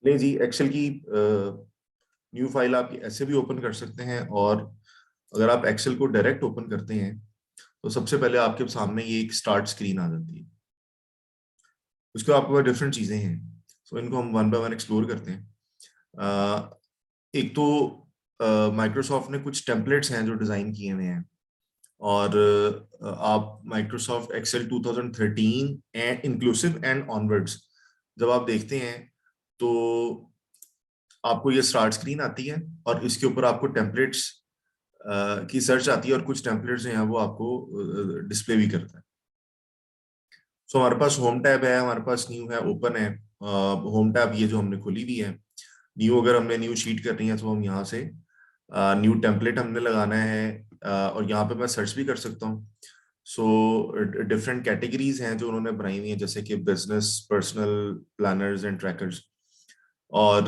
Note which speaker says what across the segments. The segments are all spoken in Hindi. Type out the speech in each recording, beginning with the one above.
Speaker 1: नहीं जी, एक्सेल की न्यू फाइल आप ऐसे भी ओपन कर सकते हैं, और अगर आप एक्सेल को डायरेक्ट ओपन करते हैं तो सबसे पहले आपके सामने ये एक स्टार्ट स्क्रीन आ जाती है। उसके आपके पास डिफरेंट चीजें हैं, तो इनको हम वन बाय वन एक्सप्लोर करते हैं। एक तो माइक्रोसॉफ्ट ने कुछ टेम्पलेट्स हैं जो डिजाइन किए हुए हैं, और आप Microsoft Excel 2013 and inclusive and onwards जब आप देखते हैं तो आपको ये स्टार्ट स्क्रीन आती है, और इसके ऊपर आपको टेम्पलेट्स की सर्च आती है, और कुछ टेम्पलेट्स जो हैं वो आपको डिस्प्ले भी करता है। सो हमारे पास होम टैब है, हमारे पास न्यू है, ओपन है। होम टैब ये जो हमने खोली हुई है। न्यू, अगर हमने न्यू शीट करनी है तो हम यहाँ से न्यू टेम्पलेट हमने लगाना है, और यहाँ पे मैं सर्च भी कर सकता हूँ। सो डिफरेंट कैटेगरीज हैं जो उन्होंने बनाई हुई हैं, जैसे कि business, personal, planners and trackers. और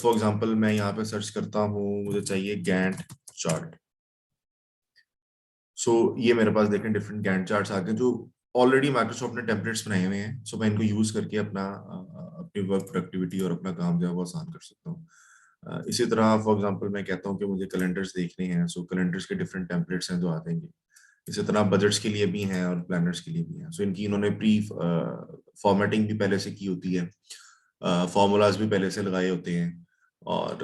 Speaker 1: फॉर एग्जांपल मैं यहाँ पे सर्च करता हूँ, मुझे चाहिए गैंट चार्ट। सो ये मेरे पास देखें डिफरेंट गैंट चार्ट्स आ गए जो ऑलरेडी माइक्रोसॉफ्ट ने टेम्पलेट्स बनाए हुए हैं। सो मैं इनको यूज करके अपनी वर्क प्रोडक्टिविटी और अपना काम जो है वो आसान कर सकता हूँ। इसी तरह फॉर एग्जांपल मैं कहता हूँ कि मुझे कैलेंडर्स देखने हैं, सो कैलेंडर्स के डिफरेंट टेम्पलेट्स हैं जो आ जाएंगे। इसी तरह बजट्स के लिए भी हैं और प्लानर्स के लिए भी हैं। सो इनकी इन्होंने प्री फॉर्मेटिंग भी पहले से की होती है, फॉर्मूलाज भी पहले से लगाए होते हैं, और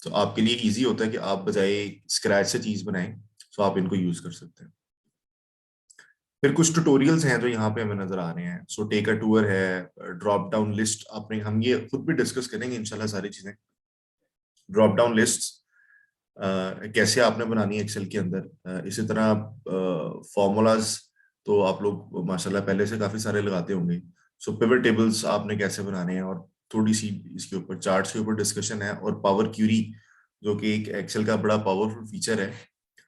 Speaker 1: तो आपके लिए इजी होता है कि आप बजाय स्क्रैच से चीज बनाएं, सो आप इनको यूज कर सकते हैं। फिर कुछ ट्यूटोरियल्स हैं जो यहाँ पे हमें नजर आ रहे हैं। सो टेक अ टूर है, ड्रॉप डाउन लिस्ट, आपने हम ये खुद भी डिस्कस करेंगे इंशाल्लाह सारी चीजें। ड्रॉप डाउन लिस्ट कैसे आपने बनानी है एक्सेल के अंदर। इसी तरह फॉर्मूलाज तो आप लोग माशाल्लाह पहले से काफी सारे लगाते होंगे। सो पिवट टेबल्स आपने कैसे बनाने हैं, और थोड़ी सी इसके ऊपर चार्ट्स के ऊपर डिस्कशन है। और पावर क्यूरी जो कि एक एक्सेल का बड़ा पावरफुल फीचर है,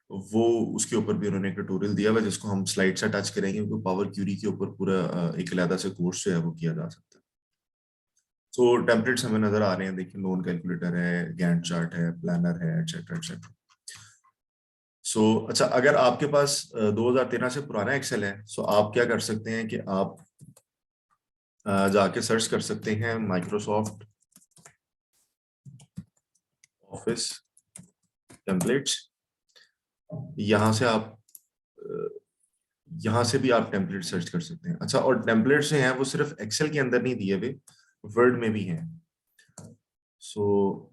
Speaker 1: वो उसके ऊपर भी उन्होंने एक ट्यूटोरियल दिया हुआ है जिसको हम स्लाइड से टच करेंगे, क्योंकि पावर क्यूरी के ऊपर पूरा एक अलग से कोर्स जो है वो किया जा सकता है। सो टेम्पलेट्स हमें नजर आ रहे हैं, देखिए लोन कैलकुलेटर है, गैंट चार्ट है, प्लानर है, एटसेट्रा एटसेट्रा। सो अच्छा, अगर आपके पास 2013 से पुराना एक्सेल है, सो आप क्या कर सकते हैं कि आप जाके सर्च कर सकते हैं माइक्रोसॉफ्ट ऑफिस टेम्पलेट्स। यहाँ से आप यहाँ से भी आप टेम्पलेट सर्च कर सकते हैं। अच्छा, और टेम्पलेट्स जो हैं वो सिर्फ एक्सेल के अंदर नहीं दिए हुए, वर्ड में भी हैं। सो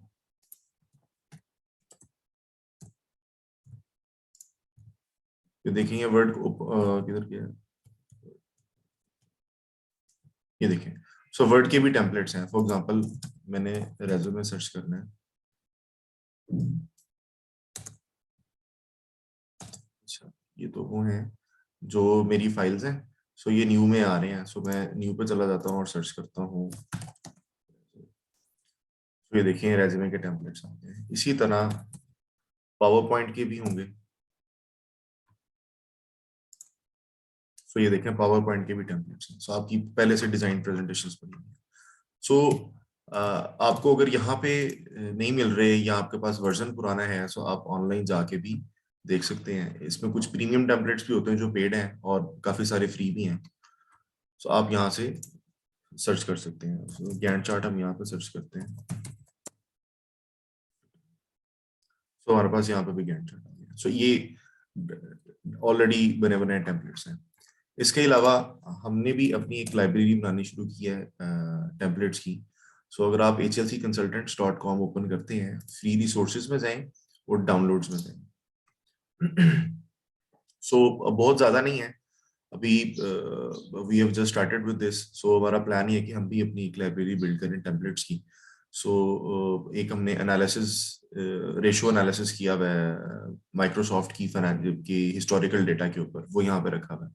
Speaker 1: ये देखेंगे वर्ड किधर गया, ये देखें। सो वर्ड के भी टेम्पलेट्स हैं। फॉर एग्जांपल मैंने रेज्यूमे सर्च करना है। अच्छा, ये तो वो हैं जो मेरी फाइल्स हैं। सो ये न्यू में आ रहे हैं, सो मैं न्यू पे चला जाता हूँ और सर्च करता हूँ। तो ये देखिए रेज्यूमे के टेम्पलेट्स आते हैं। इसी तरह पावर पॉइंट के भी होंगे। सो ये देखें पावर पॉइंट के भी टेम्पलेट्स हैं। सो आपकी पहले से डिजाइन प्रेजेंटेशंस बनी हुई हैं। सो आपको अगर यहाँ पे नहीं मिल रहे या आपके पास वर्जन पुराना है, सो आप ऑनलाइन जाके भी देख सकते हैं। इसमें कुछ प्रीमियम टेम्पलेट्स भी होते हैं जो पेड हैं, और काफी सारे फ्री भी हैं। सो आप यहाँ से सर्च कर सकते हैं। सो गैंट चार्ट हम यहाँ पे सर्च करते हैं, सो हमारे पास यहाँ पे भी गैंट चार्ट आ गया। सो ये ऑलरेडी बने बने टेम्पलेट्स हैं। इसके अलावा हमने भी अपनी एक लाइब्रेरी बनानी शुरू की है टेम्पलेट्स की। सो अगर आप hlcconsultants.com ओपन करते हैं, फ्री रिसोर्सेज में जाएं और डाउनलोड्स में जाएं। सो बहुत ज्यादा नहीं है अभी, we have just started with this. So हमारा प्लान ये है कि हम भी अपनी एक लाइब्रेरी बिल्ड करें टेम्पलेट्स की। सो एक हमने एनालिसिस, रेशियो एनालिसिस किया हुआ है माइक्रोसॉफ्ट की फाइनेंस की हिस्टोरिकल डेटा के ऊपर, वो यहाँ पे रखा हुआ है।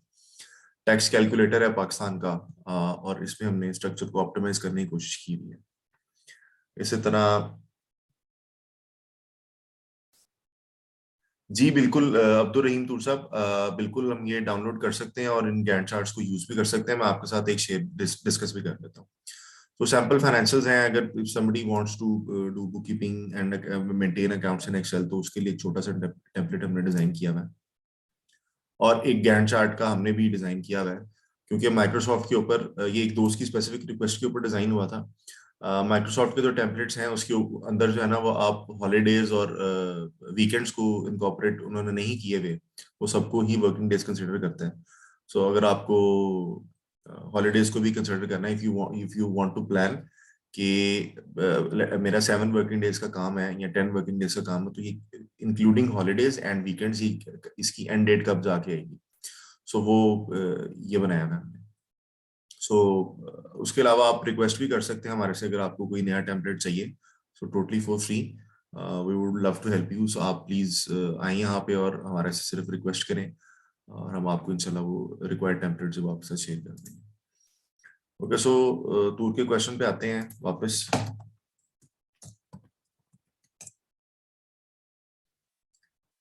Speaker 1: टैक्स कैलकुलेटर है पाकिस्तान का, और इसमें हमने स्ट्रक्चर को ऑप्टिमाइज करने की कोशिश की हुई है। इसी तरह जी बिल्कुल, अब्दुल रहीम तूर साहब, बिल्कुल हम ये डाउनलोड कर सकते हैं और इन गैंट चार्ट्स को यूज भी कर सकते हैं। मैं आपके साथ एक शेयर डिस्कस भी कर लेता हूँ। तो सैम्पल फाइनेंशियल्स हैं, अगर somebody wants to do bookkeeping and maintain accounts in Excel, तो उसके लिए एक छोटा सा टेम्पलेट हमने डिजाइन किया हुआ है। और एक गैंट चार्ट का हमने भी डिजाइन किया हुआ है, क्योंकि माइक्रोसॉफ्ट के ऊपर ये एक दोस्त की स्पेसिफिक रिक्वेस्ट के ऊपर डिजाइन हुआ था। माइक्रोसॉफ्ट के जो टेम्पलेट्स हैं उसके अंदर जो है ना वो आप हॉलीडेज और वीकेंड्स को इनकॉर्पोरेट उन्होंने नहीं किए हुए, वो सबको ही वर्किंग डेज कंसिडर करता है। सो अगर आपको हॉलीडेज को भी कंसिडर करना है, if you want to plan कि मेरा 7 वर्किंग डेज का काम है या 10 वर्किंग डेज का काम है, तो ये इंक्लूडिंग हॉलीडेज एंड वीकेंड्स ही इसकी एंड डेट कब जाके आएगी। सो वो ये बनाया है हमने। सो उसके अलावा आप रिक्वेस्ट भी कर सकते हैं हमारे से अगर आपको कोई नया टेम्पलेट चाहिए, so totally for free, we would love to help you. So आप प्लीज आइए यहाँ पे और हमारे से सिर्फ रिक्वेस्ट करें और हम आपको इंशाल्लाह वो रिक्वायर्ड टेम्पलेट जो आपके साथ शेयर कर देंगे। ओके, सो टूर के क्वेश्चन पे आते हैं वापस।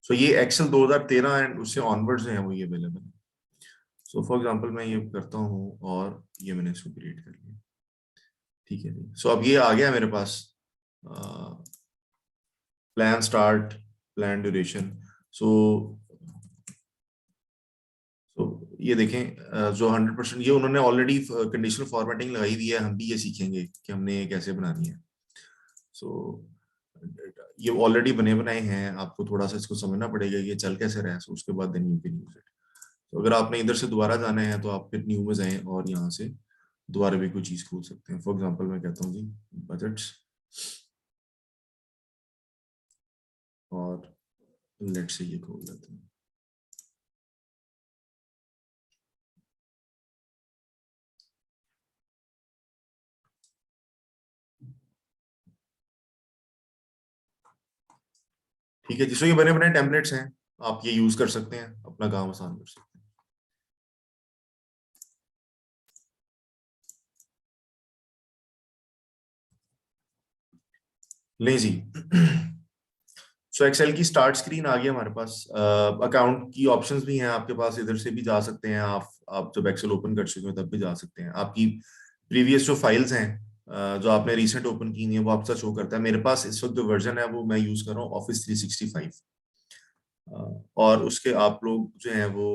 Speaker 1: सो ये एक्सेल 2013 एंड उससे ऑनवर्ड जो है वो ये अवेलेबल है। सो फॉर एग्जांपल मैं ये करता हूँ और ये मैंने इसको क्रिएट कर लिया। ठीक है जी। सो अब ये आ गया मेरे पास प्लान स्टार्ट, प्लान ड्यूरेशन। सो तो ये देखें जो 100% ये उन्होंने ऑलरेडी कंडीशनल फॉर्मेटिंग लगाई हुई है, हम भी ये सीखेंगे कि हमने ये कैसे बनानी है। सो ये ऑलरेडी बने बनाए हैं, आपको थोड़ा सा इसको समझना पड़ेगा ये चल कैसे रहा है, सो उसके बाद then you can use it. तो अगर आपने इधर से दोबारा जाना है तो आप फिर न्यू में जाएं और यहाँ से दोबारा भी कोई चीज खोल सकते हैं। फॉर एग्जाम्पल मैं कहता हूँ जी बजट्स, और लेट से ये खोल लेते हैं। ठीक है, जिसमें ये बने बनाए टेम्पलेट्स हैं, आप ये यूज कर सकते हैं, अपना काम आसान कर सकते हैं। ले जी। सो एक्सेल की स्टार्ट स्क्रीन आ गई हमारे पास। अकाउंट की ऑप्शंस भी हैं आपके पास, इधर से भी जा सकते हैं आप जब एक्सेल ओपन कर चुके हो तब भी जा सकते हैं। आपकी प्रीवियस जो फाइल्स हैं जो आपने रिसेंट ओपन की हैं वो आपका शो करता है। मेरे पास इस वक्त जो वर्जन है वो मैं यूज कर रहा हूँ ऑफिस 365। और उसके आप लोग जो है वो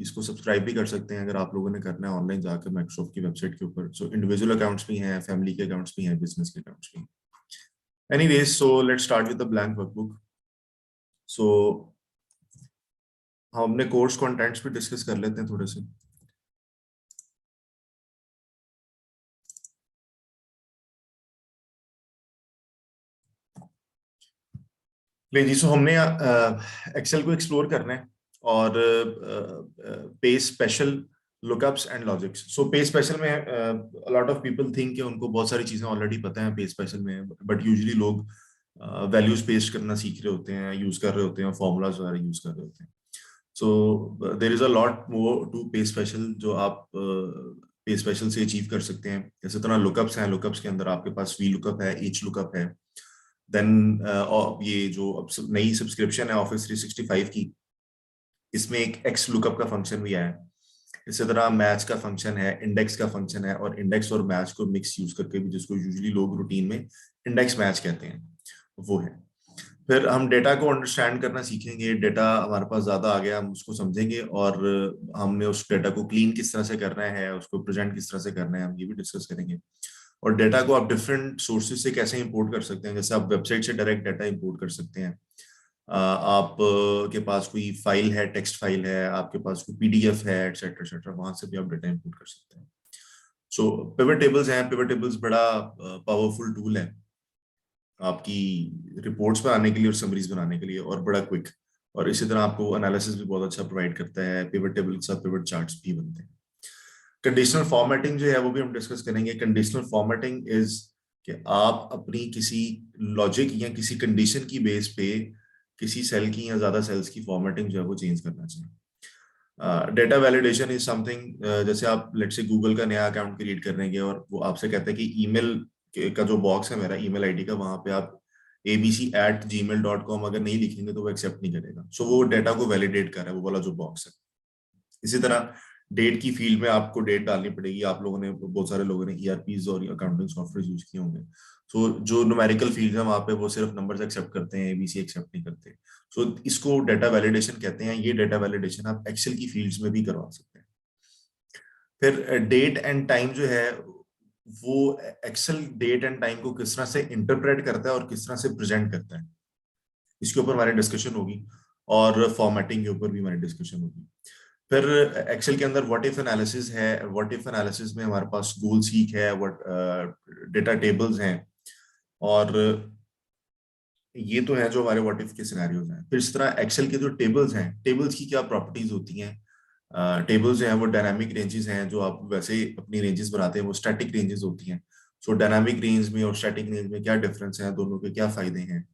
Speaker 1: इसको सब्सक्राइब भी कर सकते हैं अगर आप लोगों ने करना है ऑनलाइन जाकर माइक्रोसॉफ्ट की वेबसाइट के ऊपर। सो इंडिविजुअल अकाउंट्स भी हैं, फैमिली के अकाउंट्स भी हैं, बिजनेस के अकाउंट्स भी हैं। Anyways, so let's start with the blank workbook. So हम अपने कोर्स कंटेंट्स भी डिस्कस कर लेते हैं थोड़े से। ले जी, सो हमने एक्सेल को एक्सप्लोर करना है और पे स्पेशल लुकअप्स एंड लॉजिक्स। सो पे स्पेशल में लॉट ऑफ पीपल थिंक कि उनको बहुत सारी चीजें ऑलरेडी पता है पे स्पेशल में, बट यूजुअली लोग वैल्यूज पेस्ट करना सीख रहे होते हैं, यूज कर रहे होते हैं, फॉर्मूलाज वगैरह यूज कर रहे होते हैं। So there is a lot more to pay special जो आप पे स्पेशल से अचीव कर सकते हैं। जैसे तरह लुकअप्स हैं, लुकअप्स के अंदर आपके पास वी लुकअप है, एच लुकअप है। देन ये जो अब नई सब्सक्रिप्शन है ऑफिस 365 की, इसमें एक एक्स लुकअप का फंक्शन भी आया है। इसी तरह मैच का फंक्शन है, इंडेक्स का फंक्शन है, और इंडेक्स और मैच को मिक्स यूज करके भी, जिसको यूजुअली लोग रूटीन में इंडेक्स मैच कहते हैं, वो है। फिर हम डेटा को अंडरस्टैंड करना सीखेंगे। डेटा हमारे पास ज्यादा आ गया, हम उसको समझेंगे और हमने उस डेटा को क्लीन किस तरह से करना है, उसको प्रेजेंट किस तरह से करना है, हम ये भी डिस्कस करेंगे। और डेटा को आप डिफरेंट सोर्सेज से कैसे इंपोर्ट कर सकते हैं। जैसे आप वेबसाइट से डायरेक्ट डेटा इंपोर्ट कर सकते हैं। आप के पास कोई फाइल है, टेक्स्ट फाइल है, आपके पास कोई पीडीएफ है, एटसेट्रा एटसेट्रा, वहां से भी आप डेटा इंपोर्ट कर सकते हैं। सो पिवट टेबल्स हैं, पिवट टेबल्स बड़ा पावरफुल टूल है आपकी रिपोर्ट्स बनाने के लिए और समरीज बनाने के लिए, और बड़ा क्विक। और इसी तरह आपको एनालिसिस भी बहुत अच्छा प्रोवाइड करता है। पिवट टेबल के साथ पिवट चार्ट्स भी बनते हैं। कंडीशनल फॉर्मेटिंग जो है वो भी हम डिस्कस करेंगे। कंडीशनल फॉर्मेटिंग इज कि आप अपनी किसी लॉजिक या किसी कंडीशन की बेस पे किसी सेल की या ज्यादा सेल्स की फॉर्मेटिंग जो है वो चेंज करना चाहिए। डेटा वैलिडेशन इज समथिंग, जैसे आप लेट से गूगल का नया अकाउंट क्रिएट करने के और वो आपसे कहता है कि ईमेल का जो बॉक्स है मेरा ईमेल आईडी का, वहां पे आप abc@gmail.com अगर नहीं लिखेंगे तो वो एक्सेप्ट नहीं करेगा। सो वो डेटा को वैलिडेट कर रहा है, वो वाला जो बॉक्स है। इसी तरह डेट की फील्ड में आपको डेट डालनी पड़ेगी। आप लोगों ने, बहुत सारे लोगों ने ईआरपीज और अकाउंटिंग सॉफ्टवेयर यूज किए होंगे। सो जो न्यूमेरिकल फील्ड है वहां पे वो सिर्फ नंबर्स एक्सेप्ट करते हैं, एबीसी एक्सेप्ट नहीं करते। सो इसको डेटा वैलिडेशन कहते हैं। ये डेटा वैलिडेशन आप एक्सेल की फील्ड्स में भी करवा सकते हैं। फिर डेट एंड टाइम जो है वो एक्सेल डेट एंड टाइम को किस तरह से इंटरप्रेट करता है और किस तरह से प्रेजेंट करता है, इसके ऊपर हमारी डिस्कशन होगी, और फॉर्मेटिंग के ऊपर भी हमारी डिस्कशन होगी। फिर एक्सेल के अंदर व्हाट इफ एनालिसिस है, व्हाट इफ एनालिसिस में हमारे पास गोल सीक है, व्हाट डेटा टेबल्स हैं, और ये तो है जो हमारे व्हाट इफ के सिनेरियोज हैं। फिर इस तरह एक्सेल के जो टेबल्स हैं, टेबल्स की क्या प्रॉपर्टीज होती हैं। टेबल्स जो हैं वो डायनामिक रेंजेस हैं, जो आप वैसे ही अपनी रेंजेस बनाते हैं वो स्टैटिक रेंजेस होती हैं। सो डायनामिक रेंज में और स्टैटिक रेंज में क्या डिफरेंस है, दोनों के क्या फायदे हैं,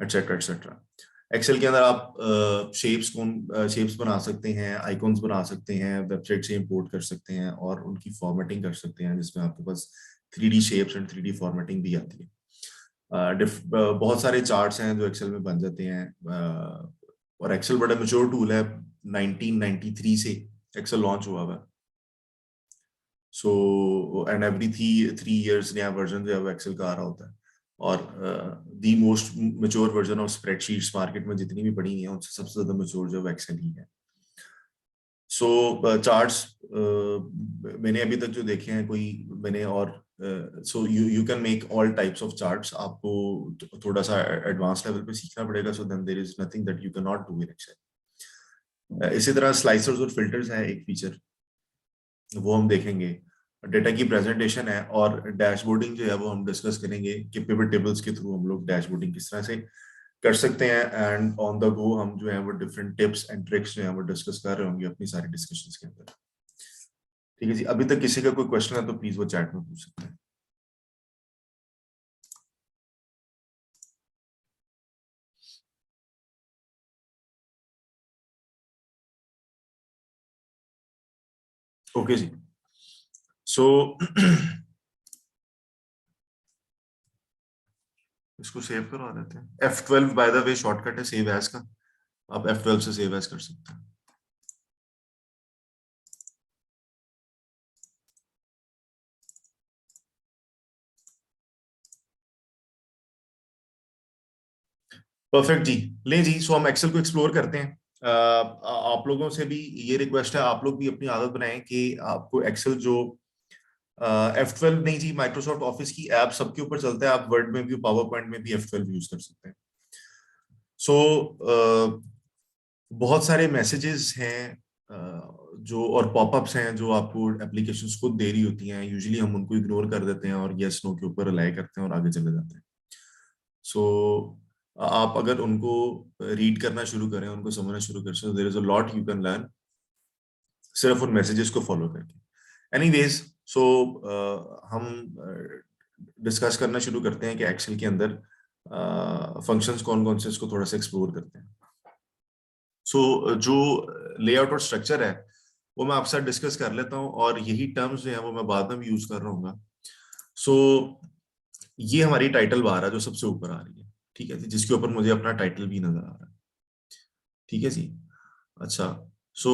Speaker 1: एटसेट्रा एटसेट्रा। एक्सेल के अंदर आप शेप्स बना सकते हैं, आइकॉन्स बना सकते हैं, वेबसाइट से इंपोर्ट कर सकते हैं और उनकी फॉर्मेटिंग कर सकते हैं, जिसमें आपके पास 3D shapes and 3D formatting भी आती है। बहुत सारे चार्ट्स हैं जो एक्सेल में बन जाते हैं, और एक्सेल बड़ा मेच्योर टूल है। 1993 से एक्सेल लॉन्च हुआ हुआ है। सो एंड एवरी 3 3 इयर्स नया वर्जन जो है वो एक्सेल का आ रहा होता है। और the most mature version of spreadsheets market में जितनी भी पड़ी हुई हैं उनसे सबसे ज्यादा मेच्योर जो है एक्सेल ही है। सो चार्ट्स मैंने अभी तक जो देखे हैं कोई, मैंने और so you you can make all types of charts. आपको थोड़ा सा एडवांस लेवल पे सीखना पड़ेगा, so then there is nothing that you can not do in Excel. इसी तरह स्लाइसर्स और फिल्टर्स है एक फीचर, वो हम देखेंगे। डेटा की प्रेजेंटेशन है और डैशबोर्डिंग जो है वो हम डिस्कस करेंगे कि पिवट टेबल्स के थ्रू हम लोग डैशबोर्डिंग किस तरह से कर सकते हैं। एंड ऑन द गो हम जो है वो डिफरेंट टिप्स एंड ट्रिक्स जो है वो डिस्कस कर रहे होंगे अपनी सारी डिस्कशंस के अंदर। ठीक है जी, अभी तक किसी का कोई क्वेश्चन है तो प्लीज वो चैट में पूछ सकते हैं। ओके जी, सो इसको सेव करवा देते हैं। F12 by the way shortcut है सेव एज का, आप F12 से सेव एज कर सकते हैं। परफेक्ट जी। ले जी, सो हम एक्सेल को एक्सप्लोर करते हैं। आप लोगों से भी ये रिक्वेस्ट है, आप लोग भी अपनी आदत बनाएं कि आपको एक्सेल जो F12 नहीं जी, माइक्रोसॉफ्ट ऑफिस की ऐप सबके ऊपर चलता है, आप वर्ड में भी पावर पॉइंट में भी F12 यूज कर सकते हैं। सो बहुत सारे मैसेजेस हैं जो और पॉपअप्स हैं जो आपको एप्लीकेशंस खुद दे रही होती हैं, यूजुअली हम उनको इग्नोर कर देते हैं और यस नो के ऊपर रिलाई करते हैं और आगे चले जाते हैं। सो आप अगर उनको रीड करना शुरू करें, उनको समझना शुरू करें, there is a lot you can learn सिर्फ उन मैसेजेस को फॉलो करके। एनीवेज, सो हम डिस्कस करना शुरू करते हैं कि एक्सेल के अंदर फंक्शंस कौन कौन से, इसको थोड़ा सा एक्सप्लोर करते हैं। जो लेआउट और स्ट्रक्चर है वो मैं आपके साथ डिस्कस कर लेता हूँ, और यही टर्म्स जो है वो मैं बाद में भी यूज कर रहा हूँ। सो ये हमारी टाइटल बार है जो सबसे ऊपर आ रही है, ठीक है जी, जिसके ऊपर मुझे अपना टाइटल भी नजर आ रहा है। ठीक है जी। अच्छा, सो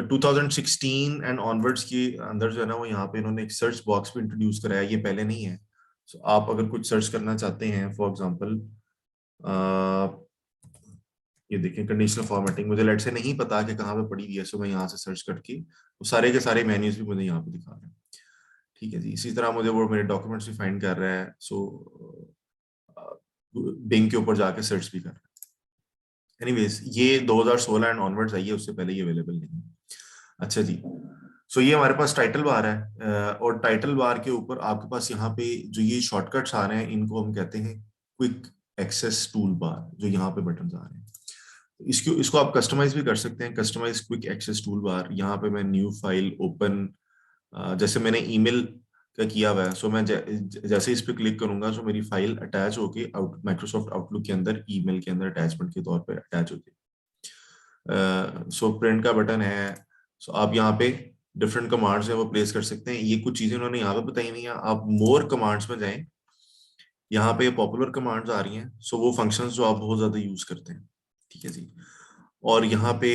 Speaker 1: 2016 एंड ऑनवर्ड्स के अंदर जो है ना वो यहाँ पे इन्होंने एक सर्च बॉक्स भी इंट्रोड्यूस कराया, ये पहले नहीं है। सो आप अगर कुछ सर्च करना चाहते हैं, फॉर एग्जांपल ये देखें कंडीशनल फॉर्मेटिंग, मुझे लेट से नहीं पता कि कहाँ पे पड़ी हुई है, सो मैं यहाँ से सर्च करके वो सारे के सारे मेन्यूज भी मुझे यहाँ पे दिखा रहे हैं। ठीक है जी, इसी तरह मुझे वो मेरे डॉक्यूमेंट्स भी फाइंड कर रहा है, सो बिंग के ऊपर जाके सर्च भी कर रहा है। एनीवेज, ये 2016 एंड ऑनवर्ड्स आई है, उससे पहले ये अवेलेबल नहीं है। अच्छा जी, सो ये हमारे पास टाइटल बार है, और टाइटल बार के ऊपर आपके पास यहाँ पे जो ये शॉर्टकट्स आ रहे हैं इनको हम कहते हैं क्विक एक्सेस टूल बार, जो यहाँ पे बटन आ रहे हैं। इसको इसको आप कस्टमाइज भी कर सकते हैं, customize quick access toolbar. यहाँ पे मैं न्यू फाइल ओपन, जैसे मैंने ईमेल का किया हुआ है, सो मैं जैसे इस पे क्लिक करूंगा तो मेरी फाइल अटैच होके माइक्रोसॉफ्ट आउटलुक के अंदर ईमेल के अंदर अटैचमेंट के तौर पे अटैच होती है। सो प्रिंट का बटन है, सो आप यहाँ पे डिफरेंट कमांड्स है वो प्लेस कर सकते हैं। ये कुछ चीजें उन्होंने यहाँ पे बताई हुई हैं, आप मोर कमांड्स में जाएं, यहाँ पे पॉपुलर कमांड्स आ रही हैं, सो वो फंक्शंस जो आप बहुत ज्यादा यूज करते हैं। ठीक है जी, और यहाँ पे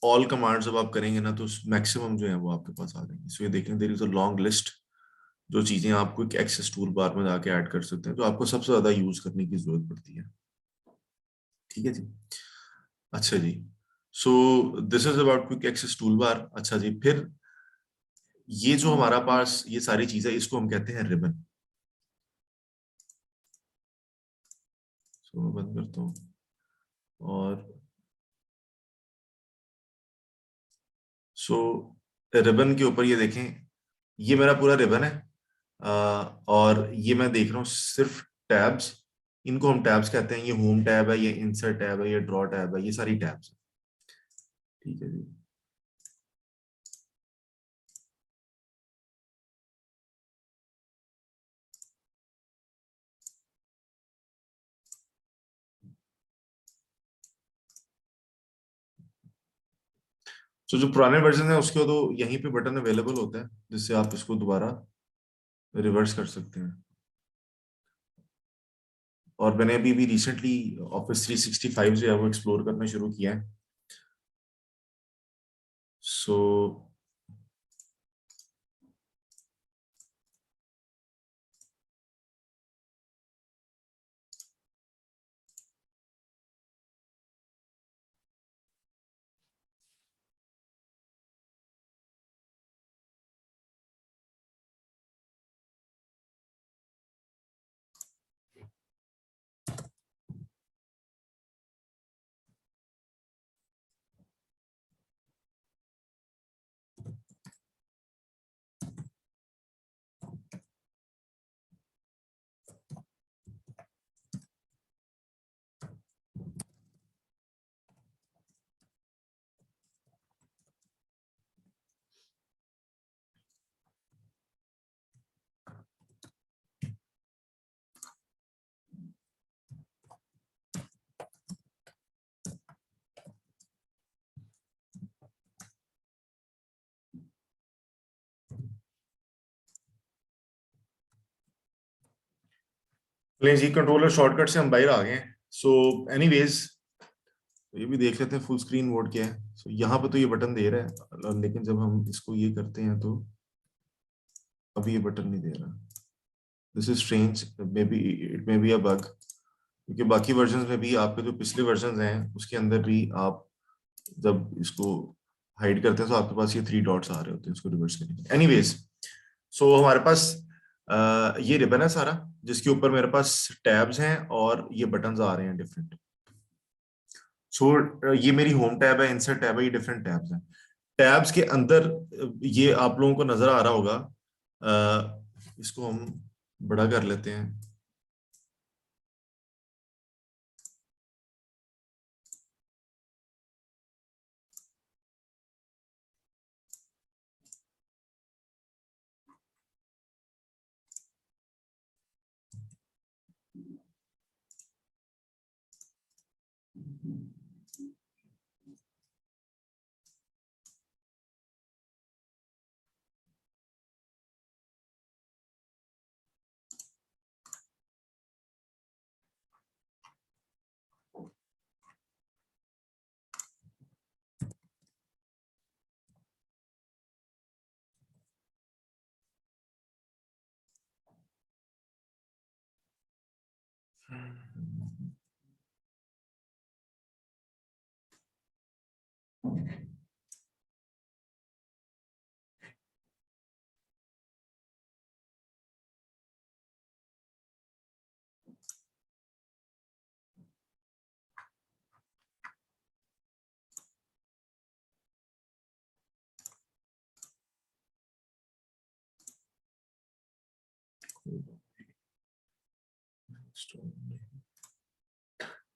Speaker 1: ऑल कमांड्स जब आप करेंगे ना तो मैक्सिमम जो है वो आपके पास आ जाएंगे। सो ये देखें, there is a long list जो चीजें आप क्विक एक्सेस टूल बार में जाके ऐड कर सकते हैं, जो आपको सबसे ज्यादा यूज करने की जरूरत पड़ती है। ठीक है जी। अच्छा जी, so this is about quick access toolbar. अच्छा जी, फिर ये जो हमारा पास ये सारी चीजें, इसको हम कहते हैं रिबन। तो मैं बंद करता हूँ। और सो रिबन के ऊपर ये देखें, ये मेरा पूरा रिबन है। और ये मैं देख रहा हूँ सिर्फ टैब्स। इनको हम टैब्स कहते हैं। ये होम टैब है, ये इंसर्ट टैब है, ये ड्रॉ टैब है, ये सारी टैब्स है। ठीक है जी। तो जो पुराने वर्जन है उसके तो यहीं पे बटन अवेलेबल होता है, जिससे आप इसको दोबारा रिवर्स कर सकते हैं। और मैंने अभी भी रिसेंटली ऑफिस 365 जो है वो एक्सप्लोर करना शुरू किया है। सो ले जी, कंट्रोलर शॉर्टकट से हम बाहर आ गए हैं। सो एनीवेज, ये भी देख लेते हैं फुल स्क्रीन मोड क्या है। सो यहाँ पे तो ये बटन दे रहा है, लेकिन जब हम इसको ये करते हैं तो अभी ये बटन नहीं दे रहा। This is strange, may be it may be a bug, क्योंकि बाकी वर्जन में भी, आपके जो पिछले वर्जन हैं उसके अंदर भी आप जब इसको हाइड करते हैं तो आपके पास ये 3 डॉट्स आ रहे होते हैं इसको रिवर्स करने के। एनीवेज, सो हमारे पास ये रिबन है सारा, जिसके ऊपर मेरे पास टैब्स हैं और ये बटन्स आ रहे हैं डिफरेंट। सो ये मेरी होम टैब है, इंसर्ट टैब है, ये डिफरेंट टैब्स हैं। टैब्स के अंदर ये आप लोगों को नजर आ रहा होगा। इसको हम बड़ा कर लेते हैं।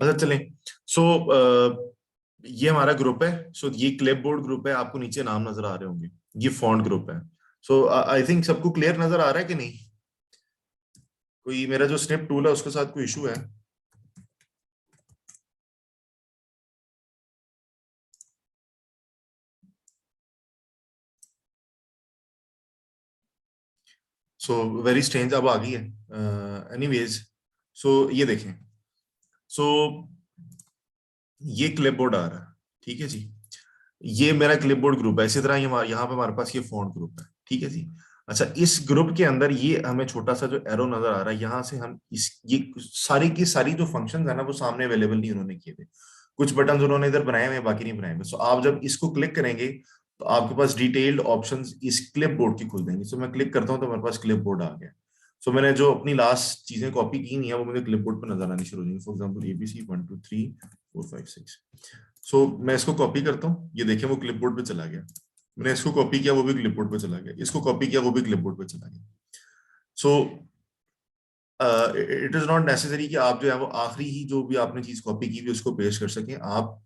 Speaker 1: अच्छा चलें। सो ये हमारा ग्रुप है। सो ये क्लिपबोर्ड ग्रुप है, आपको नीचे नाम नजर आ रहे होंगे। ये फॉन्ट ग्रुप है। सो आई थिंक सबको क्लियर नजर आ रहा है कि नहीं? कोई मेरा जो स्निप टूल है उसके साथ कोई इशू है? सो वेरी स्ट्रेंज, अब आ गई है। एनीवेज, सो ये देखें। सो ये क्लिपबोर्ड आ रहा है, ठीक है जी। ये मेरा क्लिपबोर्ड ग्रुप है। इसी तरह यहाँ पे हमारे पास ये फॉन्ट ग्रुप है, ठीक है जी। अच्छा, इस ग्रुप के अंदर ये हमें छोटा सा जो एरो नजर आ रहा है, यहाँ से हम इस ये सारी की सारी जो फंक्शंस है ना, वो सामने अवेलेबल नहीं उन्होंने किए थे। कुछ बटन उन्होंने इधर बनाए हुए हैं, बाकी नहीं बनाए हुए। सो आप जब इसको क्लिक करेंगे तो आपके पास डिटेल्ड ऑप्शंस इस क्लिप बोर्ड की खुल जाएंगी। सो मैं क्लिक करता हूँ तो मेरे पास क्लिप बोर्ड आ गया। सो मैंने जो अपनी लास्ट चीजें कॉपी की नहीं है वो मुझे क्लिप बोर्ड पर नजर आनी शुरू हो जाएंगी। For example ABC 1 2 3 4 5 6। सो मैं इसको कॉपी करता हूँ, ये देखिए वो क्लिप बोर्ड पे चला गया। मैंने इसको कॉपी किया, वो भी क्लिप बोर्ड पे चला गया। इसको कॉपी किया, वो भी क्लिप बोर्ड पे चला गया। So it is not necessary कि आप जो है वो आखिरी ही जो भी आपने चीज कॉपी की हुई उसको पेश कर सकें। आप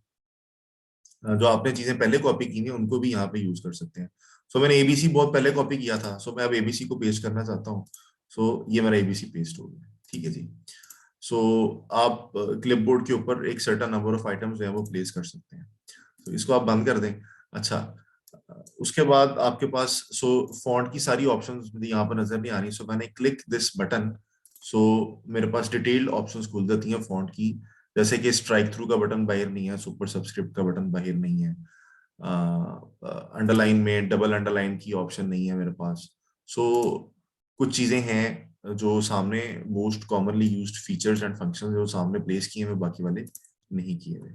Speaker 1: जो आपने चीजें पहले कॉपी की हुई उनको भी यहाँ पे यूज कर सकते हैं। सो मैंने ABC बहुत पहले कॉपी किया था, सो मैं अब ABC को पेस्ट करना चाहता हूँ। सो ये मेरा ABC पेस्ट हो गया, ठीक है जी। सो आप क्लिपबोर्ड के ऊपर एक सर्टेन नंबर ऑफ आइटम्स जो है वो प्लेस कर सकते हैं। तो इसको आप बंद कर दें। अच्छा, उसके बाद आपके पास फॉन्ट की सारी ऑप्शंस मुझे यहाँ पर नजर नहीं आ रही। सो मैंने क्लिक दिस बटन, सो मेरे पास डिटेल्ड ऑप्शंस खुल जाती हैं फॉन्ट की। जैसे कि स्ट्राइक थ्रू का बटन बाहर नहीं है, सुपर सब्सक्रिप्ट का बटन बाहर नहीं है, अंडरलाइन में डबल अंडरलाइन की ऑप्शन नहीं है मेरे पास। सो कुछ चीजें हैं जो सामने most commonly used features and functions जो सामने प्लेस किए हुए, बाकी वाले नहीं किए हुए।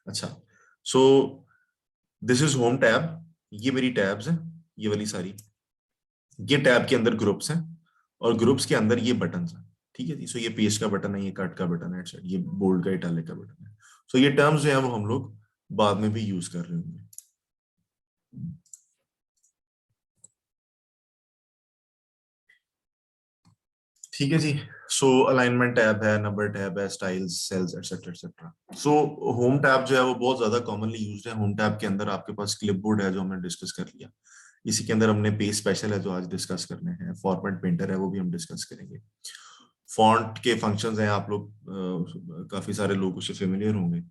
Speaker 1: अच्छा, सो दिस इज होम टैब। ये मेरी टैब्स हैं, ये वाली सारी। ये टैब के अंदर ग्रुप्स हैं और ग्रुप्स के अंदर ये बटन्स हैं, ठीक है जी। सो ये पेस्ट का बटन है, ये कट का बटन है, ये बोल्ड का इटालिक का बटन है। सो ये टर्म्स जो है वो हम लोग बाद में भी यूज कर रहे होंगे। ठीक है जी। सो अलाइनमेंट टैब है, नंबर टैब है, styles, cells, etcetera etcetera. So home tab जो है वो बहुत ज्यादा कॉमनली यूज्ड है। होम टैब के अंदर आपके पास क्लिपबोर्ड है जो हमने डिस्कस कर लिया। इसी के अंदर हमने पेज स्पेशल है जो आज डिस्कस करने हैं, फॉर्मेट पेंटर है वो भी हम डिस्कस करेंगे। फॉन्ट के फंक्शंस हैं, आप लोग काफी सारे लोग उससे फेमिलियर होंगे।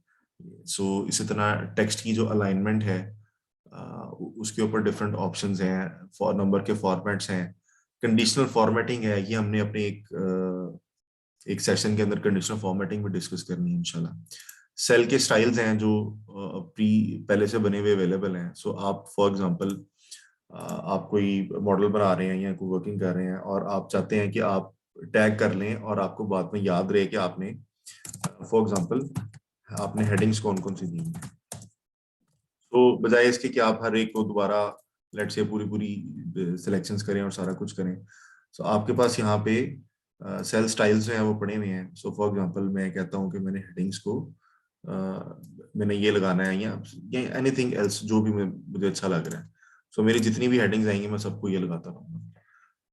Speaker 1: सो इसी तरह टेक्स्ट की जो अलाइनमेंट है, उसके ऊपर डिफरेंट ऑप्शंस हैं, फॉर नंबर के फॉर्मेट्स हैं, कंडीशनल फॉर्मेटिंग है। ये हमने अपने एक सेशन के अंदर कंडीशनल फॉर्मेटिंग में डिस्कस करनी है इंशाल्लाह। सेल के स्टाइल्स हैं जो प्री पहले से बने हुए अवेलेबल हैं। सो आप फॉर एग्जांपल आप कोई मॉडल बना रहे हैं या कोई वर्किंग कर रहे हैं और आप चाहते हैं कि आप टैग कर लें और आपको बाद में याद रहे कि आपने फॉर एग्जांपल आपने हेडिंग्स कौन कौन सी दी हैं। तो बजाय इसके कि आप हर एक को दोबारा लेट से पूरी पूरी सिलेक्शंस करें और सारा कुछ करें, सो आपके पास यहाँ पे सेल स्टाइल्स जो हैं वो पड़े हुए हैं। सो फॉर एग्जांपल मैं कहता हूँ कि मैंने हेडिंग्स को मैंने ये लगाना है या एनीथिंग एल्स जो भी मुझे अच्छा लग रहा है। सो मेरी जितनी भी हेडिंग्स आएंगी मैं सबको ये लगाता रहूंगा।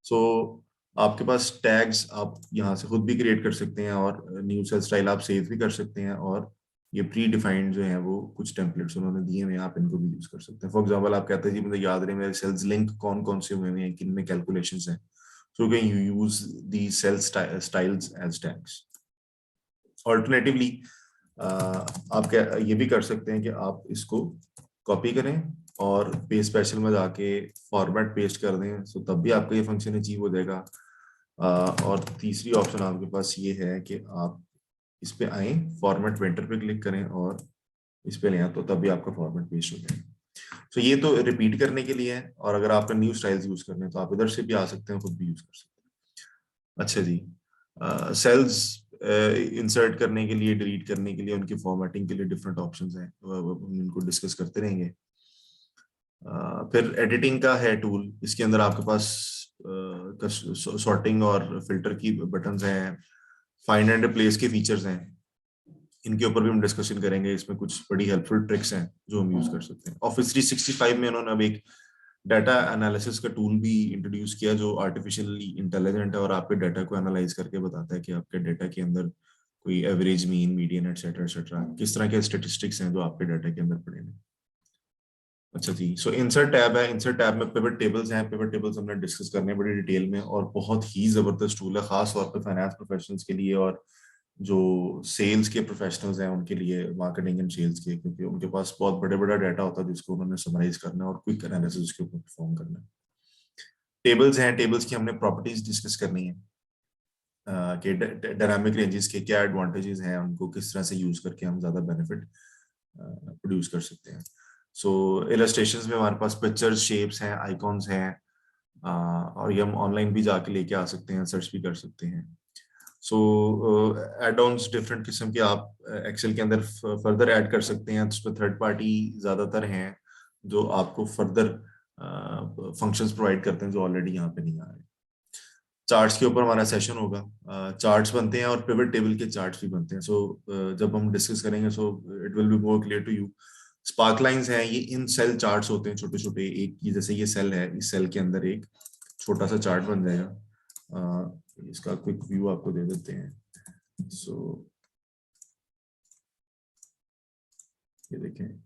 Speaker 1: सो आपके पास टैग्स आप यहाँ से खुद भी क्रिएट कर सकते हैं और न्यू सेल स्टाइल आप सेव भी कर सकते हैं। और ये प्री डिफाइंड जो है वो कुछ टेम्पलेट्स उन्होंने दिए हुए हैं, आप इनको भी यूज कर सकते हैं। फॉर एग्जांपल आप कहते हैं जी मुझे याद रहे मेरे सेल्स लिंक कौन कौन से हुए हैं, किन में कैलकुलेशंस हैं, so can you use the cell styles as tags. Alternatively आप क्या ये भी कर सकते हैं कि आप इसको कॉपी करें और पेज स्पेशल में जाके फॉर्मेट पेस्ट कर दें, सो तब भी आपका ये फंक्शन अचीव हो जाएगा। और तीसरी ऑप्शन आपके पास ये है कि आप इस पे आए, फॉर्मेट पेंटर पे क्लिक करें और इस पे ले आए, तो तब भी आपका फॉर्मेट पेस्ट हो जाएगा। तो ये तो रिपीट करने के लिए है, और अगर आपका न्यू स्टाइल्स यूज करने हैं तो आप इधर से भी आ सकते हैं, खुद भी यूज कर सकते हैं। अच्छा जी, सेल्स इंसर्ट करने के लिए, डिलीट करने के लिए, उनकी फॉर्मेटिंग के लिए डिफरेंट ऑप्शंस हैं, हम इनको डिस्कस करते रहेंगे। फिर एडिटिंग का है टूल, इसके अंदर आपके पास सॉर्टिंग और फिल्टर की बटन्स हैं, फाइंड एंड रिप्लेस के फीचर्स हैं, इनके ऊपर भी हम डिस्कशन करेंगे। इसमें कुछ बड़ी हेल्पफुल ट्रिक्स हैं जो हम यूज कर सकते हैं। ऑफिस 365 में उन्होंने अब एक डाटा एनालिसिस का टूल भी इंट्रोड्यूस किया जो आर्टिफिशियली इंटेलिजेंट है और आपके डाटा को एनालाइज करके बताता है कि आपके डाटा के अंदर कोई average, mean, median, etcetera etcetera किस तरह के स्टेटिस्टिक्स हैं जो आपके डाटा के अंदर पड़े हैं। अच्छा जी, सो इंसर्ट टैब है। इंसर्ट टैब में पिवट टेबल्स हैं। पिवट टेबल्स हमने डिस्कस करने हैं बड़ी डिटेल में, और बहुत ही जबरदस्त टूल है खास तौर पर फाइनेंस प्रोफेशनल्स के लिए और जो सेल्स के प्रोफेशनल्स हैं उनके लिए, मार्केटिंग एंड सेल्स के, क्योंकि उनके पास बहुत बड़े बड़ा डाटा होता है जिसको उन्होंने समराइज करना है और क्विक एनालिसिस के ऊपर परफॉर्म करना है। टेबल्स हैं, टेबल्स की हमने प्रॉपर्टीज डिस्कस करनी है कि डायनामिक रेंजेस के क्या एडवांटेजेस हैं, उनको किस तरह से यूज करके हम ज्यादा बेनिफिट प्रोड्यूस कर सकते हैं। सो इलस्ट्रेशंस में हमारे पास पिक्चर्स, शेप्स हैं, आइकॉन्स हैं, और ये हम ऑनलाइन भी जाके लेके आ सकते हैं, सर्च भी कर सकते हैं। सो एड ऑन्स डिफरेंट किस्म के आप एक्सेल के अंदर फर्दर ऐड कर सकते हैं, उसमें थर्ड पार्टी ज्यादातर हैं जो आपको फर्दर फंक्शंस प्रोवाइड करते हैं जो ऑलरेडी यहाँ पे नहीं आ रहे। चार्ट्स के ऊपर हमारा सेशन होगा, चार्ट्स बनते हैं और पिवट टेबल के चार्ट्स भी बनते हैं। सो जब हम डिस्कस करेंगे so it will be more clear to you. Sparklines हैं, ये इन सेल चार्ट्स होते हैं छोटे छोटे, एक की जैसे ये सेल है, इस सेल के अंदर एक छोटा सा चार्ट बन जाएगा। इसका क्विक व्यू आपको दे देते हैं। सो ये देखें,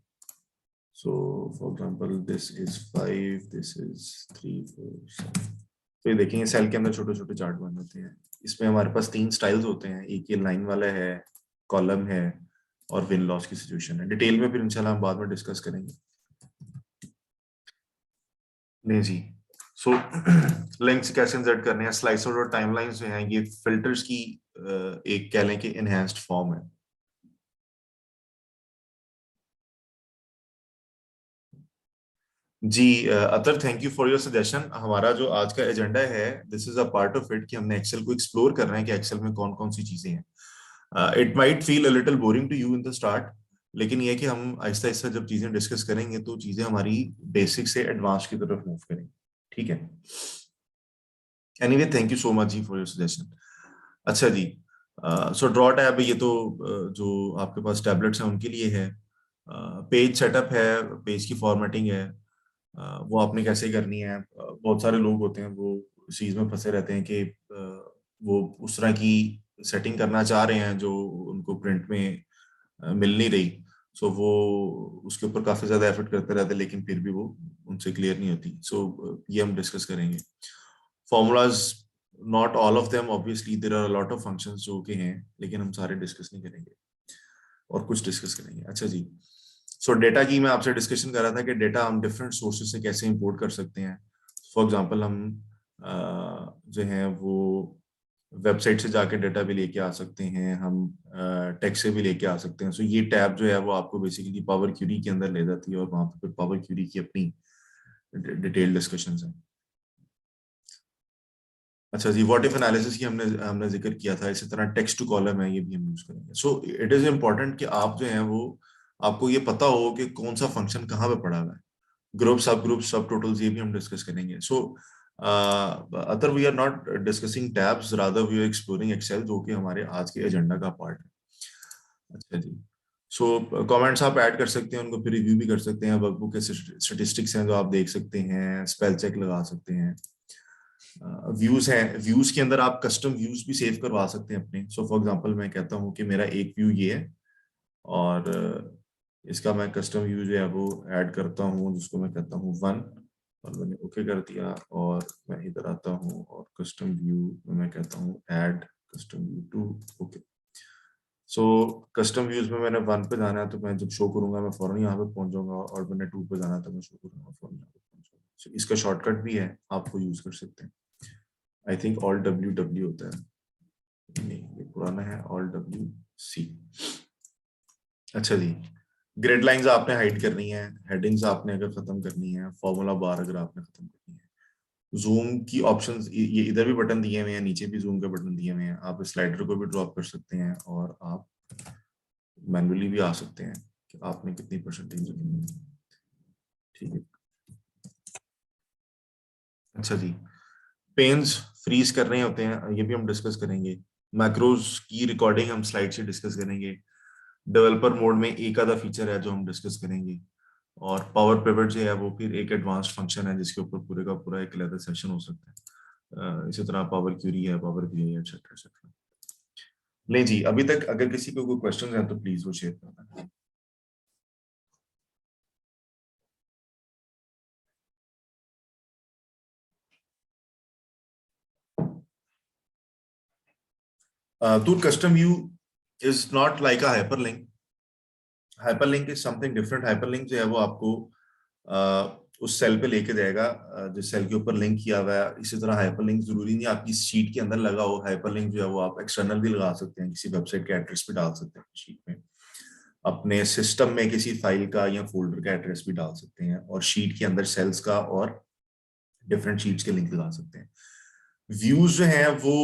Speaker 1: so for example this is 5, this is 3 4 7। तो ये देखेंगे सेल के अंदर छोटे छोटे चार्ट बन जाते हैं। इसमें हमारे पास 3 स्टाइल्स होते हैं, एक ये लाइन वाला है, कॉलम है, और विन लॉस की सिचुएशन है। डिटेल में फिर इंशाल्लाह हम बाद में डिस्कस करेंगे। नहीं जी, सो लिंक्स कैसे इंसर्ट करने हैं, स्लाइसर और टाइमलाइंस जो हैं ये फिल्टर्स की एक कह लें कि एनहांस्ड फॉर्म है। जी Atar, thank you for your suggestion. हमारा जो आज का एजेंडा है, this is a part of it कि हमने एक्सेल को एक्सप्लोर कर रहे हैं कि एक्सेल में कौन कौन सी चीजें हैं। It might feel a little boring to you in the start, लेकिन ये कि हम आहिस्ता आहिस्ता जब चीजें डिस्कस करेंगे तो चीजें हमारी बेसिक से एडवांस की तरफ मूव करेंगे। ठीक है, anyway thank you so much जी फॉर योर सजेशन। अच्छा जी, सो ड्रॉ टैब ये तो जो आपके पास टैबलेट्स हैं उनके लिए है। पेज सेटअप है, पेज की फॉर्मेटिंग है, वो आपने कैसे करनी है। बहुत सारे लोग होते हैं वो इस चीज में फंसे रहते हैं कि वो उस तरह की सेटिंग करना चाह रहे हैं जो उनको प्रिंट में मिल नहीं रही। सो वो उसके ऊपर काफी ज्यादा एफर्ट करते रहते हैं, लेकिन फिर भी वो उनसे क्लियर नहीं होती। सो ये हम डिस्कस करेंगे। Formulas, not all of them obviously, there are lot of functions जो कि हैं, लेकिन हम सारे डिस्कस नहीं करेंगे और कुछ डिस्कस करेंगे। अच्छा जी, सो डेटा की मैं आपसे डिस्कशन कर रहा था कि डेटा हम डिफरेंट सोर्सेज से कैसे इंपोर्ट कर सकते हैं। फॉर एग्जांपल हम जो है वो वेबसाइट से जाके डेटा भी लेके आ सकते हैं, हम टेक्स्ट से भी लेके आ सकते हैं। सो ये टैब जो है वो आपको बेसिकली पावर क्यूरी के अंदर ले जाती है और वहां पर पावर क्यूरी की अपनी डिटेल डिस्कशंस हैं। अच्छा जी, व्हाट इफ एनालिसिस की हमने हमने जिक्र किया था। इसी तरह टेक्स्ट टू कॉलम है, ये भी हम यूज करेंगे। सो इट इज इम्पोर्टेंट कि आप जो है वो आपको ये पता हो कि कौन सा फंक्शन कहाँ पे पड़ा हुआ है। ग्रुप सब टोटल्स ये भी हम डिस्कस करेंगे। So other we are not discussing tabs, rather we are exploring Excel, जो कि हमारे आज के एजेंडा का पार्ट है। अच्छा जी, सो कमेंट्स आप ऐड कर सकते हैं, उनको फिर रिव्यू भी कर सकते हैं। वर्कबुक के स्टेटिस्टिक्स हैं जो आप देख सकते हैं, स्पेल चेक लगा सकते हैं। व्यूज हैं, व्यूज के अंदर आप कस्टम व्यूज भी सेव करवा सकते हैं अपने। सो फॉर एग्जांपल मैं कहता हूँ कि मेरा एक व्यू ये है और इसका मैं कस्टम व्यू जो है वो ऐड करता हूँ, जिसको मैं कहता हूँ 1, और मैंने ओके कर दिया। और मैं इधर आता हूँ और कस्टम व्यू में मैं कहता हूँ ऐड कस्टम व्यू 2, ओके। सो कस्टम व्यूज में मैंने 1 पे जाना है तो मैं जब शो करूंगा मैं फौरन यहाँ पे पहुंच जाऊंगा, और मैंने 2 पे जाना है तो मैं शो करूंगा फौरन यहाँ पे पहुंच जाऊंगा। So, इसका शॉर्टकट भी है, आपको यूज कर सकते हैं। I think all W W होता है, नहीं ये पुराना है, ऑल डब्ल्यू सी। अच्छा जी, ग्रिड लाइंस आपने हाइड करनी है, हेडिंग्स आपने अगर खत्म करनी है, फॉर्मूला बार अगर आपने खत्म करनी है। जूम की ऑप्शंस ये इधर भी बटन दिए हुए हैं, नीचे भी जूम के बटन दिए हुए हैं। आप स्लाइडर को भी ड्रॉप कर सकते हैं और आप मैन्युअली भी आ सकते हैं कि आपने कितनी परसेंटेज रखनी है। ठीक है, अच्छा जी, पेन्स फ्रीज कर रहे होते हैं, ये भी हम डिस्कस करेंगे। मैक्रोज की रिकॉर्डिंग हम स्लाइड से डिस्कस करेंगे। डेवलपर मोड में एक आधा फीचर है जो हम डिस्कस करेंगे। और पावर पिवट जो है वो फिर एक एडवांस्ड फंक्शन है जिसके ऊपर पूरे का पूरा एक अलग सेशन हो सकता है। इसी तरह पावर क्यूरी है, पावर क्यूरी एटसेट्रा एटसेट्रा। नहीं जी, अभी तक अगर किसी को कोई क्वेश्चन है तो प्लीज वो शेयर करना। dude, custom view is not like a hyperlink. Hyperlink is something different. Hyperlink जो है वो आपको उस सेल पे लेके जाएगा जिस सेल के ऊपर लिंक किया हुआ है। इसी तरह हाइपरलिंक जरूरी नहीं आपकी शीट के अंदर लगा हो। हाइपरलिंक जो है वो आप एक्सटर्नल भी लगा सकते हैं, किसी वेबसाइट के एड्रेस पे डाल सकते हैं शीट में, अपने सिस्टम में किसी फाइल का या फोल्डर का एड्रेस भी डाल सकते हैं, और शीट के अंदर सेल्स का और डिफरेंट शीट्स के लिंक लगा सकते हैं। व्यूज जो हैं वो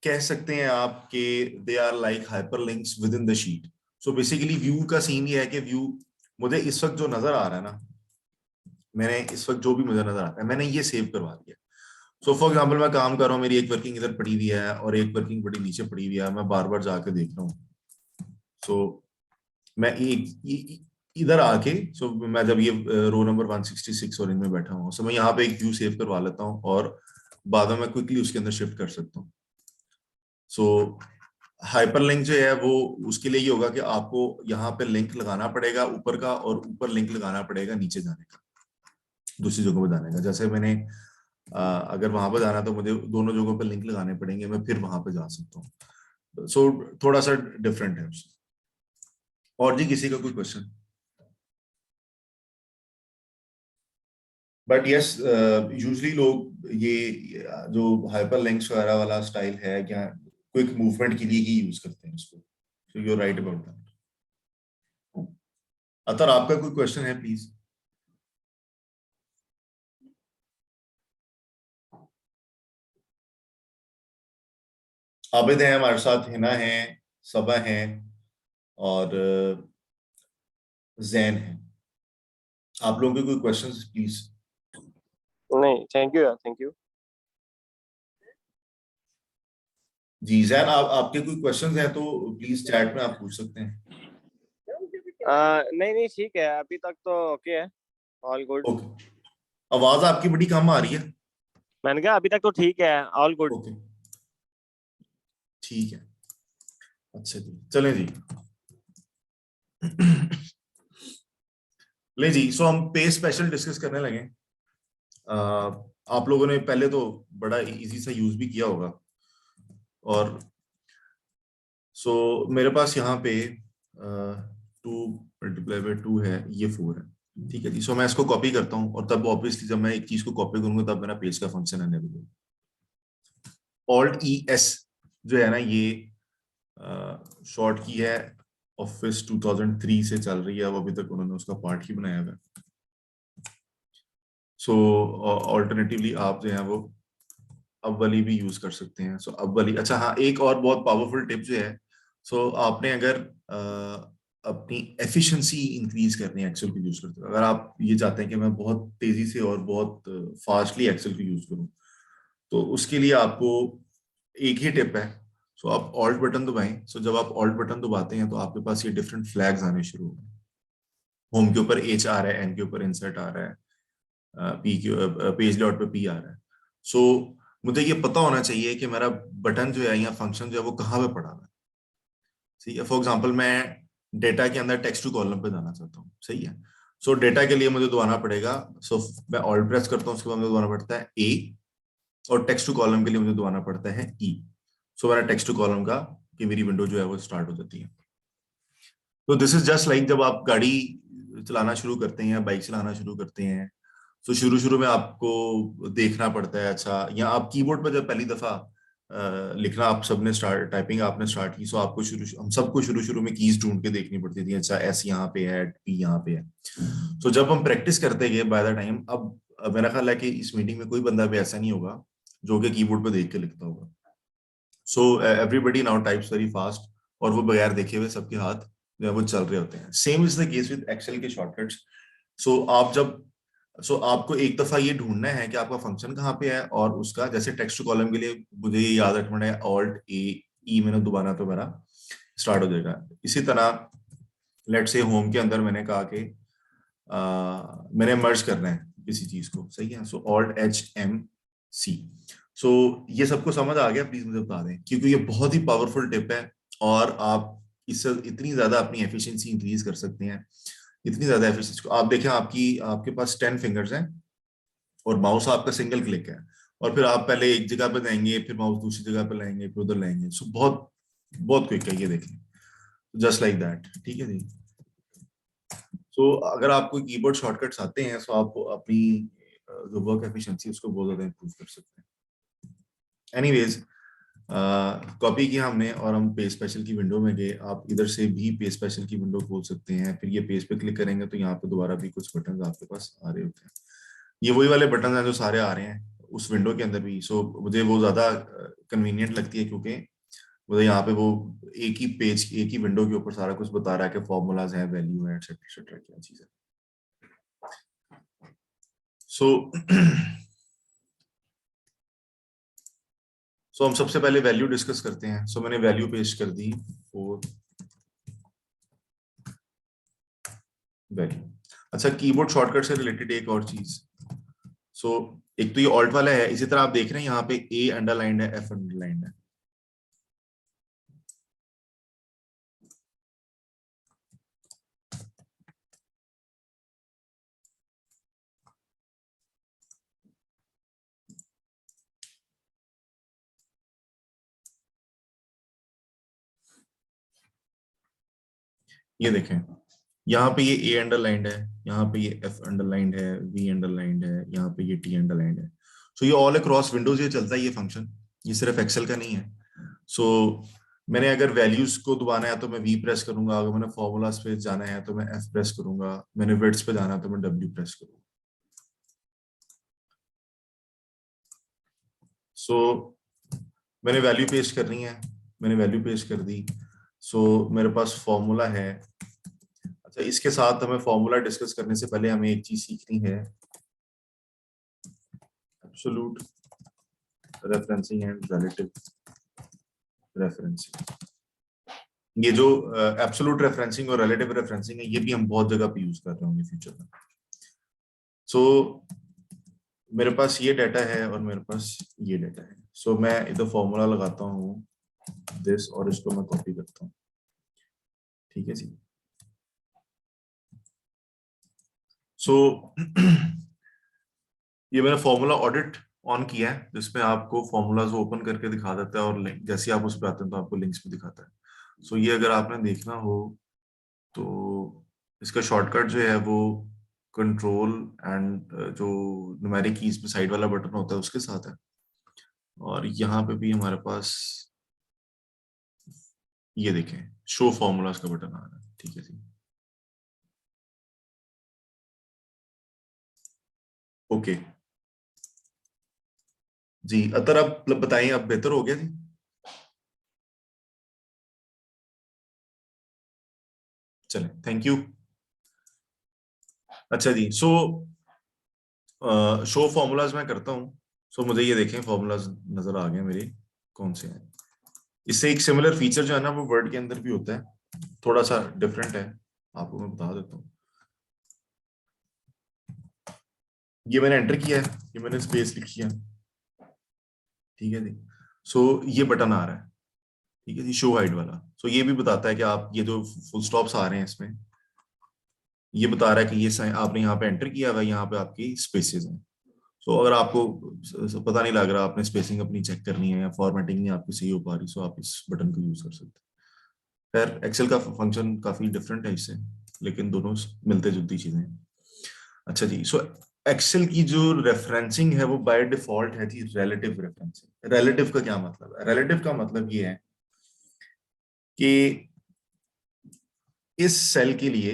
Speaker 1: कह सकते हैं आप कि they are like hyperlinks within the sheet. So basically view का सीन ये है कि व्यू मुझे इस वक्त जो नजर आ रहा है ना, मैंने इस वक्त जो भी मुझे नजर आता है मैंने ये सेव करवा दिया। सो फॉर एग्जाम्पल मैं काम कर रहा हूँ, मेरी एक वर्किंग इधर पड़ी हुई है और एक वर्किंग बड़ी नीचे पड़ी हुई है, मैं बार बार जाके देख रहा हूँ। सो मैं इधर आके, सो मैं जब ये रो नंबर 166 और इनमें बैठा हूँ, सो मैं यहाँ पे एक व्यू सेव करवा लेता हूँ और बाद में मैं क्विकली उसके अंदर शिफ्ट कर सकता हूँ। सो हाइपरलिंक जो है वो उसके लिए ये होगा कि आपको यहाँ पे लिंक लगाना पड़ेगा ऊपर का, और ऊपर लिंक लगाना पड़ेगा नीचे जाने का, दूसरी जगह पे जाने का। जैसे मैंने अगर वहां पर जाना तो मुझे दोनों जगहों पे लिंक लगाने पड़ेंगे, मैं फिर वहां पे जा सकता हूँ। सो थोड़ा सा डिफरेंट है उससे। और जी किसी का कोई क्वेश्चन? बट यस, यूजली लोग ये जो हाइपर लिंक्स वगैरह वाला स्टाइल है क्या, क्विक मूवमेंट के लिए ही यूज करते हैं उसको। So you are right about that. Atar आपका कोई क्वेश्चन है प्लीज? आबिद है हमारे साथ, हिना है, सबा है, और जैन है। आप लोगों के कोई क्वेश्चंस प्लीज?
Speaker 2: नहीं, थैंक यू यार, थैंक यू।
Speaker 1: जी जैन, आप आपके कोई क्वेश्चंस हैं तो प्लीज चैट में आप पूछ सकते हैं।
Speaker 2: नहीं नहीं, ठीक है, अभी तक तो ओके है, ऑल गुड।
Speaker 1: ओके, आवाज आपकी बड़ी कम आ रही है।
Speaker 2: मैंने कहा अभी तक तो ठीक है, ऑल गुड।
Speaker 1: ओके, ठीक है, अच्छा जी, चलें जी। ले जी, सो हम पे स्पेशल डिस्कस करने लगे। आप लोगों ने पहले तो बड़ा इजी सा यूज भी किया होगा, और सो मेरे पास यहाँ पे 2 × 2 है, ये 4 है, ठीक है जी। सो मैं इसको कॉपी करता हूँ, और तब ऑब्वियसली जब मैं एक चीज को कॉपी करूंगा तब मेरा पेज का फंक्शन अनेबल। Alt+E+S जो है ना, ये शॉर्ट की है, ऑफिस 2003 से चल रही है, अब अभी तक उन्होंने उसका पार्ट ही बनाया हुआ है। सो ऑल्टरनेटिवली आप जो है वो अब वाली भी यूज कर सकते हैं। सो अब वाली, अच्छा हाँ, एक और बहुत पावरफुल टिप जो है, सो आपने अगर अपनी एफिशिएंसी इंक्रीज करनी है एक्सेल को यूज करते हुए, अगर आप ये चाहते हैं कि मैं बहुत तेजी से और बहुत फास्टली एक्सेल को यूज करूं, तो उसके लिए आपको एक ही टिप है। सो आप ऑल्ट बटन दबाएं। सो जब आप ऑल्ट बटन दबाते हैं तो आपके पास ये डिफरेंट फ्लैग्स आने शुरू हो गए। होम के ऊपर एच आ रहा है, एन के ऊपर इंसर्ट आ रहा है, पी के पेज लेआउट पे पी आ रहा है। सो मुझे ये पता होना चाहिए कि मेरा बटन जो है या फंक्शन जो है वो कहाँ पे पड़ा हुआ है। सही है, फॉर एग्जांपल मैं डेटा के अंदर टेक्स्ट टू कॉलम पे जाना चाहता हूँ, सही है। सो डेटा के लिए मुझे दबाना पड़ेगा, सो मैं ऑल्ट प्रेस करता हूँ, उसके बाद मुझे दबाना पड़ता है ए, और टेक्स्ट टू कॉलम के लिए मुझे दबाना पड़ता है ई। सो मेरा टेक्स्ट टू कॉलम का कि मेरी विंडो जो है वो स्टार्ट हो जाती है। तो दिस इज जस्ट लाइक जब आप गाड़ी चलाना शुरू करते हैं या बाइक चलाना शुरू करते हैं, तो शुरू शुरू में आपको देखना पड़ता है, अच्छा, या आप कीबोर्ड पर जब पहली दफा लिखना आप सबने स्टार्ट, टाइपिंग आपने स्टार्ट की, सो आपको हम सबको शुरू शुरू में कीज ढूंढ के देखनी पड़ती थी, अच्छा एस यहाँ पे है, पी यहाँ पे है। तो जब हम प्रैक्टिस करते गए बाय द टाइम, अब मेरा ख्याल है कि इस मीटिंग में कोई बंदा भी ऐसा नहीं होगा जो कि कीबोर्ड पे देख के लिखता होगा। So everybody now types very fast, और वो बगैर देखे हुए सबके हाथ जो है वो चल रहे होते हैं। Same is the case with Excel के शॉर्टकट्स। सो आप जब सो आपको एक दफा ये ढूंढना है कि आपका फंक्शन कहाँ पे है, और उसका जैसे टेक्स्ट टू कॉलम के लिए मुझे ये याद रखना है, ऑल्ट ए ई मैंने दोबारा तो मेरा स्टार्ट हो जाएगा। इसी तरह लेट से होम के अंदर मैंने कहा कि मैंने मर्ज करना है किसी चीज को, सही है। सो Alt+H+M+C। सो ये सबको समझ आ गया? प्लीज मुझे बता दें, क्योंकि ये बहुत ही पावरफुल टिप है, और आप इससे इतनी ज्यादा अपनी एफिशिएंसी इंक्रीज कर सकते हैं, इतनी ज्यादा एफिशिएंसी। आप देखें, आपकी आपके पास 10 फिंगर्स हैं, और माउस आपका सिंगल क्लिक है, और फिर आप पहले एक जगह पे जाएंगे, फिर माउस दूसरी जगह पे लाएंगे, फिर उधर लाएंगे। सो बहुत बहुत क्विक है, ये देखें, जस्ट लाइक दैट, ठीक है जी। सो अगर आपको कीबोर्ड शॉर्टकट्स आते हैं, तो आप अपनी जो वर्क एफिशिएंसी उसको बहुत ज्यादा इंप्रूव कर सकते हैं। एनीवेज, कॉपी किया हमने, और हम पेज स्पेशल की विंडो में गए। आप इधर से भी पेज स्पेशल की विंडो खोल सकते हैं, फिर ये पेज पे क्लिक करेंगे तो यहाँ पे दोबारा भी कुछ बटन आपके पास आ रहे होते हैं। ये वही वाले बटन हैं जो सारे आ रहे हैं उस विंडो के अंदर भी। सो मुझे वो ज्यादा कन्वीनियंट लगती है, क्योंकि मतलब यहाँ पे वो एक ही पेज, एक ही विंडो के ऊपर सारा कुछ बता रहा है कि फॉर्मूलाज हैं, वैल्यू है, एटसेट्रा एटसेट्रा, क्या चीज है। सो सो हम सबसे पहले वैल्यू डिस्कस करते हैं। सो मैंने वैल्यू पेश कर दी 4 वैल्यू। अच्छा, कीबोर्ड शॉर्टकट से रिलेटेड एक और चीज। सो एक तो ये ऑल्ट वाला है, इसी तरह आप देख रहे हैं यहाँ पे ए अंडरलाइंड है, एफ अंडरलाइंड है। ये देखें, यहाँ पे ये ए अंडरलाइंड है, यहाँ पे ये एफ अंडरलाइंड है, वी अंडरलाइंड है, यहाँ पे ये टी अंडरलाइंड है। सो ये ऑल अक्रॉस विंडोज ये चलता है ये फंक्शन, ये सिर्फ एक्सेल का नहीं है। सो मैंने अगर वैल्यूज को दबाना है तो मैं वी प्रेस करूंगा, अगर मैंने फॉर्मूलाज पे जाना है तो मैं एफ प्रेस करूंगा, मैंने विड्थ्स पे जाना है तो मैं डब्ल्यू प्रेस करूंगा। सो मैंने वैल्यू पेस्ट करनी है, मैंने वैल्यू पेस्ट कर दी। सो मेरे पास फॉर्मूला है। अच्छा, इसके साथ हमें फॉर्मूला डिस्कस करने से पहले हमें एक चीज सीखनी है, absolute referencing and relative referencing. ये जो एब्सोल्यूट रेफरेंसिंग और रिलेटिव रेफरेंसिंग है, ये भी हम बहुत जगह पे यूज कर रहे होंगे फ्यूचर में। सो मेरे पास ये डाटा है और मेरे पास ये डाटा है। सो मैं इधर फॉर्मूला लगाता हूँ दिस, और इसको मैं कॉपी करता हूँ। ठीक है जी। सो ये मैंने फॉर्मूला ऑडिट ऑन किया है, जिसमें आपको फॉर्मूलाज ओपन करके दिखा देता है, और जैसे आप उस पर आते हैं तो आपको लिंक्स भी दिखाता है। सो ये अगर आपने देखना हो तो इसका शॉर्टकट जो है वो कंट्रोल एंड जो न्यूमेरिक कीज पे साइड वाला बटन होता है उसके साथ है। और यहाँ पे भी हमारे पास ये देखें, शो फॉर्मूलाज का बटन आ रहा है। ठीक है जी। ओके जी, अतर आप बताइए, अब बेहतर हो गया जी? चले, थैंक यू। अच्छा जी, सो शो फॉर्मूलाज मैं करता हूँ। सो मुझे ये देखें फॉर्मूलाज नजर आ गए मेरे, कौन से हैं। इससे एक सिमिलर फीचर जो है ना वो वर्ड के अंदर भी होता है, थोड़ा सा डिफरेंट है, आपको मैं बता देता हूँ। ये मैंने एंटर किया है, ये मैंने स्पेस लिखी है। ठीक है जी। सो ये बटन आ रहा है। ठीक है जी, शो हाइड वाला। सो ये भी बताता है कि आप ये जो फुल स्टॉप्स आ रहे हैं इसमें, ये बता रहा है कि ये आपने यहाँ पे एंटर किया हुआ है, यहाँ पे आपकी स्पेसेस हैं। सो अगर आपको पता नहीं लग रहा, आपने स्पेसिंग अपनी चेक करनी है या फॉर्मेटिंग नहीं आपकी सही हो पा रही, सो आप इस बटन को यूज कर सकते हैं। खैर एक्सेल का फंक्शन काफी डिफरेंट है इससे, लेकिन दोनों मिलते जुलती चीजें हैं। अच्छा जी, सो एक्सेल की जो रेफरेंसिंग है वो बाय डिफॉल्ट है जी रिलेटिव रेफरेंसिंग। रिलेटिव का क्या मतलब है? रिलेटिव का मतलब ये है कि इस सेल के लिए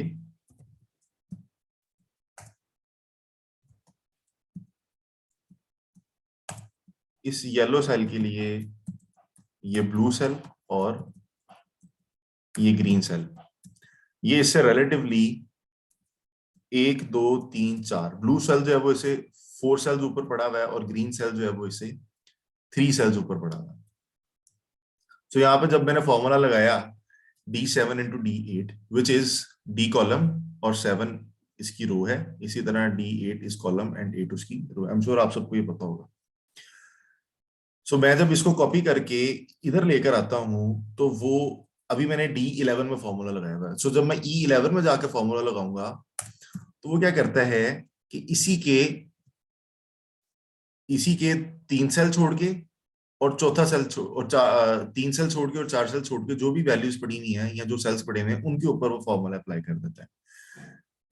Speaker 1: इस येलो सेल के लिए ये ब्लू सेल और ये ग्रीन सेल, ये इससे रिलेटिवली 1 2 3 4 ब्लू सेल जो है वो इसे 4 सेल्स ऊपर पड़ा हुआ है, और ग्रीन सेल जो है वो इसे 3 सेल्स ऊपर पड़ा हुआ है। तो यहाँ पे जब मैंने फॉर्मूला लगाया D7 into D8 which is D column और 7 इसकी रो है, इसी तरह D8 इस कॉलम एंड 8 उसकी रो। आई एम श्योर आप सबको ये पता होगा। सो मैं जब इसको कॉपी करके इधर लेकर आता हूं तो वो, अभी मैंने D11 में फॉर्मूला लगाया हुआ है। सो जब मैं E11 में जाकर फॉर्मूला लगाऊंगा तो वो क्या करता है कि इसी के 3 सेल छोड़ के और चौथा सेल और 3 सेल छोड़ के और 4 सेल छोड़ के जो भी वैल्यूज पड़ी हुई हैं या जो सेल्स पड़े हुए हैं उनके ऊपर वो फॉर्मूला अप्लाई कर देता है।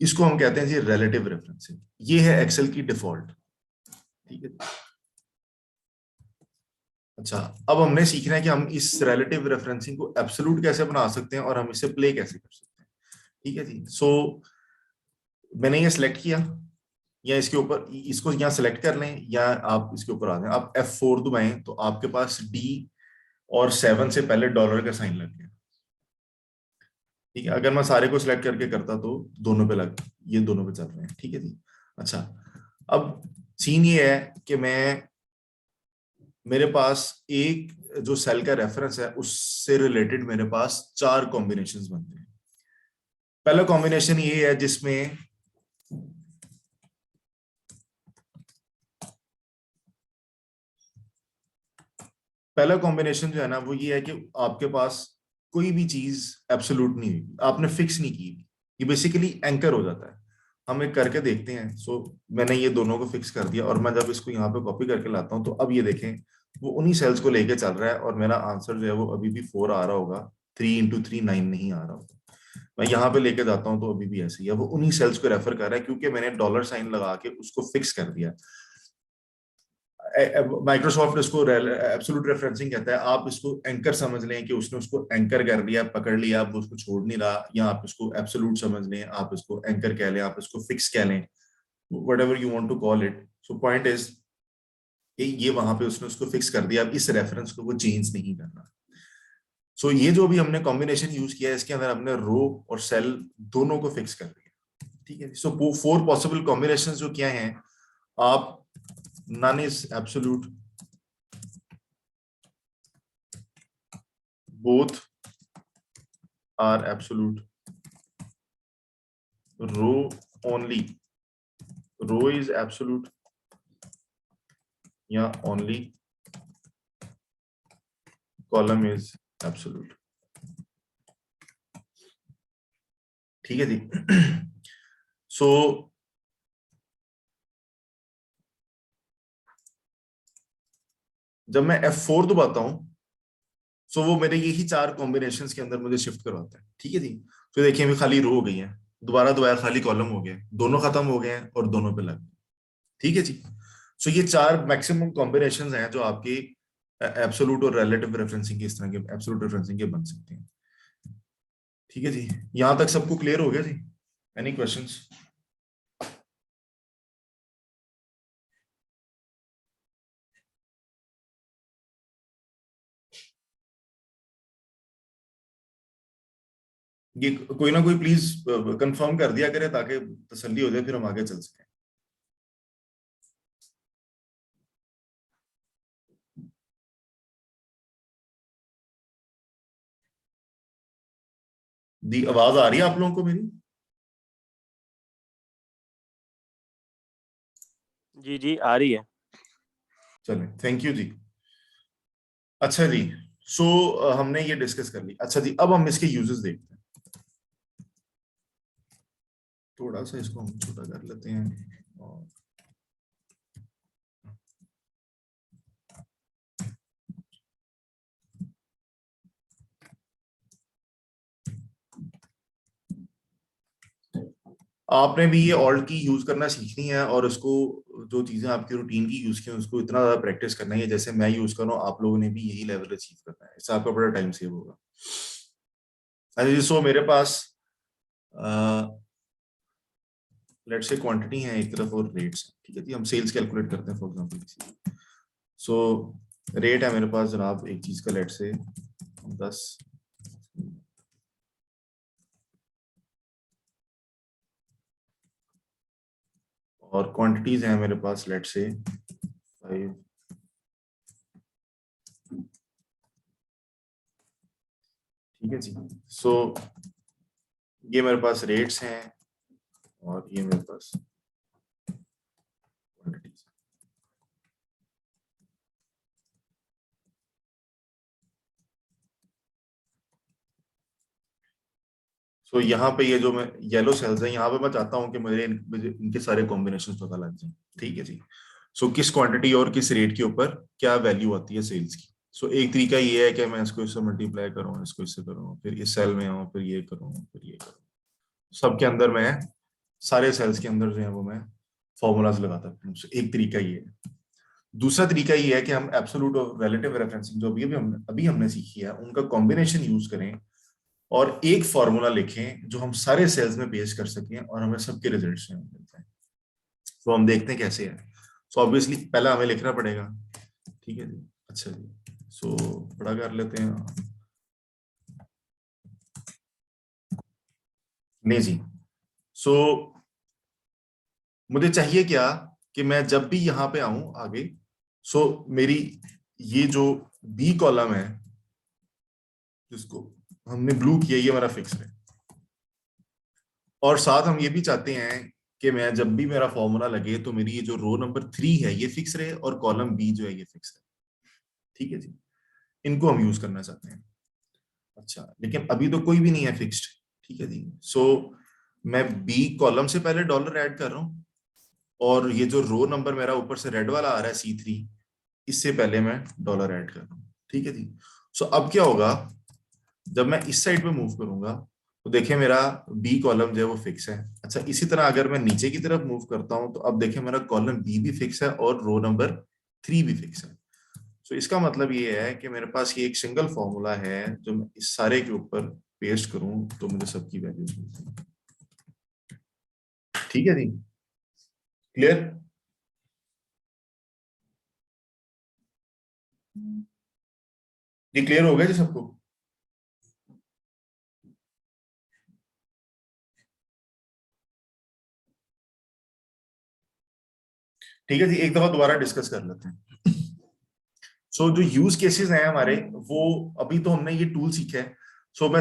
Speaker 1: इसको हम कहते हैं जी रिलेटिव रेफरेंसिंग। ये है एक्सेल की डिफॉल्ट। ठीक है। अच्छा, अब हमने सीखना है कि हम इस रिलेटिव रेफरेंसिंग को एब्सोल्यूट कैसे बना सकते हैं और हम इसे प्ले कैसे कर सकते हैं। ठीक है जी। सो मैंने ये सिलेक्ट किया, या इसके ऊपर इसको यहाँ सेलेक्ट कर लें, या आप इसके ऊपर आ जाए, आप F4 दबाएं तो आपके पास और 7 से पहले डॉलर का साइन लग गया। ठीक है, अगर मैं सारे को सिलेक्ट करके करता तो दोनों पे लग, ये दोनों पे चल रहे हैं। ठीक है जी। अच्छा, अब सीन ये है कि मेरे पास एक जो सेल का रेफरेंस है उससे रिलेटेड मेरे पास 4 कॉम्बिनेशंस बनते हैं। पहला कॉम्बिनेशन ये है जिसमें पहला कॉम्बिनेशन जो है ना वो ये है कि आपके पास कोई भी चीज एब्सोल्यूट नहीं हुई, आपने फिक्स नहीं की, ये बेसिकली एंकर हो जाता है। हम एक करके देखते हैं। मैंने ये दोनों को फिक्स कर दिया और मैं जब इसको यहाँ पे कॉपी करके लाता हूँ तो अब ये देखें वो उन्हीं सेल्स को लेके चल रहा है और मेरा आंसर जो है वो अभी भी 4 आ रहा होगा, 3 × 3 9 नहीं आ रहा होगा। मैं यहाँ पे लेके जाता हूँ तो अभी भी ऐसे ही है, वो उन्हीं सेल्स को रेफर कर रहा है क्योंकि मैंने डॉलर साइन लगा के उसको फिक्स कर दिया। माइक्रोसॉफ्ट इसको एब्सोल्यूट रेफरेंसिंग कहता है। आप इसको एंकर समझ लें कि उसने उसको एंकर कर लिया, पकड़ लिया, आप उसको छोड़ नहीं रहा, या आप इसको एब्सोल्यूट समझ लें, आप इसको एंकर कह लें, आप इसको फिक्स कह लें, whatever you want to call it. So point is कि ये वहां पे उसने उसको फिक्स कर दिया, अब इस रेफरेंस को वो चेंज नहीं करना। ये जो भी हमने कॉम्बिनेशन यूज किया है इसके अंदर हमने रो और सेल दोनों को फिक्स कर दिया। ठीक है, 4 पॉसिबल कॉम्बिनेशन जो क्या हैं, आप none is absolute, both are absolute, row only, row is absolute, या only column is absolute। ठीक है जी। सो जब मैं F4 दबाता हूं वो मेरे यही 4 कॉम्बिनेशंस के अंदर मुझे शिफ्ट करवाता है। ठीक है जी। तो देखिए अभी खाली रो हो गई है, दोबारा दोबारा खाली कॉलम हो गया, दोनों खत्म हो गए हैं और दोनों पे लग गए। ठीक है जी। ये 4 मैक्सिमम कॉम्बिनेशंस हैं जो आपकी एब्सोल्यूट और रिलेटिव रेफरेंसिंग के, इस तरह के एब्सोल्यूट रेफरेंसिंग के बन सकते हैं। ठीक है जी, यहां तक सबको क्लियर हो गया जी? Any questions? ये कोई ना कोई प्लीज कंफर्म कर दिया करे ताकि तसल्ली हो जाए, फिर हम आगे चल सकें। दी आवाज आ रही है आप लोगों को मेरी?
Speaker 2: जी जी आ रही है।
Speaker 1: चलें, थैंक यू जी। अच्छा जी, हमने ये डिस्कस कर ली। अच्छा जी, अब हम इसके यूजेस देखते हैं। थोड़ा सा इसको हम छोटा कर लेते हैं और आपने भी ये ऑल्ट की यूज करना सीखनी है और उसको जो चीजें आपकी रूटीन की यूज की उसको इतना ज्यादा प्रैक्टिस करना है जैसे मैं यूज कर रहा हूँ, आप लोगों ने भी यही लेवल अचीव करना है, इससे आपका बड़ा टाइम सेव होगा। अच्छा जी, मेरे पास लेट्स से क्वांटिटी है एक तरफ और रेट्स है। ठीक है जी, हम सेल्स कैलकुलेट करते हैं फॉर एग्जांपल। रेट है मेरे पास जनाब एक चीज का, लेट से 10, और क्वांटिटीज हैं मेरे पास लेट से 5। ठीक है जी। ये मेरे पास रेट्स हैं और ये मेरे पास क्वांटिटीज। यहाँ पे ये जो मैं येलो सेल्स है यहाँ पे मैं चाहता हूँ कि मुझे इनके सारे कॉम्बिनेशन पता लग जाए। ठीक है जी। किस क्वांटिटी और किस रेट के ऊपर क्या वैल्यू आती है सेल्स की। एक तरीका ये है कि मैं इसको इससे मल्टीप्लाई करूँ, इसको इससे करूँ, फिर इस सेल में आऊँ, फिर ये करूँ, फिर ये करूँ, सबके अंदर मैं सारे सेल्स के अंदर जो है वो मैं फॉर्मूलाज लगाता हूँ। एक तरीका ये है। दूसरा तरीका ये है कि हम एब्सोल्यूट और रिलेटिव रेफरेंसिंग जो अभी हमने सीखी है उनका कॉम्बिनेशन यूज करें और एक फॉर्मूला लिखें जो हम सारे सेल्स में पेश कर सकें और हमें सबके रिजल्ट्स में मिलते हैं। हम देखते हैं कैसे है। ऑब्वियसली पहला हमें लिखना पड़ेगा। ठीक है जी। अच्छा जी, सो बड़ा कर लेते हैं, नहीं जी। सो मुझे चाहिए क्या कि मैं जब भी यहां पे आऊं आगे, सो मेरी ये जो बी कॉलम है जिसको हमने ब्लू किया, ये मेरा फिक्स है। और साथ हम ये भी चाहते हैं कि मैं जब भी मेरा फॉर्मूला लगे तो मेरी ये जो रो नंबर 3 है ये फिक्स रहे और कॉलम बी जो है ये फिक्स है। ठीक है जी, इनको हम यूज करना चाहते हैं। अच्छा, लेकिन अभी तो कोई भी नहीं है फिक्स्ड। ठीक है जी। सो मैं बी कॉलम से पहले डॉलर ऐड कर रहा हूँ, और ये जो रो नंबर मेरा ऊपर से रेड वाला आ रहा है C3, इससे पहले मैं डॉलर ऐड कर रहा हूँ। ठीक है जी। सो अब क्या होगा, जब मैं इस साइड पे मूव करूंगा तो देखिए मेरा बी कॉलम जो है वो फिक्स है। अच्छा, इसी तरह अगर मैं नीचे की तरफ मूव करता हूं तो अब देखिए मेरा कॉलम बी भी फिक्स है और रो नंबर 3 भी फिक्स है। तो इसका मतलब ये है कि मेरे पास ये एक सिंगल फॉर्मूला है, जो मैं इस सारे के ऊपर पेस्ट करूं तो मुझे सबकी वैल्यूज मिलती है। ठीक है जी, क्लियर? ये क्लियर हो गया जी सबको? ठीक है जी, एक दफा दोबारा डिस्कस कर लेते हैं। सो जो यूज केसेस हैं हमारे, वो अभी तो हमने ये टूल सीखा है। सो मैं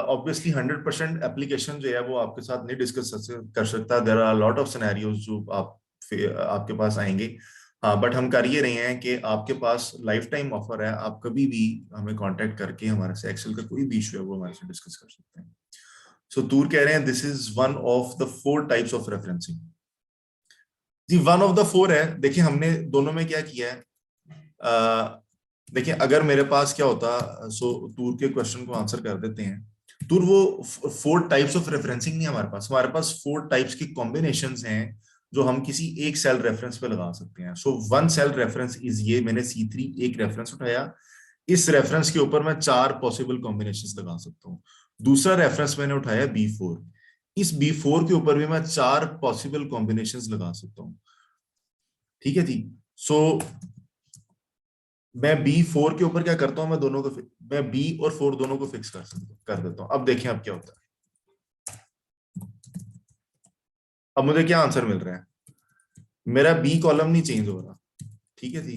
Speaker 1: ऑब्वियसली 100% एप्लीकेशन जो है वो आपके साथ नहीं डिस्कस कर सकता। There are lot of scenarios जो आपके पास आएंगे। हाँ, बट हम कर ये रहे हैं कि आपके पास लाइफ टाइम ऑफर है, आप कभी भी हमें कांटेक्ट करके हमारे से एक्सेल का कोई भी इशू है वो हमारे से डिस्कस कर सकते हैं। सो तूर कह रहे हैं this is one of the 4 types of referencing. जी, वन ऑफ द 4 है। देखिए हमने दोनों में क्या किया है, देखिए अगर मेरे पास क्या होता, सो टूर के क्वेश्चन को आंसर कर देते हैं। टूर वो 4 टाइप्स ऑफ रेफरेंसिंग नहीं, हमारे पास 4 टाइप्स की कॉम्बिनेशंस हैं जो हम किसी एक सेल रेफरेंस पे लगा सकते हैं। So one cell reference is ये, मैंने C3 एक रेफरेंस उठाया, इस रेफरेंस के ऊपर मैं 4 पॉसिबल कॉम्बिनेशंस लगा सकता हूँ। दूसरा रेफरेंस मैंने उठाया B4, इस B4 के ऊपर भी मैं 4 पॉसिबल कॉम्बिनेशंस लगा सकता हूँ। ठीक है जी। सो मैं B4 के ऊपर क्या करता हूं, मैं B और 4 दोनों को फिक्स कर देता हूं। अब देखें अब क्या होता है। अब मुझे क्या आंसर मिल रहा है, मेरा बी कॉलम नहीं चेंज हो रहा। ठीक है जी।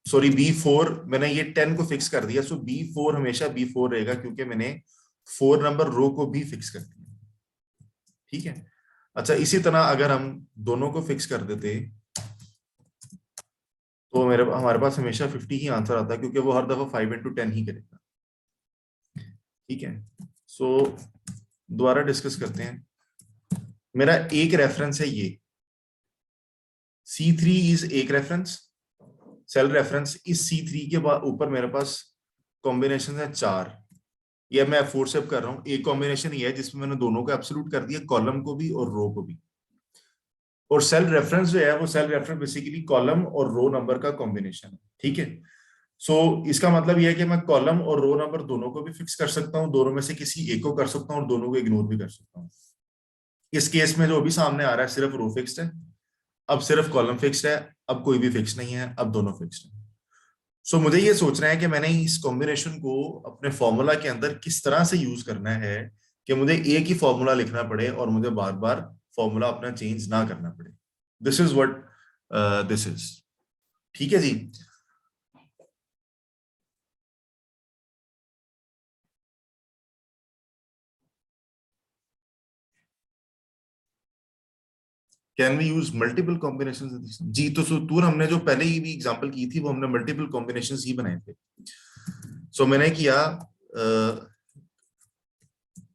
Speaker 1: सॉरी, B4 मैंने ये 10 को फिक्स कर दिया, सो B4 हमेशा B4 रहेगा क्योंकि मैंने 4 नंबर रो को भी फिक्स कर दिया। ठीक है। अच्छा, इसी तरह अगर हम दोनों को फिक्स कर देते तो हमारे पास हमेशा 50 ही आंसर आता है, क्योंकि वो हर दफा 5 into 10 ही करेगा। ठीक है। सो दोबारा डिस्कस करते हैं। मेरा एक रेफरेंस है ये C3 इज एक रेफरेंस, सेल रेफरेंस। इस C3 के ऊपर मेरे पास कॉम्बिनेशन है 4। ये मैं फोर से कर रहा हूँ। एक कॉम्बिनेशन ये है जिसमें मैंने दोनों को एब्सोल्यूट कर दिया, कॉलम को भी और रो को भी। और सेल रेफरेंस जो है वो सेल रेफरेंस बेसिकली कॉलम और रो नंबर का कॉम्बिनेशन है। ठीक है। सो इसका मतलब यह है कि मैं कॉलम और रो नंबर दोनों को भी फिक्स कर सकता हूँ, दोनों में से किसी एक को कर सकता हूँ और दोनों को इग्नोर भी कर सकता हूँ। इस केस में जो अभी सामने आ रहा है सिर्फ रो फिक्स्ड है, अब सिर्फ कॉलम फिक्स्ड है, अब कोई भी फिक्स नहीं है, अब दोनों फिक्स्ड है। सो मुझे ये सोचना है कि मैंने इस कॉम्बिनेशन को अपने फॉर्मूला के अंदर किस तरह से यूज करना है कि मुझे एक ही फॉर्मूला लिखना पड़े और मुझे बार बार फॉर्मूला अपना चेंज ना करना पड़े। This is what this is. ठीक है जी। Can we use multiple combination? जी, तो सूत्र हमने जो पहले ही भी एग्जांपल की थी वो हमने मल्टीपल कॉम्बिनेशन ही बनाए थे। सो मैंने किया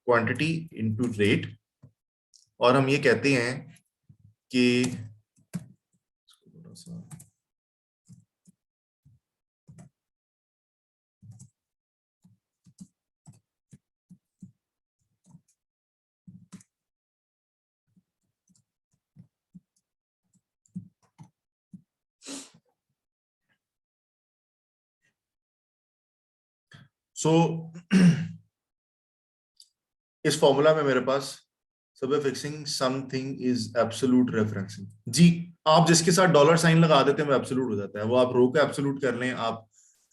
Speaker 1: क्वांटिटी इनटू रेट, और हम ये कहते हैं कि थोड़ा सा सो इस फॉर्मूला में मेरे पास सब fixing something is absolute referencing. जी, आप जिसके साथ डॉलर साइन लगा देते हैं वो एब्सोल्यूट हो जाता है। वो आप रो का एब्सोल्यूट कर लें, आप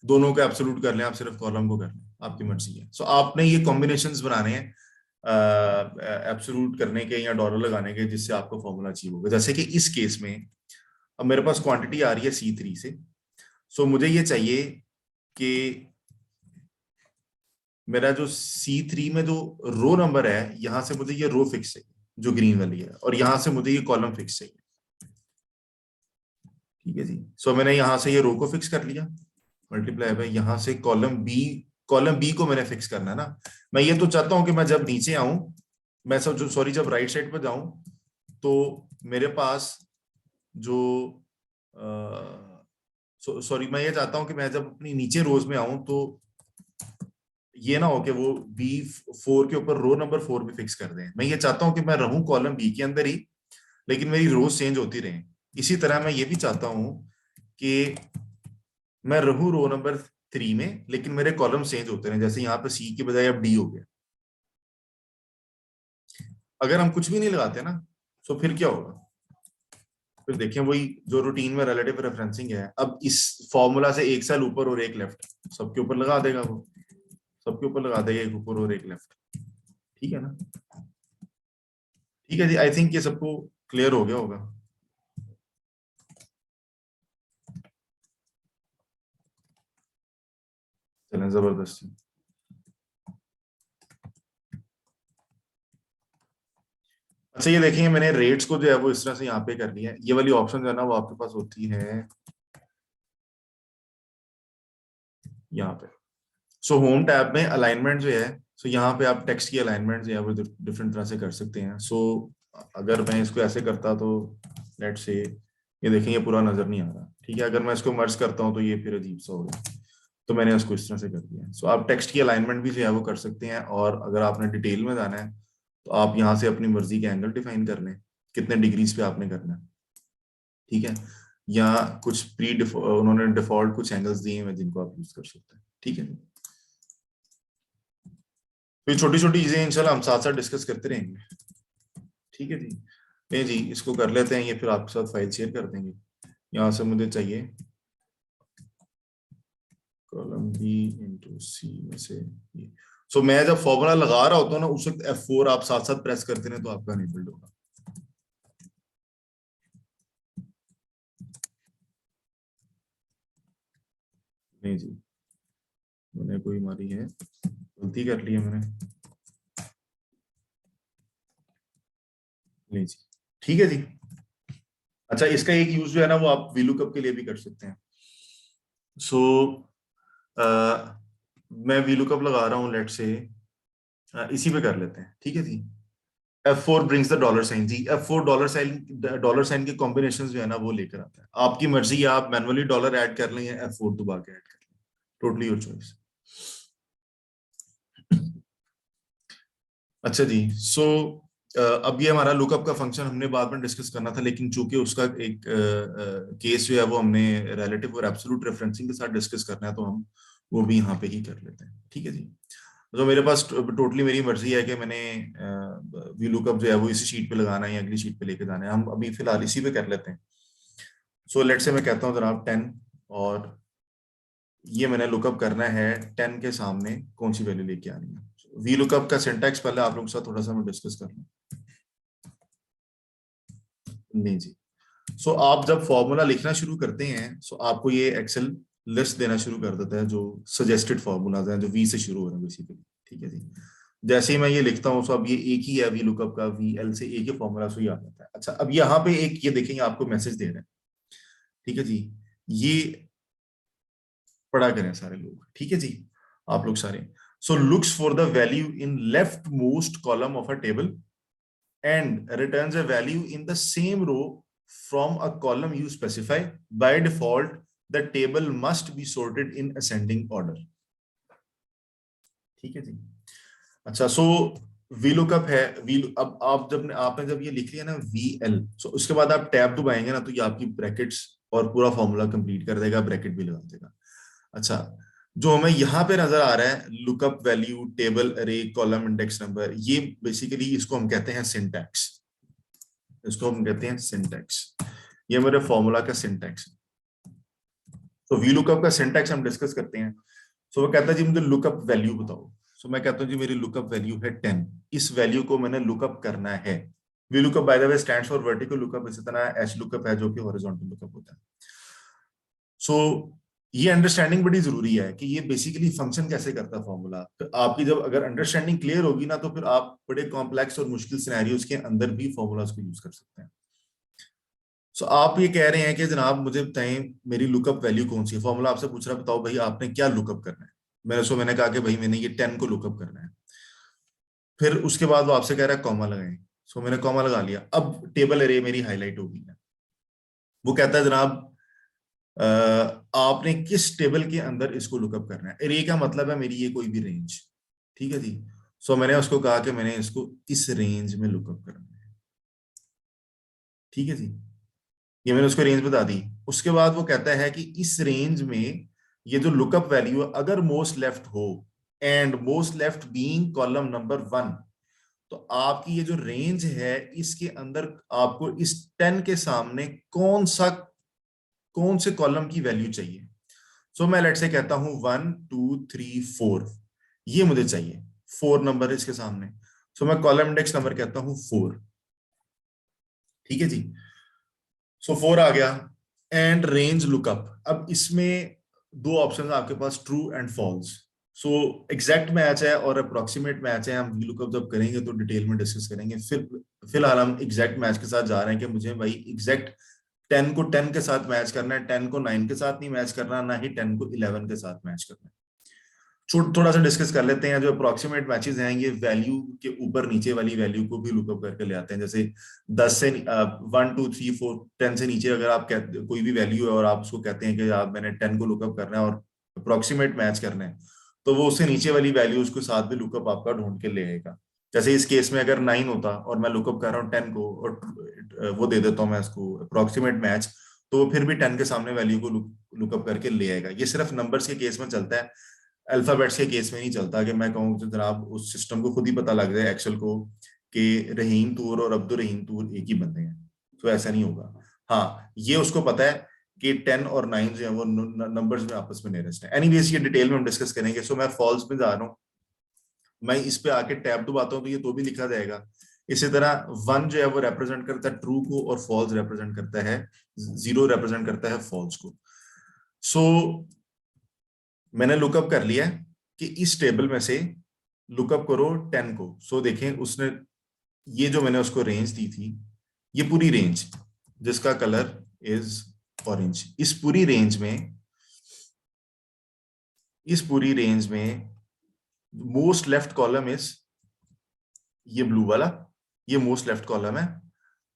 Speaker 1: दोनों को एब्सोल्यूट कर लें, आप सिर्फ कॉलम को कर लें, आपकी मर्जी है। सो आपने ये कॉम्बिनेशंस बनाने हैं एब्सोल्यूट करने के या डॉलर लगाने के, जिससे आपको फॉर्मूला अचीव होगा। जैसे कि इस केस में अब मेरे पास क्वांटिटी आ रही है C3 से, सो मुझे ये चाहिए कि मेरा जो C3 में जो रो नंबर है, यहां से मुझे ये रो फिक्स चाहिए जो ग्रीन वाली है, और यहां से मुझे ये कॉलम फिक्स चाहिए। ठीक है जी। सो मैंने यहां से ये रो को फिक्स कर लिया, मल्टीप्लाई बाय यहाँ से कॉलम बी को मैंने फिक्स करना है ना। मैं ये तो चाहता हूं कि मैं जब नीचे आऊं, मैं सब जो सॉरी जब राइट साइड पर जाऊं, तो मेरे पास जो सॉरी मैं ये चाहता हूं कि मैं जब अपनी नीचे रोज में आऊं, तो ये ना हो कि वो B4 के ऊपर रो नंबर 4 भी फिक्स कर दें। मैं ये चाहता हूं कि मैं रहूं कॉलम बी के अंदर ही, लेकिन मेरी रोज चेंज होती रहे। इसी तरह मैं ये भी चाहता हूं कि मैं रहूं रो नंबर 3 में, लेकिन मेरे कॉलम चेंज होते रहे, जैसे यहाँ पे C की बजाय अब D हो गया। अगर हम कुछ भी नहीं लगाते ना, तो फिर क्या होगा? फिर देखें वही जो रूटीन में रिलेटिव रेफरेंसिंग है, अब इस फॉर्मूला से एक सेल ऊपर और एक लेफ्ट, सबके ऊपर लगा देगा वो, सबके ऊपर लगा देगा एक ऊपर और एक लेफ्ट। ठीक है ना? ठीक है जी, आई थिंक ये सबको क्लियर हो गया होगा। चलें, जबरदस्ती। अच्छा ये देखेंगे, मैंने रेट्स को जो है वो इस तरह से यहाँ पे कर लिया है। ये वाली ऑप्शन जो है ना वो आपके पास होती है यहाँ पे। सो होम टैब में अलाइनमेंट जो है, सो यहाँ पे आप टेक्स्ट की अलाइनमेंट जो है वो डिफरेंट तरह से कर सकते हैं। सो अगर मैं इसको ऐसे करता तो लेट से ये देखें ये पूरा नजर नहीं आ रहा। ठीक है, अगर मैं इसको मर्ज करता हूँ तो ये फिर अजीब सा होगा, तो मैंने इसको इस तरह से कर दिया। सो आप टेक्स्ट की अलाइनमेंट भी जो है वो कर सकते हैं, और अगर आपने डिटेल में जाना है तो आप यहाँ से अपनी मर्जी के एंगल डिफाइन कर लें, कितने डिग्रीज पे आपने करना है। ठीक है, या कुछ उन्होंने डिफॉल्ट कुछ एंगल्स दिए हैं जिनको आप यूज कर सकते हैं। ठीक है, तो ये छोटी छोटी चीजें इंशाल्लाह हम साथ साथ डिस्कस करते रहेंगे। ठीक है जी। नहीं जी, इसको कर लेते हैं, ये फिर आपके साथ फाइल शेयर कर देंगे। यहाँ से मुझे चाहिए कॉलम बी इंटू सी में से ये। सो मैं जब फॉर्मूला लगा रहा होता हूँ ना, उस वक्त F4 आप साथ साथ प्रेस करते रहे तो आपका नहीं बिल्ड होगा। नहीं जी, मैंने कोई मारी है, गलती कर ली है मैंने। नहीं जी, ठीक है जी। अच्छा, इसका एक यूज जो है ना वो आप VLOOKUP के लिए भी कर सकते हैं। सो मैं VLOOKUP लगा रहा हूँ, लेट से इसी पे कर लेते हैं। ठीक है जी। F4 brings the dollar sign जी, F4 डॉलर साइन के कॉम्बिनेशन जो है ना वो लेकर आता है। आपकी मर्जी है, आप मैनुअली डॉलर ऐड कर लें या F4 दबा के ऐड कर लें, टोटली योर चॉइस। अच्छा जी। सो अब ये हमारा लुकअप का फंक्शन हमने बाद में डिस्कस करना था, लेकिन चूंकि उसका एक केस जो है वो हमने रिलेटिव और एब्सोल्यूट रेफरेंसिंग के साथ डिस्कस करना है, तो हम वो भी यहाँ पे ही कर लेते हैं। ठीक है जी। तो मेरे पास टोटली मेरी मर्जी है कि मैंने वी लुकअप जो है वो इसी शीट पे लगाना है या अगली शीट पे लेके जाना है। हम अभी फिलहाल इसी पे कर लेते हैं। सो लेट से मैं कहता हूँ जनाब 10, और ये मैंने लुकअप करना है 10 के सामने कौन सी वैल्यू लेके आनी है। वी लुकअप का सिंटैक्स पहले आप लोगों के साथ थोड़ा सा मैं डिस्कस कर लूँ। नहीं जी। सो आप जब फॉर्मूला लिखना शुरू करते हैं, सो आपको ये एक्सेल लिस्ट देना शुरू कर देता है जो सजेस्टेड फॉर्मूलाज हैं जो वी से शुरू हो रहे हैं बेसिकली। ठीक है जी। जैसे ही मैं ये लिखता हूँ, सो अब ये एक ही है वी लुकअप का, VL से एक ही फॉर्मूला सो ये आ जाता है। अच्छा, अब यहाँ पे एक ये देखेंगे आपको मैसेज दे रहे हैं। ठीक है जी। ये पढ़ा करें सारे लोग। ठीक है जी, आप लोग सारे। सो looks for the value in left most column of a table and returns a value in the same row from a column you specify. By default, the table must be sorted in ascending order. ठीक है जी। अच्छा, सो VLOOKUP है, वी अब आप जब आपने जब ये लिख लिया ना VL, सो उसके बाद आप टैब दबाएंगे ना तो ये आपकी ब्रैकेट्स और पूरा फॉर्मूला कंप्लीट कर देगा, ब्रैकेट भी लगा देगा। अच्छा, जो हमें यहाँ पे नजर आ रहा है लुकअप वैल्यू टेबल अरे कॉलम इंडेक्स नंबर, ये बेसिकली इसको हम कहते हैं सिंटैक्स। इसको हम कहते हैं सिंटैक्स। ये मेरे फॉर्मूला का सिंटैक्स। तो वी लुकअप का सिंटैक्स हम डिस्कस करते हैं। सो वो कहता है जी मुझे लुकअप वैल्यू बताओ। सो मैं कहता हूँ जी मेरी लुकअप वैल्यू है 10, इस वैल्यू को मैंने लुकअप करना है। V lookup by the way stands for vertical lookup, इसी तरह एच लुकअप है जो कि हॉरिजॉन्टल लुकअप होता है। सो ये अंडरस्टैंडिंग बड़ी जरूरी है कि ये बेसिकली फंक्शन कैसे करता है फॉर्मूला। तो आपकी जब अगर अंडरस्टैंडिंग क्लियर होगी ना, तो फिर आप बड़े कॉम्प्लेक्स और मुश्किल सिनेरियोज के अंदर भी फॉर्मूलाज को यूज कर सकते हैं। सो आप ये कह रहे हैं कि जनाब मुझे बताएं मेरी लुकअप वैल्यू कौन सी है। फॉर्मूला आपसे पूछ रहा है बताओ भाई आपने क्या लुकअप करना है। मैंने कहा कि भाई मैंने ये 10 को लुकअप करना है। फिर उसके बाद वो आपसे कह रहा है कॉमा लगाएं। सो मैंने कॉमा लगा लिया। अब टेबल एरे मेरी हाईलाइट हो गई है। वो कहता है जनाब आपने किस टेबल के अंदर इसको लुकअप करना है। एरे का मतलब है मेरी ये कोई भी रेंज, ठीक है जी। सो मैंने उसको कहा कि मैंने इसको इस रेंज में लुकअप करना है, ठीक है जी। ये मैंने उसको रेंज बता दी। उसके बाद वो कहता है कि इस रेंज में ये जो लुकअप वैल्यू है अगर मोस्ट लेफ्ट हो, and most left being column number 1, तो आपकी ये जो रेंज है इसके अंदर आपको इस 10 के सामने कौन से कॉलम की वैल्यू चाहिए। सो मैं लेट से कहता हूं 1 2 3 4, ये मुझे चाहिए 4 नंबर इसके सामने। सो मैं कॉलम इंडेक्स नंबर कहता हूं 4, ठीक है जी। सो 4 आ गया। एंड रेंज लुकअप, अब इसमें दो ऑप्शन आपके पास, true and false. So exact match है और अप्रोक्सीमेट मैच है, हम लुकअप जब करेंगे तो डिटेल में डिस्कस करेंगे। फिर फिलहाल हम एग्जैक्ट मैच के साथ जा रहे हैं कि मुझे भाई एग्जैक्ट 10 को 10 के साथ मैच करना है, 10 को 9 के साथ नहीं मैच करना, ना ही 10 को 11 के साथ मैच करना है। थोड़ा सा डिस्कस कर लेते हैं। जो अप्रोक्सीमेट मैचेस हैं ये वैल्यू के ऊपर नीचे वाली वैल्यू को भी लुकअप करके ले आते हैं। जैसे 10 से 1 2 3 4 10 से नीचे अगर आप कोई भी वैल्यू है और आप उसको कहते हैं कि आप मैंने 10 को लुकअप करना है और अप्रोक्सीमेट मैच करना है, तो वो उससे नीचे वाली वैल्यू उसके साथ भी लुकअप आपका ढूंढ के ले आएगा। जैसे इस केस में अगर 9 होता और मैं लुकअप कर रहा हूँ 10 को, और वो दे देता हूँ मैं इसको अप्रोक्सीमेट मैच, तो वो फिर भी 10 के सामने वैल्यू को लुकअप करके ले आएगा। ये सिर्फ नंबर्स के केस में चलता है, अल्फाबेट्स के केस में नहीं चलता कि मैं कहूँ कि जनाब उस सिस्टम को खुद ही पता लग जाए एक्सेल को कि रहीम तूर और अब्दुल रहीम तूर एक ही बंदे हैं। तो ऐसा नहीं होगा। हाँ ये उसको पता है कि 10 और 9 जो है वो नंबर्स में आपस में नियरेस्ट है। एनीवेज ये डिटेल में हम डिस्कस करेंगे। सो मैं फॉल्स में जा रहा हूँ। मैं इस पे आके टैब दबाता हूँ तो ये तो भी लिखा जाएगा। इसी तरह 1 जो है वो रिप्रेजेंट करता है ट्रू को और फॉल्स रिप्रेजेंट करता है, 0 रिप्रेजेंट करता है फॉल्स को। सो मैंने लुकअप कर लिया कि इस टेबल में से लुकअप करो 10 को। सो देखें उसने ये जो मैंने उसको रेंज दी थी, ये पूरी रेंज जिसका कलर इज ऑरेंज, इस पूरी रेंज में मोस्ट लेफ्ट कॉलम इज ये ब्लू वाला, ये मोस्ट लेफ्ट कॉलम है।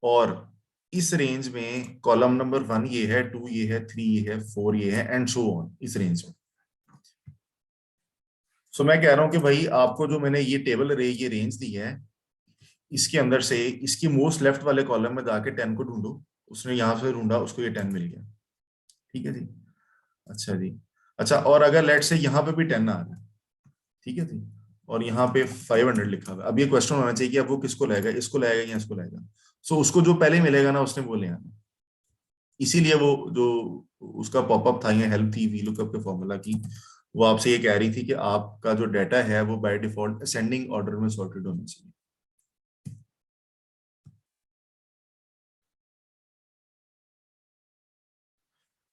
Speaker 1: और इस रेंज में कॉलम नंबर 1 ये है, 2 ये है, 3 ये है, 4 ये है, एंड सो ऑन इस रेंज में। सो मैं कह रहा हूं कि भाई आपको जो मैंने ये टेबल ये रेंज दी है, इसके अंदर से इसकी मोस्ट लेफ्ट वाले कॉलम में जाके 10 को ढूंढो। उसने यहां से ढूंढा, उसको ये 10 मिल गया, ठीक है जी। अच्छा जी। अच्छा, और अगर लेट से यहाँ पे भी 10 आ रहा है, ठीक है जी, और यहाँ पे 500 लिखा हुआ है, अब ये क्वेश्चन होना चाहिए कि अब वो किसको लाएगा, इसको लाएगा या इसको लाएगा। सो उसको जो पहले मिलेगा ना उसने वो ले आना। इसीलिए वो जो उसका पॉपअप था या हेल्प थी वी लुकअप के फॉर्मूला की, वो आपसे ये कह रही थी कि आपका जो डाटा है वो बाय डिफॉल्ट असेंडिंग ऑर्डर में सॉर्टेड होना चाहिए।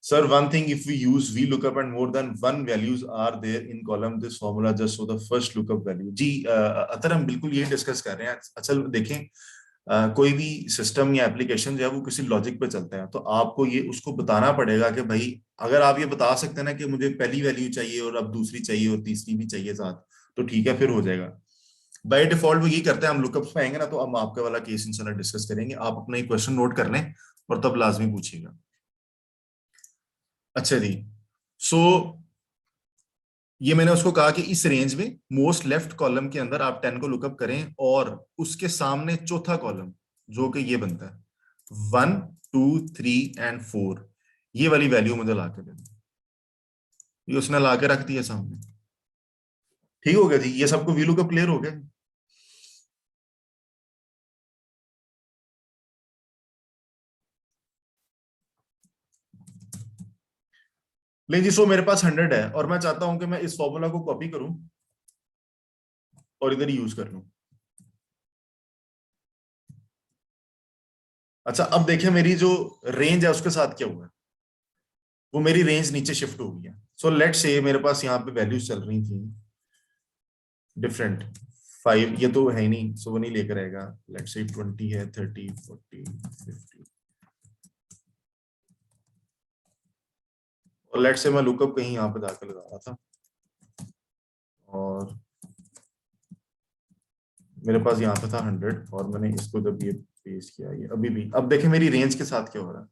Speaker 1: Sir, one thing, if we use VLOOKUP and more than one values are there in column, this formula just show the first lookup value. जी अतर हम बिल्कुल यही डिस्कस कर रहे हैं। असल देखें कोई भी सिस्टम या एप्लीकेशन जो है वो किसी लॉजिक पे चलता है, तो आपको ये उसको बताना पड़ेगा कि भाई अगर आप ये बता सकते हैं ना कि मुझे पहली वैल्यू चाहिए और अब दूसरी चाहिए और तीसरी भी चाहिए साथ, तो ठीक है फिर हो जाएगा। बाय डिफॉल्ट वो यही करते हैं। हम लुकअप्स पे आएंगे ना तो हम आपके वाला केस इंशाल्लाह डिस्कस करेंगे। आप अपना एक क्वेश्चन नोट कर लें और तब लाजमी पूछिएगा। अच्छा जी। सो ये मैंने उसको कहा कि इस रेंज में मोस्ट लेफ्ट कॉलम के अंदर आप 10 को लुकअप करें और उसके सामने चौथा कॉलम जो कि ये बनता है 1 2 3 एंड 4, ये वाली वैल्यू मुझे ला के दे दो। ये उसने ला के रख दिया सामने। ठीक हो गया जी, ये सबको वी लुकअप क्लियर हो गया। ले जी, सो मेरे पास 100 है और मैं चाहता हूं कि मैं इस फॉर्मूला को कॉपी करूं और इधर यूज कर लूं। अच्छा, अब देखिए मेरी जो रेंज है उसके साथ क्या हुआ है, वो मेरी रेंज नीचे शिफ्ट हो गई है। सो लेट्स से मेरे पास यहाँ पे वैल्यूज चल रही थी डिफरेंट, 5 ये तो है ही नहीं, सो वो नहीं लेकर आएगा। लेट्स से 20 है, 30, 40, 50, और लेट्स से मैं लुकअप कहीं यहाँ पे जाकर लगा रहा था और मेरे पास यहाँ पे था 100 और मैंने इसको जब ये पेस्ट किया, ये अभी भी, अब देखें मेरी रेंज के साथ क्या हो रहा है।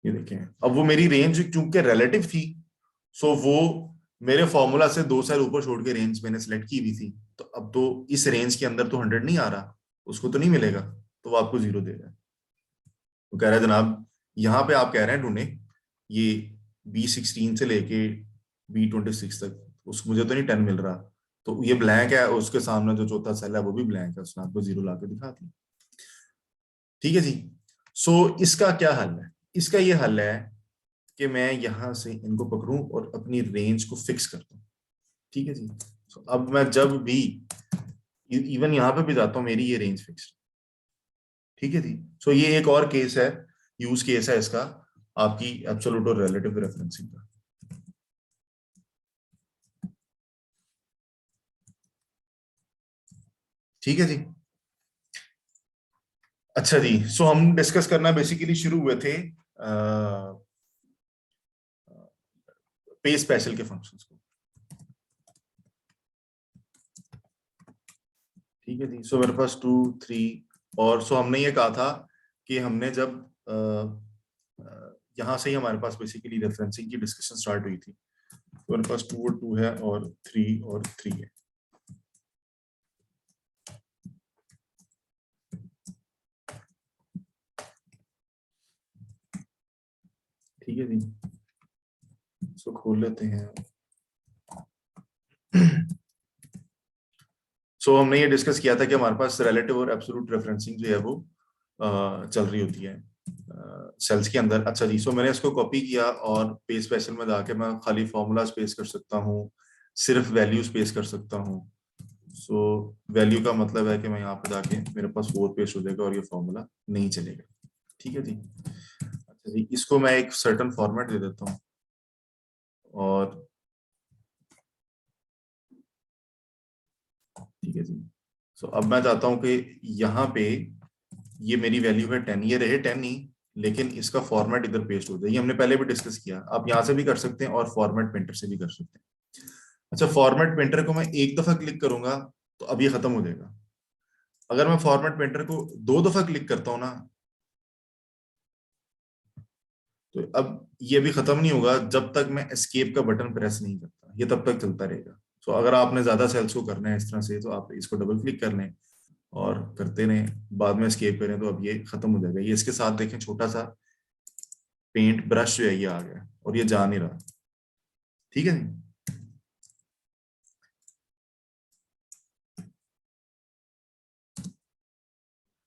Speaker 1: ये देखें, अब वो मेरी रेंज क्योंकि रिलेटिव थी, सो वो मेरे फॉर्मूला से 2 सेल ऊपर छोड़ के रेंज मैंने सेलेक्ट की हुई थी, तो अब तो इस रेंज के अंदर तो 100 नहीं आ रहा, उसको तो नहीं मिलेगा, तो वो आपको 0 दे रहा है। वो कह रहा है जनाब, यहाँ पे आप कह रहे हैं ढूंढे ये B16 से लेके B26 तक, उस मुझे तो नहीं 10 मिल रहा, तो ये ब्लैंक है, उसके सामने जो चौथा सेल है वो भी ब्लैंक है, उसने आपको 0 ला के दिखा दिया। ठीक है जी। सो इसका क्या हल है, इसका ये हल है कि मैं यहां से इनको पकड़ूं और अपनी रेंज को फिक्स कर दूं। ठीक है जी। So, अब मैं जब भी इवन यहां पे भी जाता हूं, मेरी ये रेंज फिक्स। ठीक है जी। सो ये एक और केस है, यूज केस है इसका, आपकी एब्सोल्यूट और रिलेटिव रेफरेंसिंग का। ठीक है जी। अच्छा जी, सो हम डिस्कस करना बेसिकली शुरू हुए थे पे स्पेशल के फंक्शंस को। ठीक है जी। सो मेरे पास 2, 3, और सो हमने ये कहा था कि हमने जब यहाँ से ही हमारे पास बेसिकली रेफरेंसिंग की डिस्कशन स्टार्ट हुई थी, तो मेरे पास 2 और 2 है और 3 और 3 है। ठीक है जी। सो खोल लेते हैं। सो हमने ये डिस्कस किया था कि हमारे पास रिलेटिव और एब्सोल्यूट रेफरेंसिंग जो है वो चल रही होती है सेल्स के अंदर। अच्छा जी, सो मैंने इसको कॉपी किया और पेज स्पेशल में जाके मैं खाली फॉर्मूला स्पेस कर सकता हूँ, सिर्फ वैल्यू स्पेस कर सकता हूँ। सो वैल्यू का मतलब है कि मैं यहाँ पे जाके मेरे पास 4 पेस्ट हो जाएगा और ये फॉर्मूला नहीं चलेगा। ठीक है जी। अच्छा जी, इसको मैं एक सर्टन फॉर्मेट दे देता हूँ और ठीक है जी। सो अब मैं चाहता हूँ कि यहाँ पे ये मेरी वैल्यू है 10, ये रहे 10 ही, लेकिन इसका फॉर्मेट इधर पेस्ट हो जाए। ये हमने पहले भी डिस्कस किया, आप यहाँ से भी कर सकते हैं और फॉर्मेट पेंटर से भी कर सकते हैं। अच्छा, फॉर्मेट पेंटर को मैं एक दफा क्लिक करूंगा तो अब ये खत्म हो जाएगा। अगर मैं फॉर्मेट पेंटर को 2 दफा क्लिक करता हूँ ना, तो अब ये भी खत्म नहीं होगा जब तक मैं एस्केप का बटन प्रेस नहीं करता, ये तब तक चलता रहेगा। तो अगर आपने ज्यादा सेल्स को करना है इस तरह से, तो आप इसको डबल क्लिक कर लें और करते रहें, बाद में एस्केप करें, तो अब ये खत्म हो जाएगा। ये इसके साथ देखें, छोटा सा पेंट ब्रश जो है ये आ गया और ये जा नहीं रहा। ठीक है।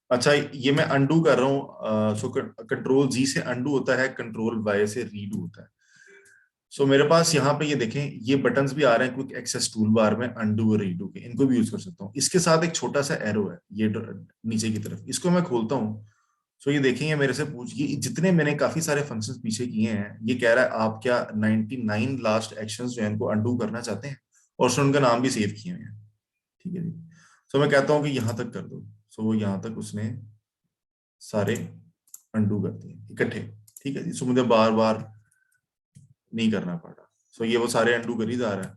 Speaker 1: अच्छा, ये मैं अंडू कर रहा हूँ, सो कंट्रोल जी से अंडू होता है, कंट्रोल वाई से रीडू होता है। सो मेरे पास यहाँ पे ये देखें, ये बटन्स भी आ रहे हैं क्विक एक्सेस टूल बार में, अंडू और रीडू के, इनको भी यूज कर सकता हूँ। इसके साथ एक छोटा सा एरो है ये नीचे की तरफ, इसको मैं खोलता हूँ। सो ये देखेंगे मेरे से पूछ, ये जितने मैंने काफी सारे फंक्शंस पीछे किए हैं, ये कह रहा है आप क्या 99 लास्ट एक्शंस जो है इनको अंडू करना चाहते हैं, और उसने उनका नाम भी सेव किए हुए हैं। ठीक है जी। सो मैं कहता हूँ कि यहाँ तक कर दो, सो वो यहाँ तक उसने सारे अंडू कर दिए इकट्ठे। ठीक है जी। सो मुझे बार बार नहीं करना पड़ा, सो ये वो सारे अंडू कर ही जा रहा है।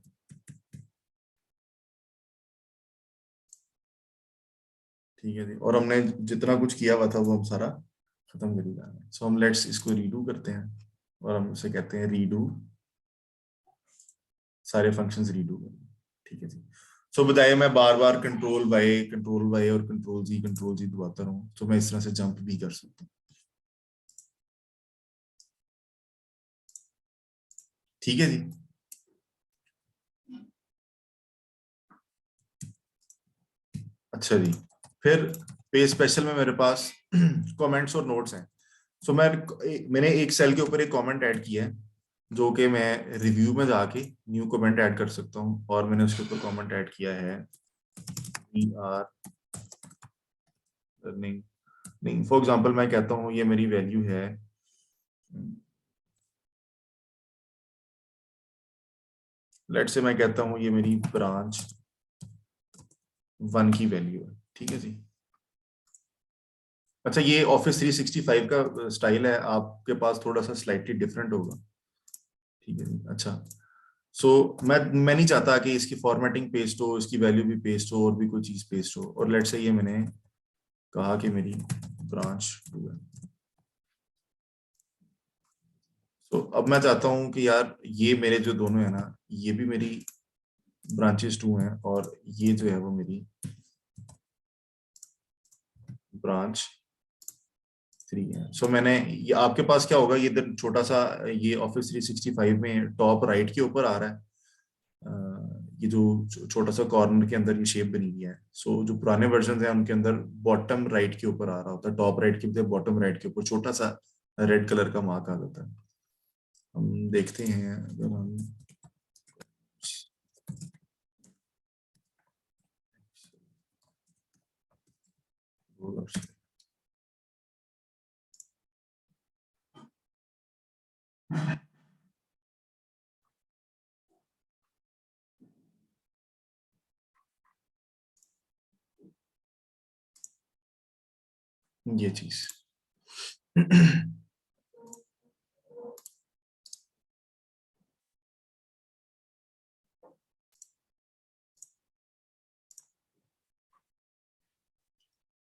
Speaker 1: ठीक है जी, और हमने जितना कुछ किया हुआ था वो हम सारा खत्म कर ही जा रहे हैं। सो हम लेट्स इसको रीडू करते हैं और हम उसे कहते हैं रीडू, सारे फंक्शंस रीडू करें। ठीक है जी। सो बताइए, मैं बार बार कंट्रोल वाई और कंट्रोल जी दबाता रहूं, तो मैं इस तरह से जंप भी कर सकता हूँ। ठीक है जी। अच्छा जी, फिर पे स्पेशल में मेरे पास कमेंट्स और नोट्स हैं। सो मैंने एक सेल के ऊपर एक कमेंट ऐड किया है, जो कि मैं रिव्यू में जाके न्यू कमेंट ऐड कर सकता हूँ, और मैंने उसके ऊपर कमेंट ऐड किया है वी आर लर्निंग। नहीं, फॉर एग्जांपल मैं कहता हूँ ये मेरी वैल्यू है, लेट्स से मैं कहता हूँ ये मेरी ब्रांच 1 की वैल्यू है, ठीक है जी। अच्छा, ये ऑफिस 365 का स्टाइल है, आपके पास थोड़ा सा स्लाइटली डिफरेंट होगा, ठीक है जी। अच्छा, सो मैं नहीं चाहता कि इसकी फॉर्मेटिंग पेस्ट हो, इसकी वैल्यू भी पेस्ट हो और भी कोई चीज पेस्ट हो, और लेट्स से ये मैंने कहा कि मेरी ब्रांच 2 है। तो अब मैं चाहता हूं कि यार ये मेरे जो दोनों है ना, ये भी मेरी ब्रांचेस 2 हैं, और ये जो है वो मेरी ब्रांच 3 है। सो मैंने ये, आपके पास क्या होगा, ये छोटा सा ये ऑफिस 365 में टॉप राइट के ऊपर आ रहा है, ये जो छोटा सा कॉर्नर के अंदर ये शेप बनी हुई है। सो जो पुराने वर्जन हैं उनके अंदर बॉटम राइट के ऊपर आ रहा होता है, टॉप राइट के बजाय बॉटम राइट के ऊपर छोटा सा रेड कलर का मार्क आ जाता है। हम देखते हैं, अगर हम ये चीज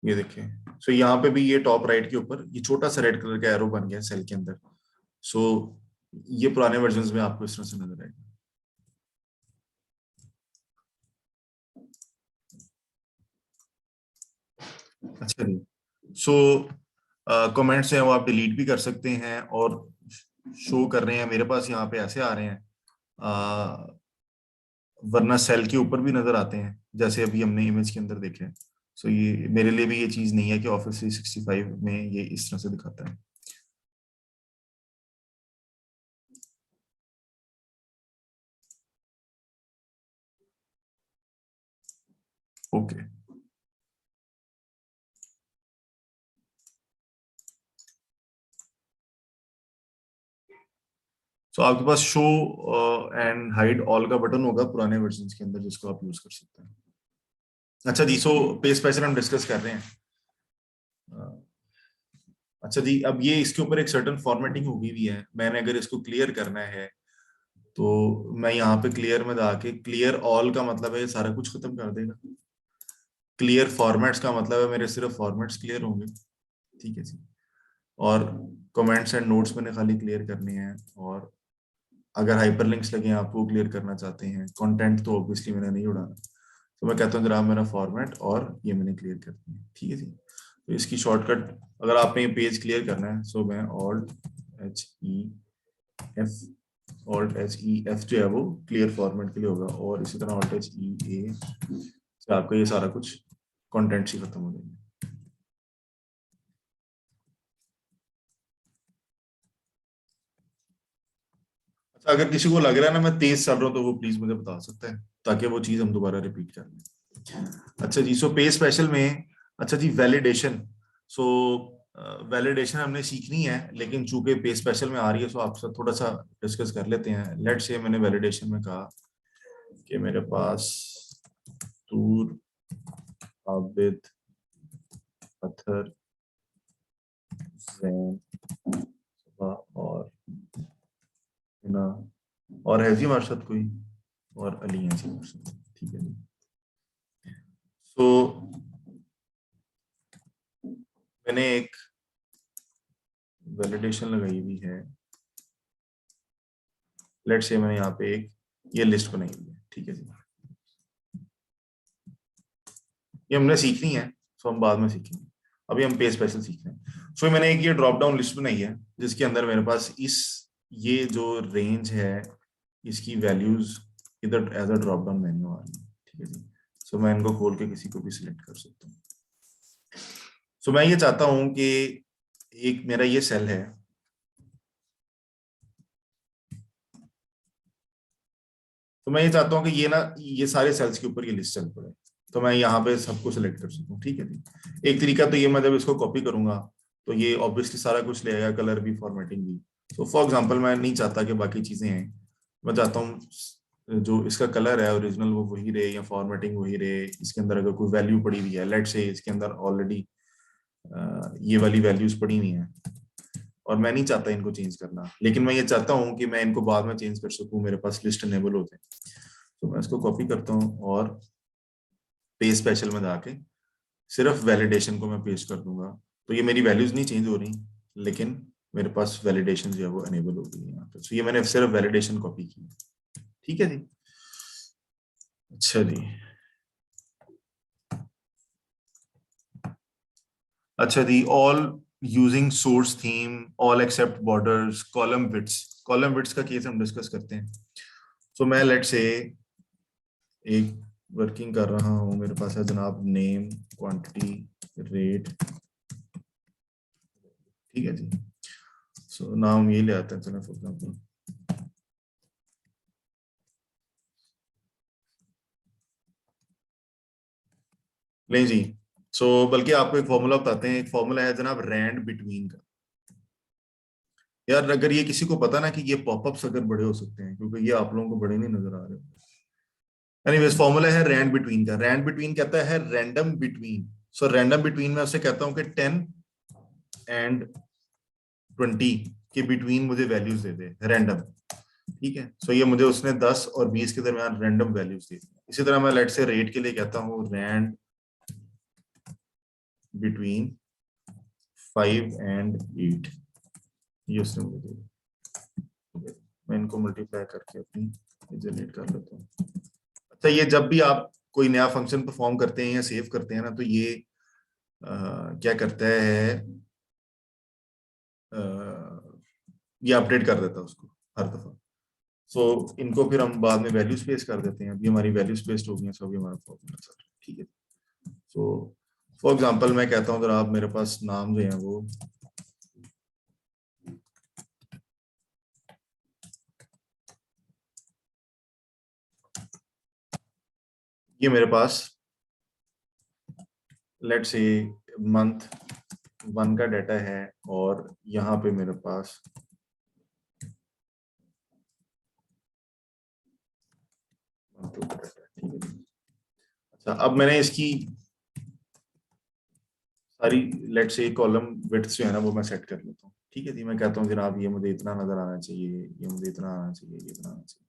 Speaker 1: ये देखिए, सो यहाँ पे भी ये टॉप राइट के ऊपर ये छोटा सा रेड कलर का एरो बन गया सेल के अंदर। सो ये पुराने वर्जन में आपको इस तरह से नजर आएगा। अच्छा जी, सो कमेंट्स हैं वो आप डिलीट भी कर सकते हैं, और शो कर रहे हैं मेरे पास यहाँ पे ऐसे आ रहे हैं, वरना सेल के ऊपर भी नजर आते हैं, जैसे अभी हमने इमेज के अंदर देखे। सो ये मेरे लिए भी ये चीज नहीं है कि ऑफिस 365 में ये इस तरह से दिखाता है। ओके, सो आपके पास शो एंड हाइड ऑल का बटन होगा पुराने वर्जन के अंदर, जिसको आप यूज कर सकते हैं। अच्छा जी, सो पेज पैटर्न हम डिस्कस कर रहे हैं। अच्छा जी, अब ये इसके ऊपर एक सर्टन फॉर्मेटिंग होगी भी है, मैंने अगर इसको क्लियर करना है तो मैं यहाँ पे क्लियर में जाके, क्लियर ऑल का मतलब है ये सारा कुछ खत्म कर देगा, क्लियर फॉर्मेट्स का मतलब है मेरे सिर्फ फॉर्मेट्स क्लियर होंगे, ठीक है जी। और कमेंट्स एंड नोट्स मैंने खाली क्लियर करने हैं, और अगर हाइपरलिंक्स लगे आप वो क्लियर करना चाहते हैं, कंटेंट तो ऑब्वियसली मैंने नहीं उड़ाना, तो मैं कहता हूँ जरा मेरा फॉर्मेट और ये मैंने क्लियर कर दिया, ठीक है जी। तो इसकी शॉर्टकट, अगर आपने ये पेज क्लियर करना है, सो मैं Alt H E F जो है वो क्लियर फॉर्मेट के लिए होगा, और इसी तरह Alt H E A से आपका ये सारा कुछ कंटेंट ही खत्म हो जाएंगे। अच्छा, अगर किसी को लग रहा है ना मैं तेज चल रहा हूँ, तो वो प्लीज मुझे बता सकता है, ताकि वो चीज हम दोबारा रिपीट कर लें। अच्छा जी, सो पे स्पेशल में, अच्छा जी, वैलिडेशन। सो वैलिडेशन हमने सीखनी है, लेकिन चूंकि पे स्पेशल में आ रही है, सो आपसे थोड़ा सा डिस्कस कर लेते हैं। लेट से मैंने वैलिडेशन में कहा कि मेरे पास तूर, आबिद, पत्थर, जैन, सबा और हिना, और है जी हमारे साथ कोई, और अली है जी हमारे साथ, ठीक है जी। सो मैंने एक वैलिडेशन लगाई हुई है, लेट से मैंने यहाँ पे एक ये लिस्ट बनाई हुई है, ठीक है जी। ये हमने सीखनी है, सो हम बाद में सीखेंगे, अभी हम पे स्पेशल सीख रहे हैं। सो मैंने एक ये ड्रॉप डाउन लिस्ट बनाई है, जिसके अंदर मेरे पास इस ये जो रेंज है इसकी वैल्यूज इधर as a drop down menu आ रही है, ठीक है जी। सो मैं इनको खोल के किसी को भी सिलेक्ट कर सकता हूँ। सो मैं ये चाहता हूं कि एक मेरा ये सेल है, तो मैं ये चाहता हूं कि ये ना ये सारे सेल्स के ऊपर ये लिस्ट चल पड़े, तो मैं यहाँ पे सबको सिलेक्ट कर सकूं। ठीक है जी। एक तरीका तो ये, मैं जब इसको कॉपी करूंगा तो ये ऑब्वियसली सारा कुछ ले आएगा, कलर भी, फॉर्मेटिंग भी। तो फॉर एग्जांपल मैं नहीं चाहता कि बाकी चीजें हैं, मैं चाहता हूँ जो इसका कलर है ओरिजिनल वो वही रहे, या फॉर्मेटिंग वही रहे। इसके अंदर अगर कोई वैल्यू पड़ी हुई है, लेट्स से इसके अंदर ऑलरेडी ये वाली वैल्यूज पड़ी हुई हैं, और मैं नहीं चाहता इनको चेंज करना, लेकिन मैं ये चाहता हूँ कि मैं इनको बाद में चेंज कर सकूँ, मेरे पास लिस्ट इनेबल हो जाए। तो मैं इसको कॉपी करता हूँ और पेज स्पेशल में जाके सिर्फ वैलिडेशन को मैं पेस्ट कर दूंगा, तो ये मेरी वैल्यूज नहीं चेंज हो रही, लेकिन मेरे पास वैलिडेशन जो है वो एनेबल हो गई है यहाँ पे। तो ये मैंने सिर्फ वैलिडेशन कॉपी की है। ठीक है जी। अच्छा जी। अच्छा जी, all using source theme, all except borders, column widths. Column widths का केस हम डिस्कस करते हैं। सो मैं लेट से एक वर्किंग कर रहा हूं, मेरे पास है जनाब नेम, क्वांटिटी, रेट। ठीक है जी। सो नाम ये ले आते हैं, चलो फॉर एग्जांपल नहीं जी। सो बल्कि आपको एक फॉर्मूला बताते हैं, एक फॉर्मूला है जनाब रैंड बिटवीन का। यार अगर ये किसी को पता ना कि ये पॉपअप्स अगर बड़े हो सकते हैं, क्योंकि ये आप लोगों को बड़े नहीं नजर आ रहे। एनीवेज फॉर्मूला है रैंड बिटवीन का। रैंड बिटवीन कहता है random between. So random between में उससे कहता हूं कि 10 एंड 20 के बिटवीन मुझे वैल्यूज दे दे रैंडम। ठीक है। सो ये मुझे उसने 10 और 20 के दरमियान रैंडम वैल्यूज दी। इसी तरह मैं लेट से रेट के लिए कहता हूँ रैंड बिटवीन 5 एंड 8, ये उसने मुझे दे। मैं इनको मल्टीप्लाई करके अपनी जनरेट कर लेता हूँ। अच्छा, ये जब भी आप कोई नया फंक्शन परफॉर्म करते हैं या सेव करते हैं ना, तो ये क्या करता है, ये अपडेट कर देता है उसको हर दफा। सो इनको फिर हम बाद में वैल्यू स्पेस कर देते हैं। अभी हमारी वैल्यू स्पेस हो गई है, सब ये हमारा फॉर्मूला सर। ठीक है। सो फॉर एग्जांपल मैं कहता हूँ, अगर आप मेरे पास नाम जो है वो ये मेरे पास लेट्स से मंथ 1 का डाटा है, और यहाँ पे मेरे पास month 2 का डाटा है। ठीक है। अच्छा, अब मैंने इसकी सारी लेट से कॉलम विड्थ जो है ना वो मैं सेट कर लेता हूँ। ठीक है जी। मैं कहता हूँ जनाब ये मुझे इतना नजर आना चाहिए, ये मुझे इतना आना चाहिए, ये इतना आना चाहिए।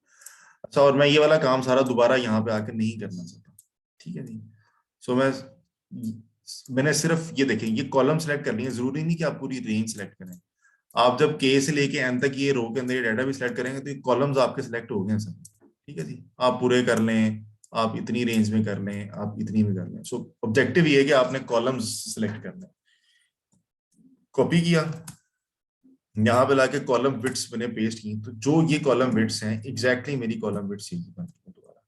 Speaker 1: अच्छा, और मैं ये वाला काम सारा दोबारा यहाँ पे आकर नहीं करना चाहता। ठीक है जी। सो मैंने सिर्फ ये देखें, ये कॉलम सेलेक्ट करनी है, जरूरी नहीं कि आप पूरी रेंज सेलेक्ट करें। आप जब के से लेके एन तक ये रो के अंदर ये डाटा भी सिलेक्ट करेंगे तो ये कॉलम्स आपके सिलेक्ट हो गए हैं सब। ठीक है जी। आप पूरे कर लें, आप इतनी रेंज में कर लें, आप इतनी में कर लें। सो ऑब्जेक्टिव ये है कि आपने कॉलम्स सिलेक्ट करना है। कॉपी किया, यहाँ पे लाके कॉलम विड्स मैंने पेस्ट की, तो जो ये कॉलम विड्स हैं एग्जैक्टली मेरी कॉलम विड्स यही बन गई दोबारा।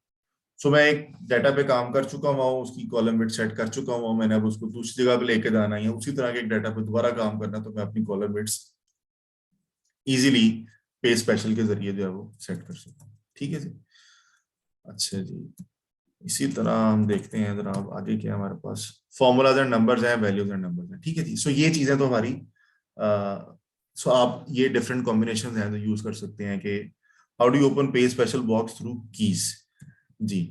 Speaker 1: सो मैं एक डाटा पे काम कर चुका हुआ हूँ, उसकी कॉलम विड्थ सेट कर चुका हूँ मैंने, अब उसको दूसरी जगह पे लेके जाना है, उसी तरह के एक डाटा पे दोबारा काम करना, तो मैं अपनी कॉलम विड्स इजीली पे स्पेशल के जरिए जो है वो सेट कर सकता हूँ। ठीक है जी। अच्छा जी। इसी तरह हम देखते हैं जनाब आगे क्या हमारे पास फॉर्मूलाज एंड नंबर्स हैं, वैल्यूज एंड नंबर्स हैं। ठीक है जी। सो ये चीजें तो हमारी सो आप ये डिफरेंट कॉम्बिनेशन हैं जो यूज कर सकते हैं कि how do you open page special box through keys. जी,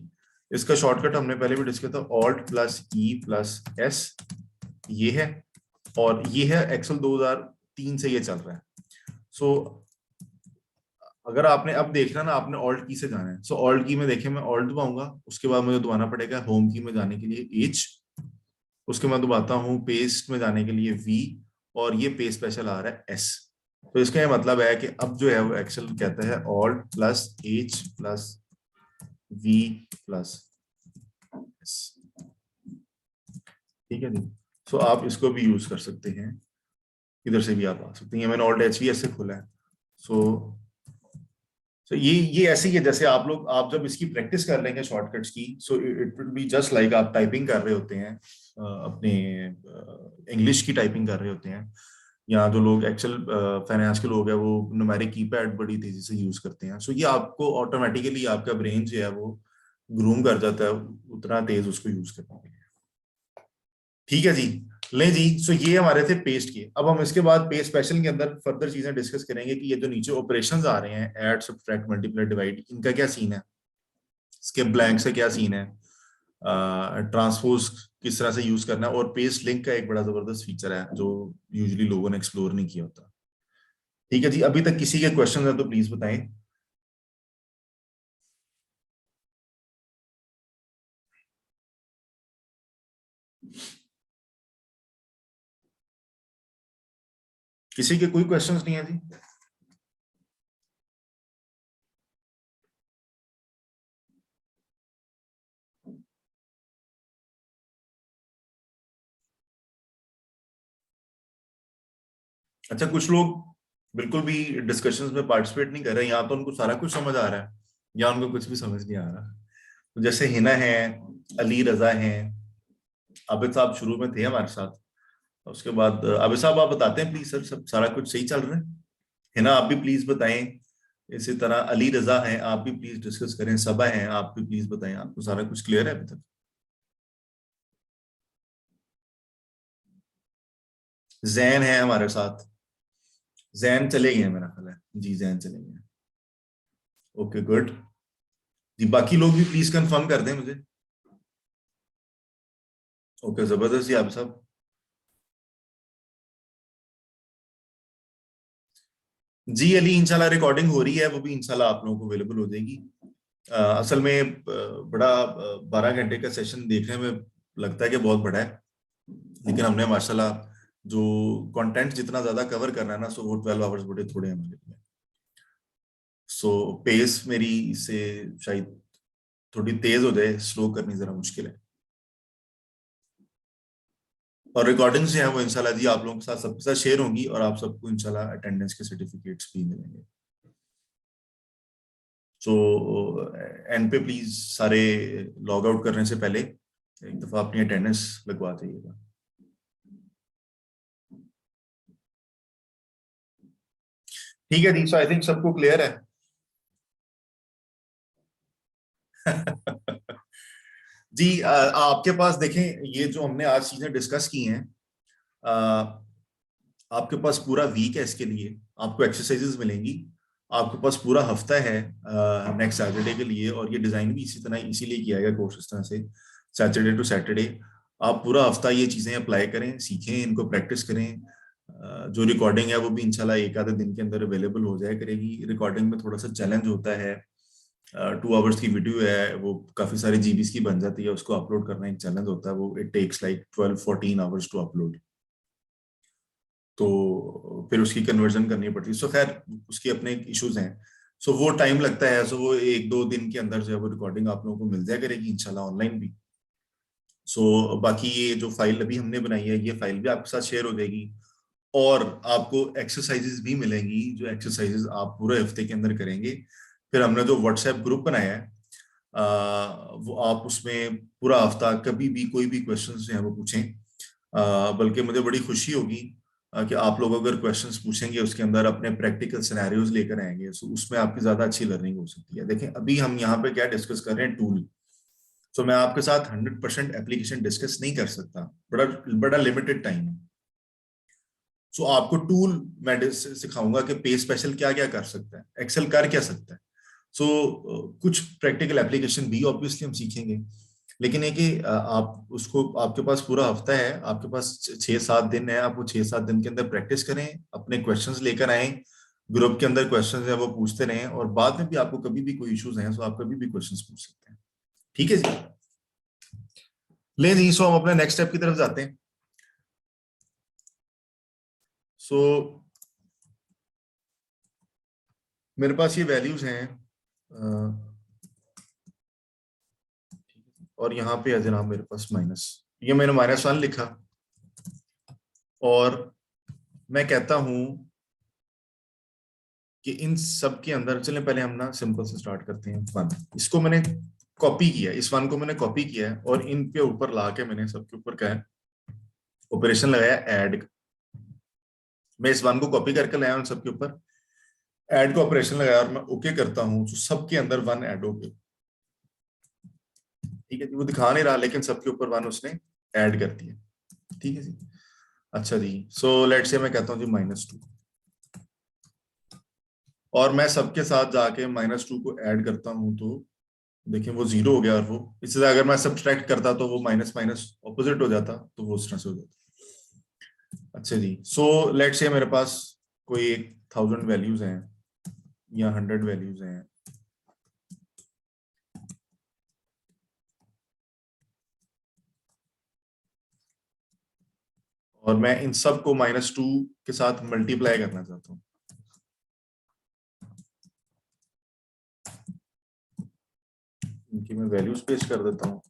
Speaker 1: इसका शॉर्टकट हमने पहले भी डिस्कस था, alt plus E plus S ये है, और ये है एक्सेल 2003 से ये चल रहा है। सो अगर आपने अब देखना ना, आपने ऑल्ट की से जाना है। सो ऑल्ट की में देखें, मैं ऑल्ट दबाऊंगा, उसके बाद मुझे दबाना पड़ेगा होम की में जाने के लिए एच, उसके बाद दबाता हूँ पेस्ट में जाने के लिए वी, और ये पेज स्पेशल आ रहा है एस। तो इसका ये मतलब है कि अब जो है वो एक्सेल कहता है alt plus H plus V plus S. ठीक है जी। सो आप इसको भी यूज कर सकते हैं, इधर से भी आप आ सकते हैं। मैंने ऑल्ट एच वी एस से खोला है। सो सो ये ऐसे ही है जैसे आप लोग, आप जब इसकी प्रैक्टिस कर लेंगे शॉर्टकट्स की, सो it will be just like आप टाइपिंग कर रहे होते हैं अपने इंग्लिश की टाइपिंग कर रहे होते हैं, या जो लोग एक्सेल फाइनेंस के लोग हैं वो न्यूमेरिक कीपैड बड़ी तेजी से यूज करते हैं, सो ये आपको ऑटोमेटिकली आपका ब्रेन जो है वो ग्रूम कर जाता है उतना तेज उसको यूज करने के लिए। ठीक है जी, ले जी। सो ये हमारे थे पेस्ट के। अब हम इसके बाद पेस्ट स्पेशल के अंदर फर्दर चीजें डिस्कस करेंगे कि ये जो नीचे ऑपरेशंस आ रहे हैं, ऐड सब्ट्रैक्ट मल्टीप्लाई डिवाइड, इनका क्या सीन है, इसके ब्लैंक से क्या सीन है, ट्रांसपोज किस तरह से यूज करना है, और पेस्ट लिंक का एक बड़ा जबरदस्त फीचर है जो यूजुअली लोगों ने एक्सप्लोर नहीं किया होता। ठीक है जी, अभी तक किसी के क्वेश्चन है तो प्लीज बताएं। किसी के कोई क्वेश्चंस नहीं है जी? अच्छा, कुछ लोग बिल्कुल भी डिस्कशंस में पार्टिसिपेट नहीं कर रहे, या तो उनको सारा कुछ समझ आ रहा है या उनको कुछ भी समझ नहीं आ रहा। तो जैसे हिना है, अली रजा है, आबिद साहब शुरू में थे हमारे साथ, उसके बाद आबिद साहब आप बताते हैं प्लीज। सर सब सारा कुछ सही चल रहा है? हिना आप भी प्लीज बताएं। इसी तरह अली रजा हैं, आप भी प्लीज डिस्कस करें। सबा हैं, आप भी प्लीज बताएं, आपको सारा कुछ क्लियर है अभी तक? जैन है हमारे साथ, जैन चले गए हैं मेरा ख्याल है जी, जैन चले गए हैं। ओके गुड जी, बाकी लोग भी प्लीज कंफर्म कर दें मुझे। ओके जबरदस्त जी, आप सब जी। अली इंशाल्लाह रिकॉर्डिंग हो रही है, वो भी इंशाल्लाह आप लोगों को अवेलेबल हो जाएगी। असल में बड़ा 12 घंटे का सेशन देखने में लगता है कि बहुत बड़ा है, लेकिन हमने माशाल्लाह जो कंटेंट जितना ज्यादा कवर करना है ना, सो वो 12 आवर्स बड़े थोड़े हैं हमारे लिए। सो पेस मेरी से शायद थोड़ी तेज हो जाए, स्लो करनी जरा मुश्किल है। और रिकॉर्डिंग्स जो है वो इंशाल्लाह जी आप लोगों के साथ सबके साथ शेयर होंगी, और आप सबको इंशाल्लाह अटेंडेंस के सर्टिफिकेट्स भी मिलेंगे। सो एंड पे प्लीज सारे लॉग आउट करने से पहले एक दफा अपनी अटेंडेंस लगवा जाइएगा। ठीक है दी, सो आई थिंक सबको क्लियर है। जी आपके पास देखें, ये जो हमने आज चीजें डिस्कस की हैं, अ, आपके पास पूरा वीक है इसके लिए, आपको एक्सरसाइजेस मिलेंगी। आपके पास पूरा हफ्ता है नेक्स्ट सैटरडे के लिए, और ये डिजाइन भी इसी तरह इसीलिए किया गया कोर्स इस तरह से, सैटरडे टू सैटरडे। आप पूरा हफ्ता ये चीजें अप्लाई करें, सीखें, इनको प्रैक्टिस करें। जो रिकॉर्डिंग है वो भी इंशाल्लाह एक आधे दिन के अंदर अवेलेबल हो जाया करेगी। रिकॉर्डिंग में थोड़ा सा चैलेंज होता है, 2 आवर्स की वीडियो है, वो काफी सारी जीबीस की बन जाती है, उसको अपलोड करना एक चैलेंज होता है, वो it takes like 12-14 hours to upload. तो फिर उसकी कन्वर्जन करनी पड़ती है, सो खैर उसके अपने इश्यूज हैं। सो वो टाइम लगता है, सो वो 1-2 दिन के अंदर जो है वो रिकॉर्डिंग आप लोगों को मिल जाया करेगी इंशाल्लाह ऑनलाइन भी। सो बाकी ये जो फाइल अभी हमने बनाई है, ये फाइल भी आपके साथ शेयर हो जाएगी, और आपको एक्सरसाइजेस भी मिलेंगी, जो एक्सरसाइजेस आप पूरे हफ्ते के अंदर करेंगे। फिर हमने जो व्हाट्सएप ग्रुप बनाया है, वो आप उसमें पूरा हफ्ता कभी भी कोई भी क्वेश्चंस जो है वो पूछें। बल्कि मुझे बड़ी खुशी होगी कि आप लोग अगर क्वेश्चंस पूछेंगे, उसके अंदर अपने प्रैक्टिकल सिनेरियोज लेकर आएंगे, तो उसमें आपकी ज्यादा अच्छी लर्निंग हो सकती है। देखें अभी हम यहाँ पे क्या डिस्कस कर रहे हैं, टूल। तो मैं आपके साथ 100% एप्लीकेशन डिस्कस नहीं कर सकता, बड़ा बड़ा लिमिटेड टाइम है। सो आपको टूल मैं सिखाऊंगा कि पे स्पेशल क्या क्या कर सकता है, एक्सेल कर क्या सकता है। सो कुछ प्रैक्टिकल एप्लीकेशन भी ऑब्वियसली हम सीखेंगे, लेकिन है कि आप उसको, आपके पास पूरा हफ्ता है, आपके पास 6-7 दिन है, आप वो 6-7 दिन के अंदर प्रैक्टिस करें, अपने क्वेश्चंस लेकर आए, ग्रुप के अंदर क्वेश्चंस है वो पूछते रहें, और बाद में भी आपको कभी भी कोई इश्यूज हैं तो आप कभी भी क्वेश्चंस पूछ सकते हैं। ठीक है जी, ले जी। सो हम अपने नेक्स्ट स्टेप की तरफ जाते हैं। सो मेरे पास ये वैल्यूज हैं, और यहाँ पे है जनाब मेरे पास माइनस, ये मैंने -1 लिखा, और मैं कहता हूं कि इन सब के अंदर, चलें पहले हम ना सिंपल से स्टार्ट करते हैं 1। इसको मैंने कॉपी किया, इस वन को मैंने कॉपी किया है और इन पे ऊपर ला के मैंने सबके ऊपर क्या है ऑपरेशन लगाया ऐड। मैं इस वन को कॉपी करके लाया उन सबके ऊपर, ऐड का ऑपरेशन लगाया और मैं ओके करता हूं तो सबके अंदर वन ऐड हो गया। ठीक है जी, वो दिखा नहीं रहा लेकिन सबके ऊपर वन उसने ऐड कर दिया। ठीक है जी। अच्छा जी, सो लेट से मैं कहता हूँ जी -2, और मैं सबके साथ जाके -2 को ऐड करता हूं तो देखिए वो 0 हो गया, और वो इससे अगर मैं सब्ट्रैक्ट करता तो वो माइनस माइनस ऑपोजिट हो जाता, तो वो उस तरह से हो जाता। अच्छा जी, सो लेट से मेरे पास कोई 1000 वैल्यूज हैं या 100 वैल्यूज हैं, और मैं इन सब को -2 के साथ मल्टीप्लाई करना चाहता हूँ। इनकी मैं वैल्यूज पेस्ट कर देता हूँ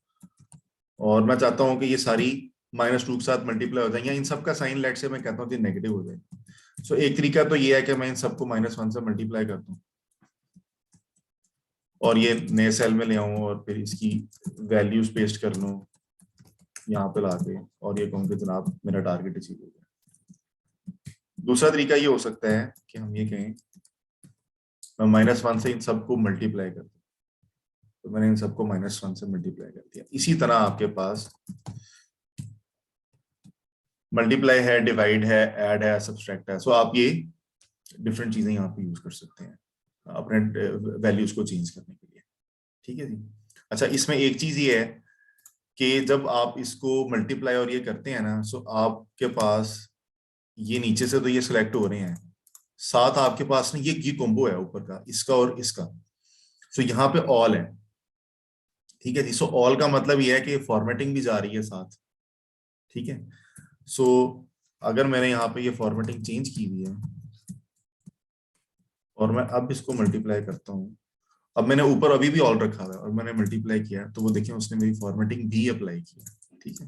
Speaker 1: और मैं चाहता हूँ कि ये सारी -2 के साथ मल्टीप्लाई हो जाए, या इन सब का साइन लेट से मैं कहता हूँ कि नेगेटिव हो जाए। सो एक तरीका तो ये है कि मैं इन सबको -1 से मल्टीप्लाई करता हूँ और ये नए सेल में ले आऊं और फिर इसकी वैल्यूज पेस्ट कर लूं यहाँ पे लाके, और ये कहूँ कि जनाब मेरा टारगेट अचीव हो गया। दूसरा तरीका ये हो सकता है कि हम ये कहें मैं -1 से इन सबको मल्टीप्लाई कर दूं, तो मैंने इन सबको -1 से मल्टीप्लाई कर दिया। इसी तरह आपके पास मल्टीप्लाई है, डिवाइड है, ऐड है, सब्सट्रैक्ट है। सो आप ये डिफरेंट चीजें यहाँ पे यूज कर सकते हैं अपने वैल्यूज को चेंज करने के लिए। ठीक है जी। अच्छा, इसमें एक चीज ये है कि जब आप इसको मल्टीप्लाई और ये करते हैं ना, सो आपके पास ये नीचे से तो ये सिलेक्ट हो रहे हैं, साथ आपके पास ना ये कॉम्बो है ऊपर का, इसका और इसका। सो यहाँ पे ऑल है। ठीक है जी। सो ऑल का मतलब ये है कि फॉर्मेटिंग भी जा रही है साथ। ठीक है। सो अगर मैंने यहाँ पे ये फॉर्मेटिंग चेंज की हुई है और मैं अब इसको मल्टीप्लाई करता हूँ, अब मैंने ऊपर अभी भी ऑल रखा हुआ है और मैंने मल्टीप्लाई किया, तो वो देखिए उसने मेरी फॉर्मेटिंग भी अप्लाई किया। ठीक है।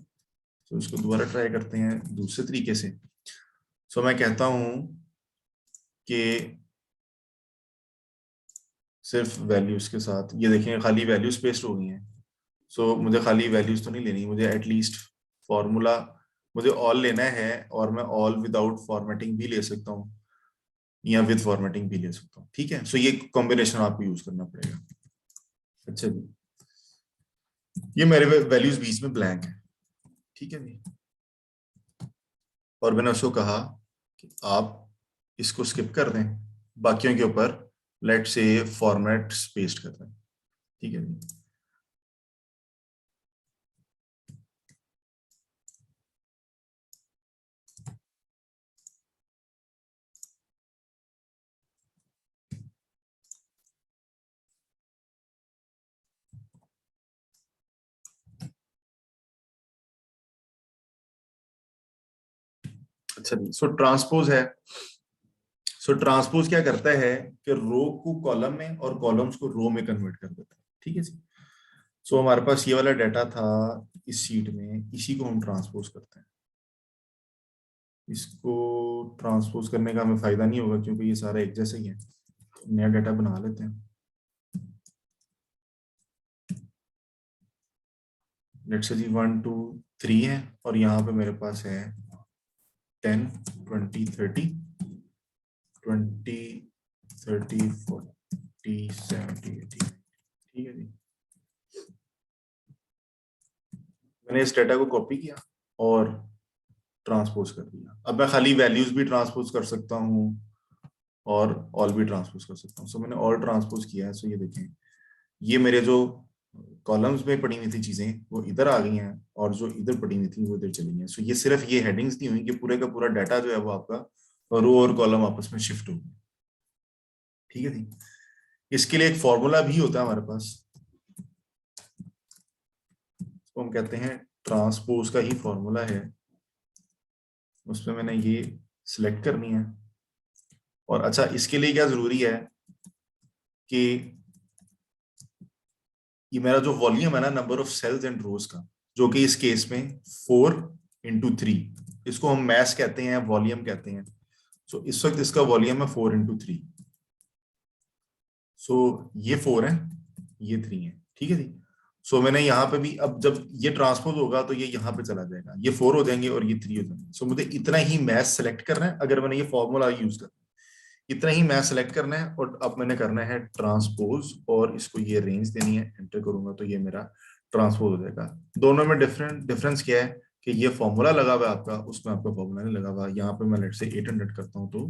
Speaker 1: तो इसको दोबारा ट्राई करते हैं दूसरे तरीके से। सो मैं कहता हूं कि सिर्फ वैल्यूज के साथ, ये देखें खाली वैल्यूज पेस्ट हो गई हैं। सो मुझे खाली वैल्यूज तो नहीं लेनी, मुझे एटलीस्ट फॉर्मूला, मुझे ऑल लेना है, और मैं ऑल विदाउट फॉर्मेटिंग भी ले सकता हूँ या विद फॉर्मेटिंग भी ले सकता हूँ। ठीक है। सो ये कॉम्बिनेशन आपको यूज करना पड़ेगा। अच्छा जी, ये मेरे वैल्यूज बीच में ब्लैंक है। ठीक है जी। और मैंने उसको कहा कि आप इसको स्किप कर दें, बाकियों के ऊपर लेट से फॉर्मेट पेस्ट कर दें। ठीक है जी। अच्छा जी, सो ट्रांसपोज है। सो ट्रांसपोज क्या करता है कि रो को कॉलम में और कॉलम्स को रो में कन्वर्ट कर देता है। ठीक है जी। सो हमारे पास ये वाला डाटा था इस शीट में, इसी को हम ट्रांसपोज करते हैं। इसको ट्रांसपोज करने का हमें फायदा नहीं होगा क्योंकि ये सारा एक जैसा ही है। नया डाटा बना लेते हैं। लेट्स से जी 1 2 3 है, और यहाँ पे मेरे पास है 10 20 30 20 30 40 70 80। ठीक है जी। मैंने इस डाटा को कॉपी किया और ट्रांसपोज कर दिया। अब मैं खाली वैल्यूज भी ट्रांसपोज कर सकता हूँ और ऑल भी ट्रांसपोज कर सकता हूँ। सो मैंने ऑल ट्रांसपोज किया है। सो ये देखें, ये मेरे जो कॉलम्स में पड़ी हुई थी चीजें वो इधर आ गई हैं, और जो इधर पड़ी हुई थी वो इधर चली गई हैं। सो ये सिर्फ ये हेडिंग्स नहीं हुई कि पूरे का पूरा डाटा जो है वो आपका रो और कॉलम आपस में शिफ्ट हो गया। ठीक है जी। इसके लिए एक फॉर्मूला भी होता है हमारे पास, तो हम कहते हैं ट्रांसपोज का ही फॉर्मूला है। उसमें मैंने ये सिलेक्ट करनी है। और अच्छा, इसके लिए क्या जरूरी है कि ये मेरा जो वॉल्यूम है ना, नंबर ऑफ सेल्स एंड रोज का, जो कि इस केस में 4 × 3, इसको हम मैस कहते हैं, वॉल्यूम कहते हैं। सो इस वक्त इसका वॉल्यूम है 4 × 3। सो ये 4 है, ये 3 है। ठीक है जी। सो मैंने यहाँ पे भी, अब जब ये ट्रांसपोज होगा तो ये यहाँ पे चला जाएगा, ये 4 हो जाएंगे और ये 3 हो जाएंगे। सो मुझे इतना ही मैच सेलेक्ट करना है, अगर मैंने ये फॉर्मूला यूज करना है, इतना ही मैच सेलेक्ट करना है, और अब मैंने करना है ट्रांसपोज, और इसको ये रेंज देनी है, एंटर करूंगा तो ये मेरा ट्रांसपोज हो जाएगा। दोनों में डिफरेंस क्या है कि ये फॉर्मूला लगा हुआ है आपका, उसमें आपका फॉर्मूला नहीं लगा हुआ। यहाँ पे मैं लेट से 800 करता हूँ तो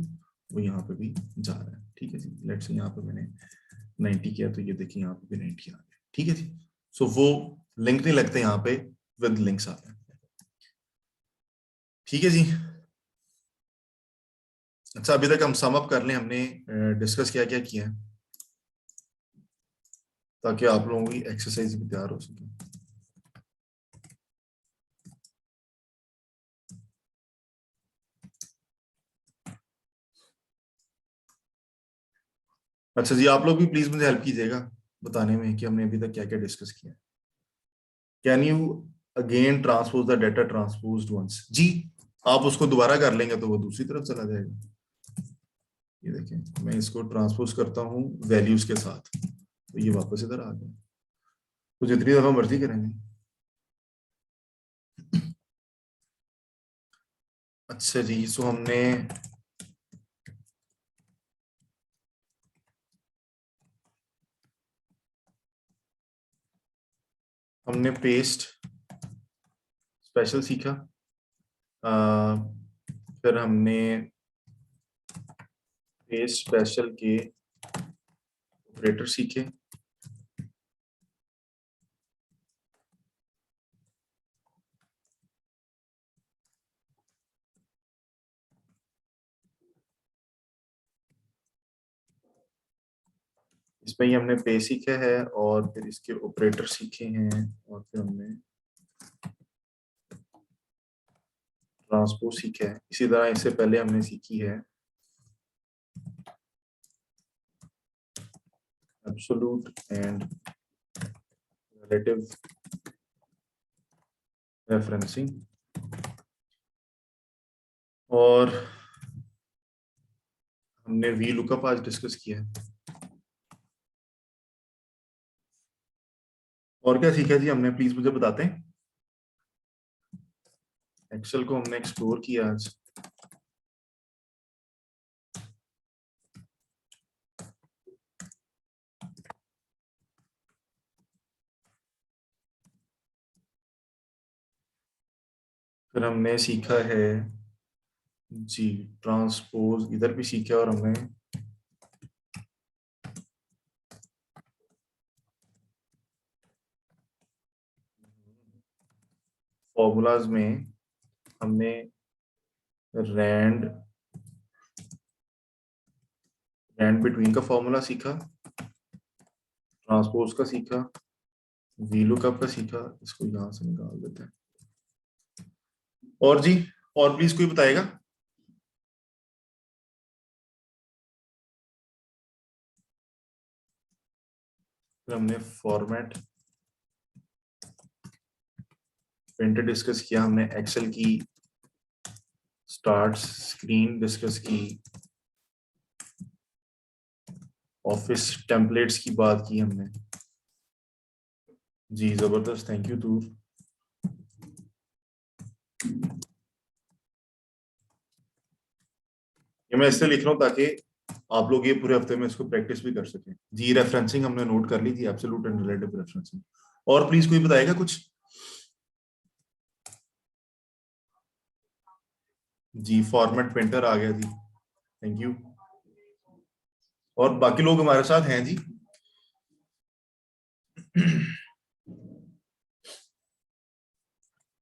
Speaker 1: वो यहाँ पे भी जा रहा है। ठीक है जी, लेट से यहाँ पे मैंने 90 किया तो ये देखिए यहाँ पे भी 90 आ गया। ठीक है जी, सो वो लिंक नहीं लगते यहाँ पे, विद लिंक्स आते हैं। ठीक है जी। अच्छा, अभी तक हम सम अप कर लें, हमने डिस्कस क्या क्या किया है, ताकि आप लोगों की एक्सरसाइज भी तैयार हो सके। अच्छा जी, आप लोग भी प्लीज मुझे हेल्प कीजिएगा बताने में कि हमने अभी तक क्या क्या डिस्कस किया है। Can you again transpose the data transposed once? जी, आप उसको दोबारा कर लेंगे तो वो दूसरी तरफ चला जाएगा। ये देखें, मैं इसको ट्रांसपोज करता हूँ वैल्यूज के साथ, तो ये वापस इधर आ गया। तो जितनी दफा मर्जी करेंगे। अच्छा जी, सो हमने पेस्ट स्पेशल सीखा, फिर हमने पेस्ट स्पेशल के ऑपरेटर सीखे, इसमें ही हमने पे सीखे है, और फिर इसके ऑपरेटर सीखे हैं, और फिर हमने ट्रांसपोज सीखा है। इसी तरह इससे पहले हमने सीखी है एब्सोल्यूट एंड रिलेटिव रेफरेंसिंग, और हमने वी लुकअप आज डिस्कस किया है। और क्या सीखा जी हमने, प्लीज मुझे बताते हैं। एक्सेल को हमने एक्सप्लोर किया आज। फिर हमने सीखा है जी ट्रांसपोज, इधर भी सीखा, और हमने फॉर्मूलाज में हमने रैंड बिटवीन का फॉर्मूला सीखा, ट्रांसपोज का सीखा, वी लुकअप का सीखा। इसको यहां से निकाल देते हैं। और जी, और प्लीज कोई बताएगा। फिर हमने फॉर्मेट प्रिंटर डिस्कस किया, हमने एक्सेल की स्टार्ट स्क्रीन डिस्कस की, ऑफिस टेम्पलेट्स की बात की हमने। जी जबरदस्त, थैंक यू दूर। ये मैं इसलिए लिख रहा हूँ ताकि आप लोग ये पूरे हफ्ते में इसको प्रैक्टिस भी कर सकें। जी रेफरेंसिंग हमने नोट कर ली थी, एब्सोल्यूट एंड रिलेटिव रेफरेंसिंग। और प्लीज कोई बताएगा कुछ। जी फॉर्मेट प्रिंटर आ गया जी, थैंक यू। और बाकी लोग हमारे साथ हैं जी।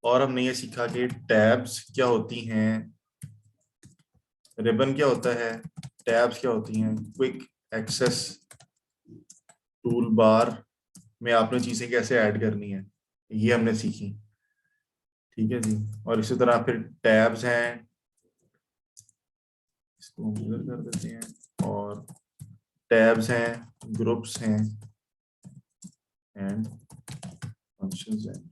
Speaker 1: और हमने ये सीखा कि टैब्स क्या होती हैं, रिबन क्या होता है, टैब्स क्या होती हैं, क्विक एक्सेस टूल बार में आपने चीजें कैसे ऐड करनी है, ये हमने सीखी। ठीक है जी, और इसी तरह फिर टैब्स हैं, इसको हम इधर कर देते हैं, और टैब्स हैं, ग्रुप्स हैं, एंड फंक्शंस हैं।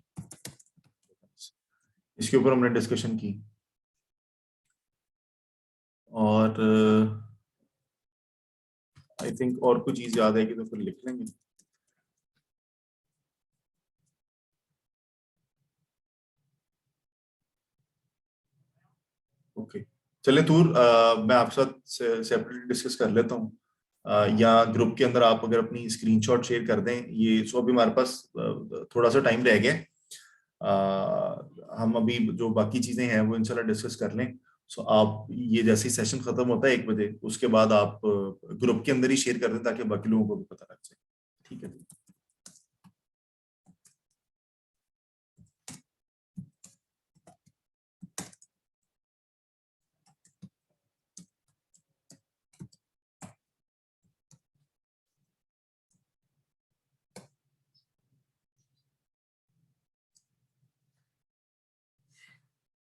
Speaker 1: इसके ऊपर हमने डिस्कशन की। और आई थिंक और कुछ चीज याद है कि तो फिर लिख लेंगे। ओके, चले तूर, मैं आपके साथ सेपरेटली डिस्कस कर लेता हूँ, या ग्रुप के अंदर आप अगर अपनी स्क्रीनशॉट शेयर कर दें ये। सो अभी हमारे पास थोड़ा सा टाइम रह गया है। हम अभी जो बाकी चीजें हैं वो इंशाल्लाह डिस्कस कर लें। सो आप ये जैसे ही सेशन खत्म होता है 1 बजे, उसके बाद आप ग्रुप के अंदर ही शेयर कर दें ताकि बाकी लोगों को भी पता लग जाए। ठीक है।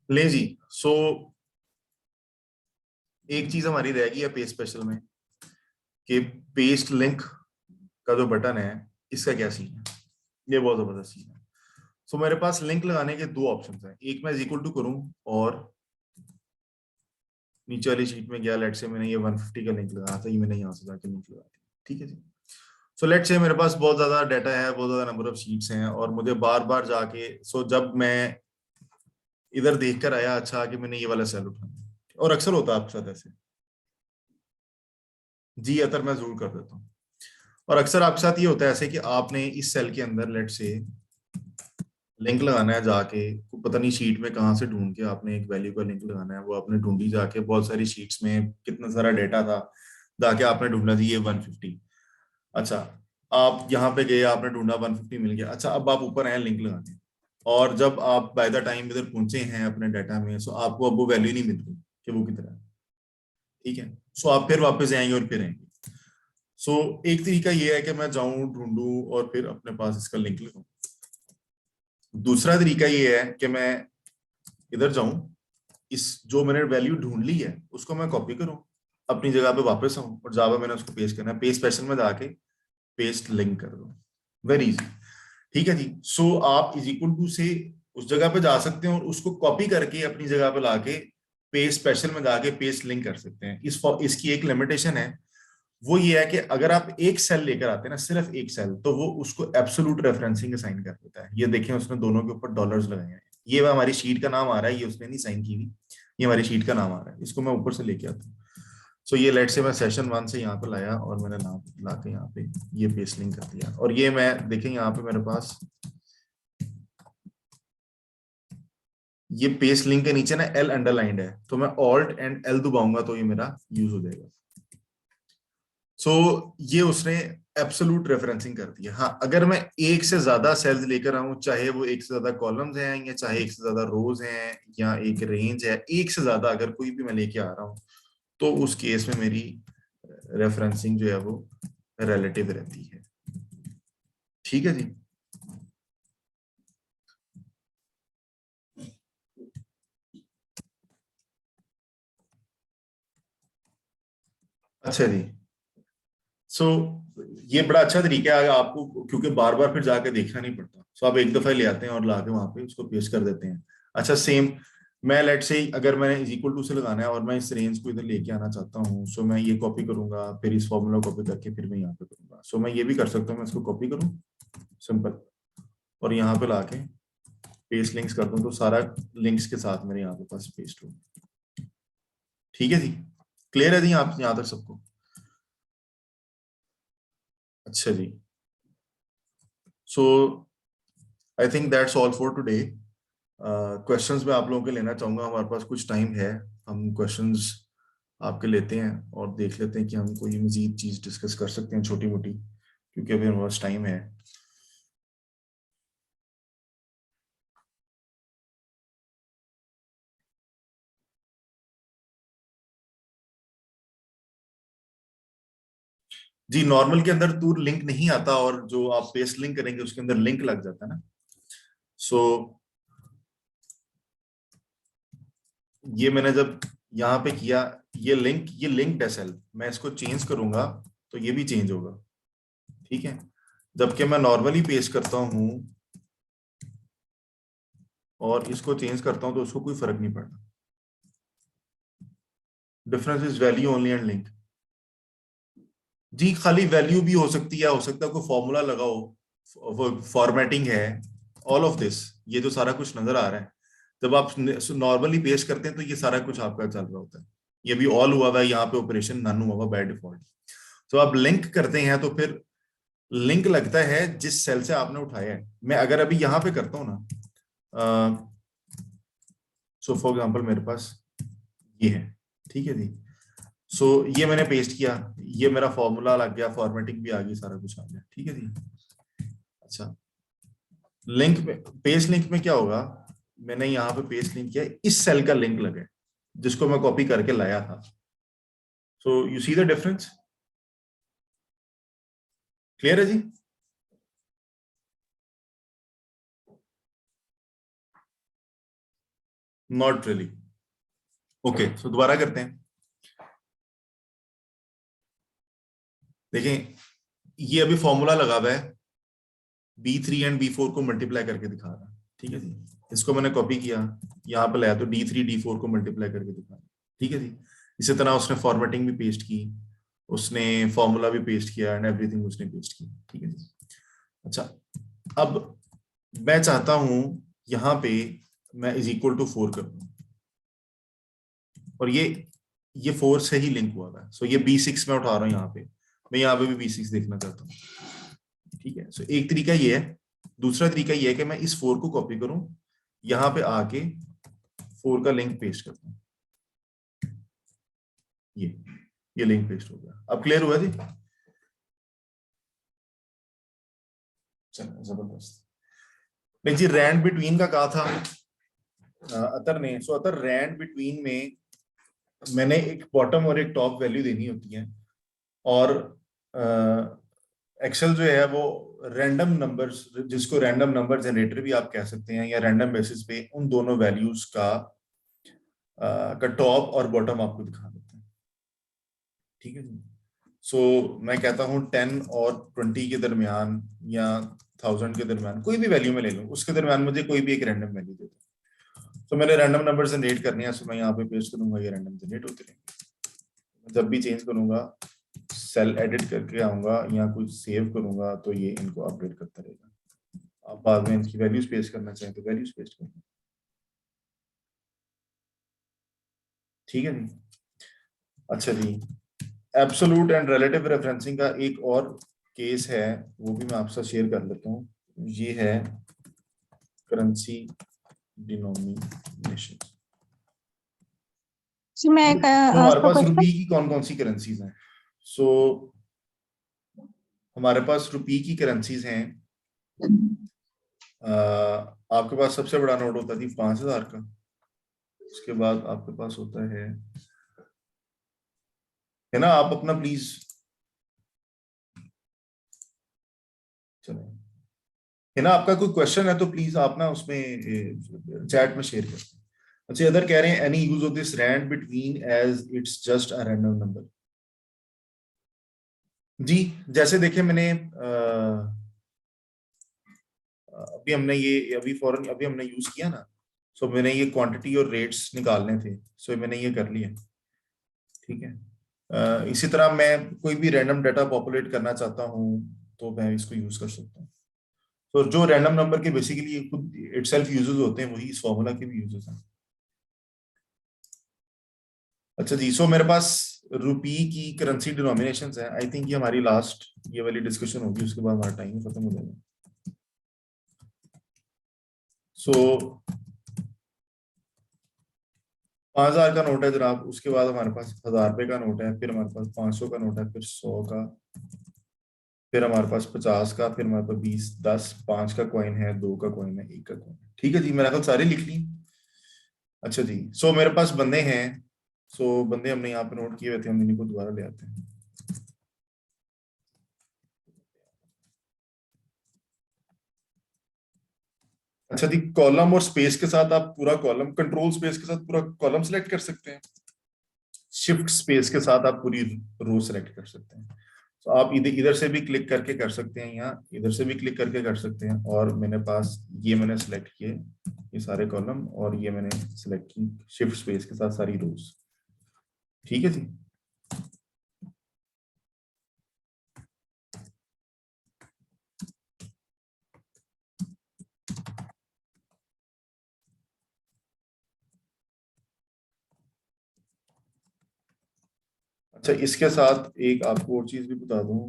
Speaker 1: ले जी। सो एक चीज हमारी रहेगी है पे स्पेशल में, कि पेस्ट लिंक का जो बटन है इसका क्या सीन है। ये बहुत जबरदस्त सीन है। सो मेरे पास लिंक लगाने के दो ऑप्शन हैं। एक मैं इक्वल टू करूं और नीचे वाली शीट में गया, लेट से मैंने ये 150 का लिंक लगाया था, ये मैंने यहाँ से जाके लिंक लगा दिया। ठीक है जी। सो लेट से मेरे पास बहुत ज्यादा डाटा है, बहुत ज्यादा नंबर ऑफ शीट्स हैं, और मुझे बार बार जाके, सो जब मैं इधर देख कर आया अच्छा कि मैंने ये वाला सेल उठाना, और अक्सर होता है आपके साथ ऐसे, जी अतर मैं जरूर कर देता हूँ। और अक्सर आपके साथ ये होता है ऐसे कि आपने इस सेल के अंदर लेट से लिंक लगाना है जाके, पता नहीं शीट में कहाँ से ढूंढ के आपने एक वैल्यू का लिंक लगाना है, वो आपने ढूंढी जाके, बहुत सारी शीट्स में कितना सारा डेटा था, जाके आपने ढूंढना चाहिए 150। अच्छा, आप यहाँ पे गए, आपने ढूंढा 150 मिल गया। अच्छा, अब आप ऊपर आए लिंक लगाने, और जब आप बाय द टाइम इधर पहुंचे हैं अपने डाटा में, सो आपको अब वो वैल्यू नहीं मिल रही कि वो कितना है। ठीक है। सो आप फिर वापस आएंगे और फिर आएंगे। सो एक तरीका ये है कि मैं जाऊं ढूंढूं और फिर अपने पास इसका लिंक लगाऊं। दूसरा तरीका ये है कि मैं इधर जाऊं, इस जो मैंने वैल्यू ढूंढ ली है उसको मैं कॉपी करूं, अपनी जगह पे वापस आऊं, और जावा मैंने उसको पेस्ट करना है, पेस्ट स्पेशल में जाके पेस्ट लिंक कर दो। Very easy. ठीक है जी। सो आप इज इक्वल टू से उस जगह पे जा सकते हैं और उसको कॉपी करके अपनी जगह पे लाके पेस्ट स्पेशल में जाके पेस्ट लिंक कर सकते हैं। इसकी एक लिमिटेशन है, वो ये है कि अगर आप एक सेल लेकर आते हैं ना, सिर्फ एक सेल, तो वो उसको एब्सोल्यूट रेफरेंसिंग असाइन कर देता है। ये देखें उसने दोनों के ऊपर डॉलर्स लगाए हैं, ये हमारी शीट का नाम आ रहा है, ये उसने नहीं साइन की हुई, ये हमारी शीट का नाम आ रहा है। इसको मैं ऊपर से लेके आता हूँ। सो ये लेट से मैं सेशन 1 से यहाँ पे लाया और मैंने नाम ला के यहाँ पे ये पेस्ट लिंक कर दिया, और ये मैं देखें यहाँ पे मेरे पास ये पेस्ट लिंक के नीचे ना एल अंडरलाइंड है, तो मैं ऑल्ट एंड एल दबाऊंगा तो ये मेरा यूज हो जाएगा। सो ये उसने एब्सोल्यूट रेफरेंसिंग कर दिया। हाँ, अगर मैं एक से ज्यादा सेल्स लेकर आऊं, चाहे वो एक से ज्यादा कॉलम्स हैं या चाहे एक से ज्यादा रोज हैं या एक रेंज है, एक से ज्यादा अगर कोई भी मैं लेके आ रहा हूं, तो उस केस में मेरी रेफरेंसिंग जो है वो रिलेटिव रहती है। ठीक है जी। अच्छा जी। सो ये बड़ा अच्छा तरीका है आपको, क्योंकि बार बार फिर जाके देखना नहीं पड़ता। सो आप एक दफा ले आते हैं और लाके वहां पे उसको पेस्ट कर देते हैं। अच्छा, सेम मैं लेट से अगर मैंने इज इक्वल टू से लगाना है और मैं इस रेंज को इधर लेके आना चाहता हूँ, सो मैं ये कॉपी करूंगा, फिर इस फॉर्मूला कॉपी करके फिर मैं यहाँ पे करूंगा। सो मैं ये भी कर सकता हूँ, मैं इसको कॉपी करूँ सिंपल, और यहाँ पे लाके पेस्ट लिंक्स कर दूं, तो सारा लिंक्स के साथ मेरे यहाँ पे पास पेस्ट हो। ठीक है जी। क्लियर है जी आप यहाँ तक सबको? अच्छा जी। So I think that's all for today. Questions मैं आप लोगों के लेना चाहूंगा, हमारे पास कुछ टाइम है, हम क्वेश्चंस आपके लेते हैं और देख लेते हैं कि हम कोई मजीद चीज डिस्कस कर सकते हैं छोटी मोटी, क्योंकि अभी हमारे पास टाइम है। जी, नॉर्मल के अंदर टूर लिंक नहीं आता, और जो आप पेस्ट लिंक करेंगे उसके अंदर लिंक लग जाता है ना। सो ये मैंने जब यहाँ पे किया, ये लिंक्ड है सेल, मैं इसको चेंज करूंगा तो ये भी चेंज होगा। ठीक है। जबकि मैं नॉर्मली पेस्ट करता हूँ और इसको चेंज करता हूँ तो उसको कोई फर्क नहीं पड़ता। Difference is value only and link. जी, खाली वैल्यू भी हो सकती है, हो सकता है कोई फॉर्मूला लगाओ, फॉर्मेटिंग है, ऑल ऑफ दिस, ये जो सारा कुछ नजर आ रहा है, जब आप नॉर्मली पेस्ट करते हैं तो ये सारा कुछ आपका चल रहा होता है, ये भी ऑल हुआ हुआ है, यहाँ पे ऑपरेशन नन हुआ हुआ बाय डिफॉल्ट। तो आप लिंक करते हैं तो फिर लिंक लगता है जिस सेल से आपने उठाया है। मैं अगर अभी यहाँ पे करता हूँ ना, सो फॉर एग्जाम्पल मेरे पास ये है, ठीक है जी। सो ये मैंने पेस्ट किया, ये मेरा फॉर्मूला लग गया, फॉर्मेटिंग भी आ गई, सारा कुछ आ गया, ठीक है जी। अच्छा, लिंक में, पेस्ट लिंक में क्या होगा, मैंने यहाँ पे पेस्ट लिंक किया, इस सेल का लिंक लगे जिसको मैं कॉपी करके लाया था। So you see the difference, clear है जी? Not really. ओके, सो दोबारा करते हैं। देखें, ये अभी फॉर्मूला लगा हुआ है, B3 एंड B4 को मल्टीप्लाई करके दिखा रहा है, ठीक है जी। इसको मैंने कॉपी किया, यहाँ पे लाया तो D3 D4 को मल्टीप्लाई करके दिखा रहा है, ठीक है जी। इसी तरह उसने फॉर्मेटिंग भी पेस्ट की, उसने फॉर्मूला भी पेस्ट किया एंड एवरीथिंग उसने पेस्ट की, ठीक है जी। अच्छा, अब मैं चाहता हूं यहाँ पे मैं इज इक्वल टू 4 कर दूं, और ये 4 से ही लिंक हुआ है। सो ये B6 में उठा रहा हूँ यहाँ पे, मैं यहाँ पे भी B6 देखना चाहता हूँ, ठीक है। सो एक तरीका ये है। दूसरा तरीका ये है कि मैं इस 4 को कॉपी करूं, यहाँ पे आके 4 का लिंक पेस्ट करता हूँ, ये लिंक पेस्ट हो गया। अब क्लियर हुआ जी? चलो जबरदस्त। नहीं जी, रैंड बिटवीन का कहा था अतर ने। सो अतर रैंड बिटवीन में मैंने एक बॉटम और एक टॉप वैल्यू देनी होती है, और एक्सेल जो है वो रैंडम नंबर्स, जिसको रैंडम नंबर जनरेटर भी आप कह सकते हैं या रैंडम बेसिस पे, उन दोनों वैल्यूज का टॉप और बॉटम आपको दिखा देते हैं, ठीक है जी। सो मैं कहता हूँ 10 और 20 के दरमियान या 1000 के दरमियान, कोई भी वैल्यू में ले लूँ, उसके दरमियान मुझे कोई भी एक रैंडम वैल्यू दे दो। तो मैंने रैंडम नंबर जनरेट करने हैं, सो मैं यहाँ पे पेस्ट करूंगा, ये रैंडम जनरेट होते रहेंगे। जब भी चेंज करूंगा, सेल एडिट करके आऊंगा या कुछ सेव करूंगा, तो ये इनको अपडेट करता रहेगा। आप बाद में इनकी वैल्यूज पेस्ट करना चाहें तो वैल्यूज पेस्ट करें, ठीक है जी। अच्छा जी, एब्सोल्यूट एंड रिलेटिव रेफरेंसिंग का एक और केस है, वो भी मैं आपसे शेयर कर लेता हूँ। ये है करेंसी डिनोमिनेशन।
Speaker 3: जी मैं एक
Speaker 1: तो हमारे पास
Speaker 3: क्वेश्चन।
Speaker 1: रुपी की कौन कौन सी करेंसीज हैं? सो हमारे पास रुपी की करेंसीज हैं। आपके पास सबसे बड़ा नोट होता है 5,000 का, उसके बाद आपके पास होता है ना, आप अपना प्लीज, चलो, है ना, आपका कोई क्वेश्चन है तो प्लीज आप ना उसमें चैट में शेयर करें। अच्छा, इधर कह रहे हैं any use of this rand between as it's just a random number. जी, जैसे देखिए मैंने अभी हमने ये अभी फौरन अभी हमने यूज किया ना, सो मैंने ये क्वांटिटी और रेट्स निकालने थे, सो मैंने ये कर लिया, ठीक है। इसी तरह मैं कोई भी रैंडम डाटा पॉपुलेट करना चाहता हूँ तो मैं इसको यूज कर सकता हूँ। तो जो रैंडम नंबर के बेसिकली खुद इटसेल्फ यूजेस होते हैं, वही इस फॉर्मूला के भी यूजेस हैं। अच्छा जी, सो मेरे पास रुपी की करेंसी डिनोमिनेशन है। आई थिंक ये हमारी लास्ट ये वाली डिस्कशन होगी, उसके बाद हमारा टाइम खत्म हो जाएगा। सो 5,000 का नोट है जनाब, उसके बाद हमारे पास 1,000 रुपए का नोट है, फिर हमारे पास 500 का नोट है, फिर 100 का, फिर हमारे पास 50 का, फिर हमारे पास 20, 10, 5 का कॉइन है, 2 का कॉइन है, 1 का कॉइन है, ठीक है जी। मेरा ख्याल सारे लिख ली। अच्छा जी, सो मेरे पास बंदे हैं, सो बंदे हमने यहाँ पे नोट किए हुए थे, हम इन्हीं को दोबारा ले आते हैं। अच्छा जी, कॉलम और स्पेस के साथ आप पूरा कॉलम, कंट्रोल स्पेस के साथ पूरा कॉलम सेलेक्ट कर सकते हैं, शिफ्ट स्पेस के साथ आप पूरी रो सेलेक्ट कर सकते हैं। तो आप इधर इधर से भी क्लिक करके कर सकते हैं, या इधर से भी क्लिक करके कर सकते हैं। और मेरे पास ये मैंने सेलेक्ट किए ये सारे कॉलम, और ये मैंने सेलेक्ट की शिफ्ट स्पेस के साथ सारी रोज, ठीक है जी। अच्छा, इसके साथ एक आपको और चीज भी बता दूं।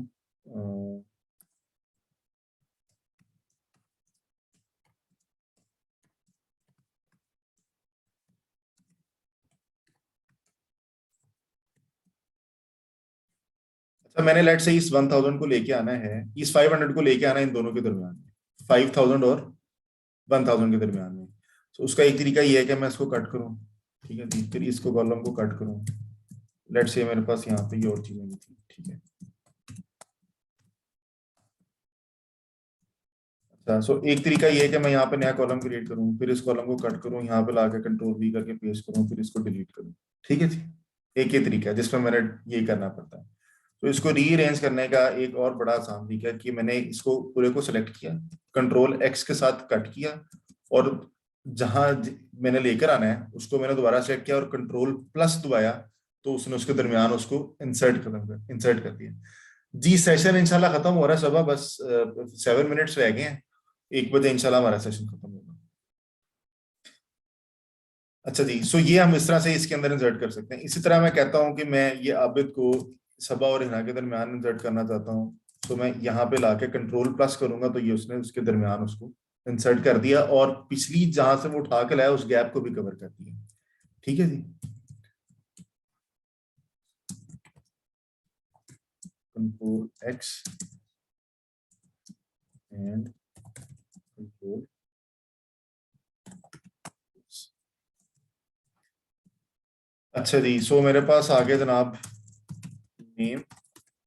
Speaker 1: अच्छा, मैंने लेट से इस 1000 को लेके आना है, इस 500 को लेके आना है इन दोनों के दरमियान में, 5000 और 1000 के दरमियान में। तो उसका एक तरीका ये है कि मैं इसको कट करूं, ठीक है जी, फिर इसको कॉलम को कट करूं। लेट से मेरे पास यहाँ पे ये और चीजें नहीं थी, ठीक है। अच्छा, सो एक तरीका ये है कि मैं यहाँ पे नया कॉलम क्रिएट करूँ, फिर इस कॉलम को कट करूँ, यहाँ पे लाके कंट्रोल V करके पेस्ट करूँ, फिर इसको डिलीट करूँ। ठीक है जी, एक ही तरीका है जिसमें मैंने यही करना पड़ता है। तो इसको रीअरेंज करने का एक और बड़ा आसान तरीका है कि मैंने इसको पूरे को सिलेक्ट किया, कंट्रोल X के साथ कट किया, और जहां मैंने लेकर आना है उसको मैंने दोबारा सेलेक्ट किया और कंट्रोल प्लस दबाया, तो उसने उसके दरमियान उसको इंसर्ट कर दिया। जी, सेशन इंशाल्लाह खत्म हो रहा है, सुबह बस 7 मिनट्स रह गए हैं, 1 बजे इंशाल्लाह हमारा सेशन खत्म होगा। अच्छा जी, सो ये हम इस तरह से इसके अंदर इंसर्ट कर सकते हैं। इसी तरह मैं कहता हूँ कि मैं ये आबिद को सबा और हिना के दरमियान इंसर्ट करना चाहता हूँ, तो मैं यहाँ पे लाके कंट्रोल प्लस करूंगा, तो ये उसने उसके दरमियान उसको इंसर्ट कर दिया, और पिछली जहां से वो उठा के लाया उस गैप को भी कवर कर दिया। ठीक है जी, कंट्रोल X एंड कंट्रोल। अच्छा जी, सो मेरे पास आ गया जनाब नेम,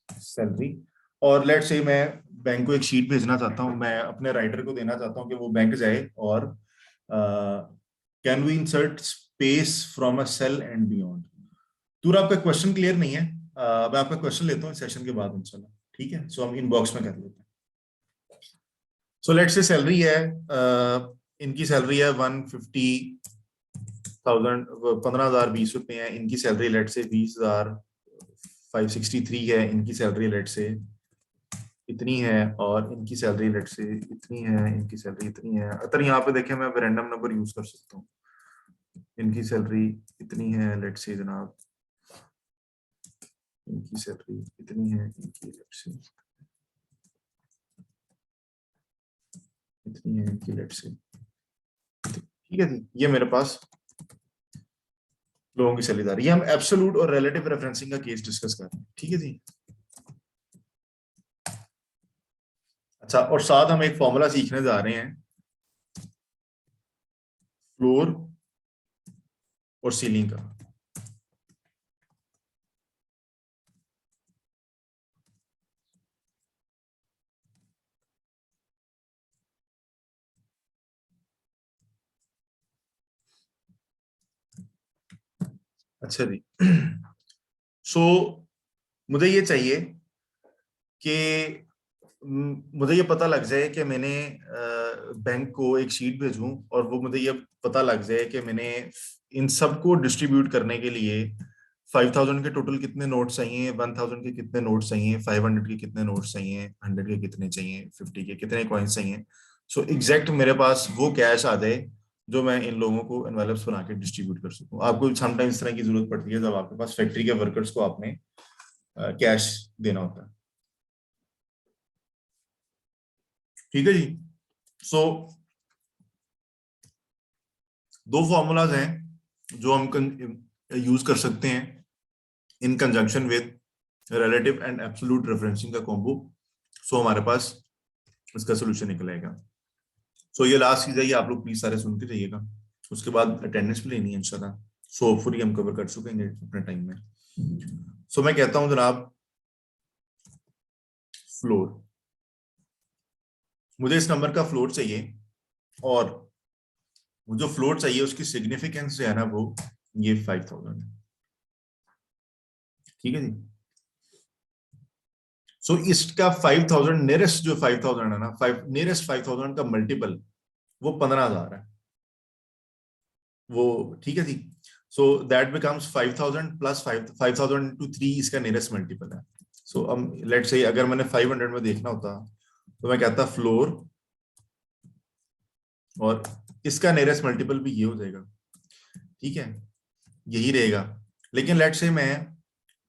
Speaker 1: सैलरी, और लेट से मैं बैंक को एक शीट भेजना चाहता हूँ, मैं अपने राइटर को देना चाहता हूँ कि वो बैंक जाए और can we insert space from a cell and beyond. दूर आपका क्वेश्चन क्लियर नहीं है, मैं आपका क्वेश्चन लेता हूँ सेशन के बाद इंशाल्लाह। ठीक है, सो हम इनबॉक्स में कर लेते हैं। सो लेट से सैलरी है, इनकी सैलरी है 150,000, 15,020 रुपए है इनकी सैलरी। लेट से 20,563 है इनकी सैलरी, लेट से इतनी है, और इनकी सैलरी लेट से इतनी है, इनकी सैलरी इतनी है। अगर यहाँ पे देखें, मैं रैंडम नंबर यूज कर सकता हूँ। इनकी सैलरी इतनी है लेट से जनाब, इनकी सैलरी इतनी है, इनकी लेट से इतनी है, इनकी लेट से। ठीक है जी, ये मेरे पास लोगों की सैलरी आ रही है। हम एब्सोल्यूट और रिलेटिव रेफरेंसिंग का केस डिस्कस कर रहे हैं। ठीक है जी। अच्छा, और साथ हम एक फॉर्मूला सीखने जा रहे हैं फ्लोर और सीलिंग का। अच्छा जी, सो मुझे ये चाहिए कि मुझे ये पता लग जाए कि मैंने बैंक को एक शीट भेजूं, और वो मुझे ये पता लग जाए कि मैंने इन सबको डिस्ट्रीब्यूट करने के लिए 5,000 के टोटल कितने नोट्स चाहिए, 1,000 के कितने नोट्स चाहिए, 500 के कितने नोट्स चाहिए, 100 के कितने चाहिए, 50 के कितने कॉइन्स चाहिए। सो एग्जैक्ट मेरे पास वो कैश आ जाए जो मैं इन लोगों को एनवेलप्स बना के डिस्ट्रीब्यूट कर सकूं। आपको समटाइम्स इस तरह की जरूरत पड़ती है जब आपके पास फैक्ट्री के वर्कर्स को आपने कैश देना होता है। ठीक है जी, सो दो फॉर्मूलाज हैं जो हम यूज कर सकते हैं इन conjunction with relative and absolute referencing का कॉम्बो। सो हमारे पास इसका सोल्यूशन निकल आएगा। सो ये लास्ट चीज है, ये आप लोग प्लीज सारे सुनते रहिएगा, उसके बाद अटेंडेंस भी लेनी है इंशाल्लाह। सो होपफुली हम कवर कर चुकेंगे अपने टाइम में। सो मैं कहता हूं जनाब, फ्लोर, मुझे इस नंबर का फ्लोर चाहिए, और वो जो फ्लोर चाहिए उसकी सिग्निफिकेंस जो है ना, वो ये 5,000 है। ठीक है जी, सो इसका 5,000 नियरेस्ट, जो 5,000 है ना, नियरेस्ट 5,000 का मल्टीपल वो 15,000 है वो। ठीक है जी, so that becomes 5,000 plus 5,000 into 3 इसका नियरेस्ट मल्टीपल है। सो हम लेट से अगर मैंने 500 में देखना होता तो मैं कहता फ्लोर, और इसका नियरेस्ट मल्टीपल भी ये हो जाएगा। ठीक है, यही रहेगा। लेकिन लेट से मैं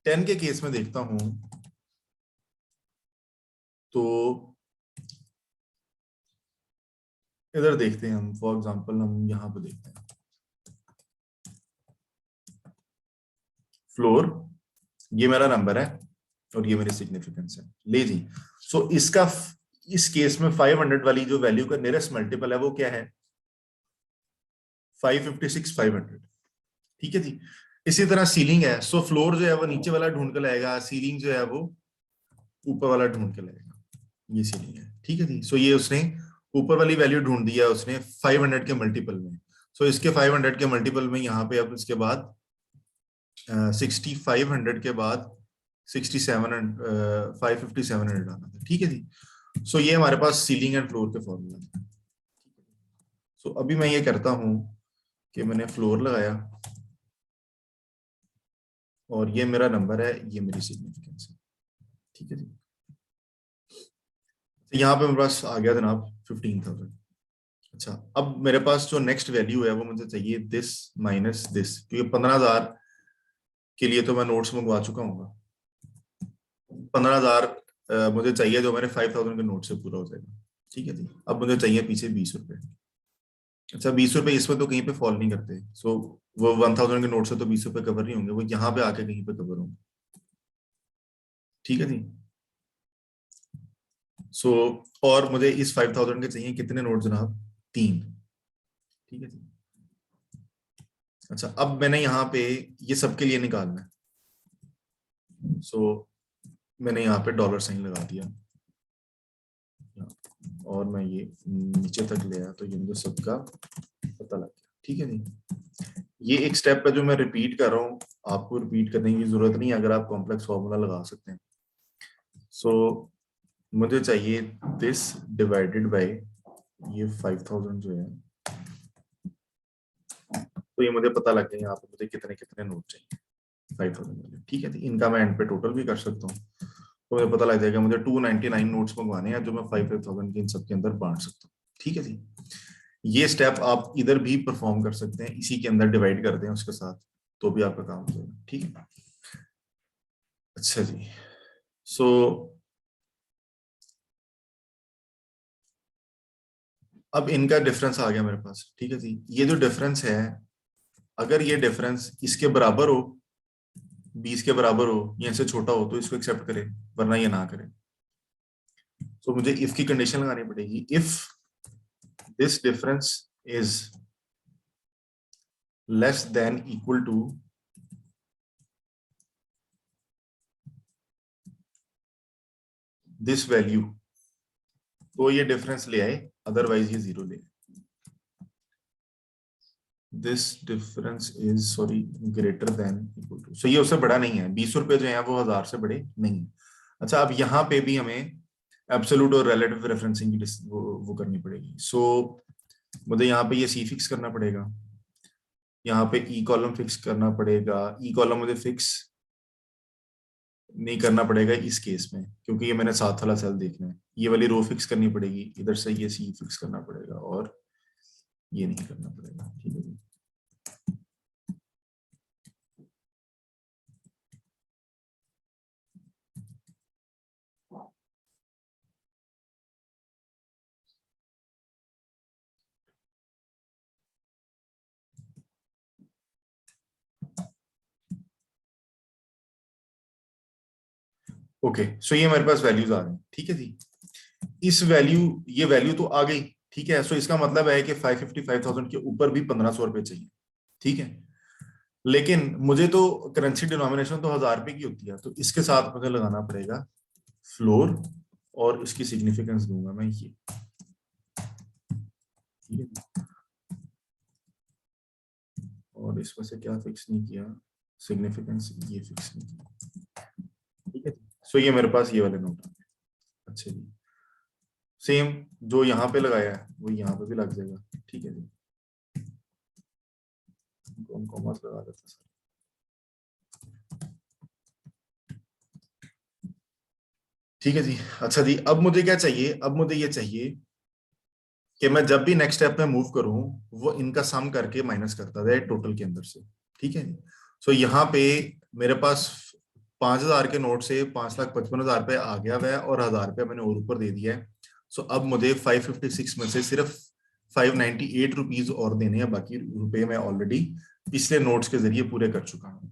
Speaker 1: 10 के केस में देखता हूं तो इधर देखते हैं हम, फॉर एग्जांपल हम यहां पे देखते हैं फ्लोर, ये मेरा नंबर है और ये मेरी सिग्निफिकेंस है, ले जी। सो इसका इस केस में 500 वाली जो वैल्यू का नियरेस्ट मल्टीपल है वो क्या है, 556 500, ठीक है जी। इसी तरह सीलिंग है, सो फ्लोर जो है वो नीचे वाला ढूंढ कर लाएगा, सीलिंग जो है वो ऊपर वाला ढूंढ के लाएगा, ये सीलिंग है, ठीक है जी। सो ये उसने ऊपर वाली वैल्यू ढूंढ दिया उसने 500 के मल्टीपल में। सो इसके 500 के मल्टीपल में यहाँ पे अब इसके बाद 6500 के बाद 55700 आना था, ठीक है जी। सो ये हमारे पास सीलिंग एंड फ्लोर के फॉर्मूला है। सो अभी मैं ये करता हूं कि मैंने फ्लोर लगाया और ये मेरा नंबर है, ये मेरी सिग्निफिकेंस है, ठीक है जी। तो यहाँ पे मेरे पास आ गया जनाब 15,000। अच्छा, अब मेरे पास जो नेक्स्ट वैल्यू है वो मुझे चाहिए दिस माइनस दिस, क्योंकि 15,000 के लिए तो मैं नोट्स मंगवा चुका हूँ। 15,000 मुझे चाहिए जो मेरे 5,000 के नोट से पूरा हो जाएगा, ठीक है जी। अब मुझे चाहिए पीछे 20 रुपए। अच्छा, 20 रुपए इसमें तो कहीं पे फॉल नहीं करते, सो वो 1,000 के नोट से तो 20 रुपए कवर नहीं होंगे, वो यहाँ पे आके कहीं पे कवर होंगे, ठीक है जी। सो और मुझे इस 5,000 के चाहिए कितने नोट जनाब, 3, ठीक है जी। अच्छा, अब मैंने यहाँ पे ये सबके लिए निकालना है, सो मैंने यहाँ पे डॉलर साइन लगा दिया और मैं ये नीचे तक ले आया, तो ये मुझे सबका पता लग गया, ठीक है जी। ये एक स्टेप है जो मैं रिपीट कर रहा हूँ, आपको रिपीट करने की जरूरत नहीं है, अगर आप कॉम्प्लेक्स फॉर्मूला लगा सकते हैं। सो मुझे चाहिए दिस डिवाइडेड बाय ये 5,000 जो है, तो ये मुझे पता लग गया यहाँ पे मुझे कितने कितने नोट चाहिए 5,000 वाले, ठीक है जी। इनका मैं एंड पे टोटल भी कर सकता हूँ, तो मुझे पता लग जाएगा मुझे 299 नोट्स मंगवाने हैं जो मैं 5,000 के इन सबके अंदर बांट सकता हूँ, ठीक है जी। ये स्टेप आप इधर भी परफॉर्म कर सकते हैं, इसी के अंदर डिवाइड कर दें उसके साथ, तो भी आपका काम हो जाएगा, ठीक है। अच्छा जी, सो अब इनका डिफरेंस आ गया मेरे पास, ठीक है जी। ये जो डिफरेंस है, अगर ये डिफरेंस इसके बराबर हो, 20 के बराबर हो या इससे छोटा हो, तो इसको एक्सेप्ट करें, वरना ये ना करें। तो मुझे इफ की कंडीशन लगानी पड़ेगी, if this difference is less than equal to this value, तो ये डिफरेंस ले आए, अदरवाइज ये जीरो ले आए। This difference is sorry greater than equal to, so ये उससे बड़ा नहीं है, 20 रुपए जो है वो 1,000 से बड़े नहीं है। अच्छा, अब यहाँ पे भी हमें एब्सोल्यूट और रिलेटिव रेफरेंसिंग की वो करनी पड़ेगी। सो मुझे यहाँ पे ये सी फिक्स करना पड़ेगा, यहाँ पे ई कॉलम फिक्स करना पड़ेगा। ई कॉलम मुझे फिक्स नहीं करना पड़ेगा इस केस में, क्योंकि ये मैंने साथ वाला सेल देखना है। ये वाली रो फिक्स करनी पड़ेगी, इधर से ये सी फिक्स करना पड़ेगा, और ये नहीं करना पड़ेगा, ठीक है जी। ओके, सो ये हमारे पास वैल्यूज आ रही हैं, ठीक है जी। इस वैल्यू, ये वैल्यू तो आ गई, ठीक है। सो इसका मतलब है कि 555,000 के ऊपर भी 1,500 रुपए चाहिए, ठीक है। लेकिन मुझे तो करेंसी डिनोमिनेशन तो 1,000 रुपए की होती है, तो इसके साथ मुझे लगाना पड़ेगा फ्लोर, और इसकी सिग्निफिकेंस दूंगा मैं ये, ठीक है। और इसमें से क्या फिक्स नहीं किया, सिग्निफिकेंस ये फिक्स नहीं किया, ठीक है। सो ये मेरे पास ये वाले नोट आ गए। अच्छा जी, सेम जो यहाँ पे लगाया है वो यहाँ पे भी लग जाएगा, ठीक है जी। हम कॉमर्स लगा देते हैं, ठीक है जी। अच्छा जी, अब मुझे क्या चाहिए, अब मुझे ये चाहिए कि मैं जब भी नेक्स्ट स्टेप में मूव करूं, वो इनका सम करके माइनस करता जाए टोटल के अंदर से, ठीक है जी। सो यहाँ पे मेरे पास 5,000 के नोट से 5,55,000 रुपए आ गया हुआ है और 1,000 रुपया मैंने और ऊपर दे दिया है। सो अब मुझे 556 में से सिर्फ 598 रुपीज और देने हैं, बाकी रुपए मैं ऑलरेडी पिछले नोट्स के जरिए पूरे कर चुका हूँ।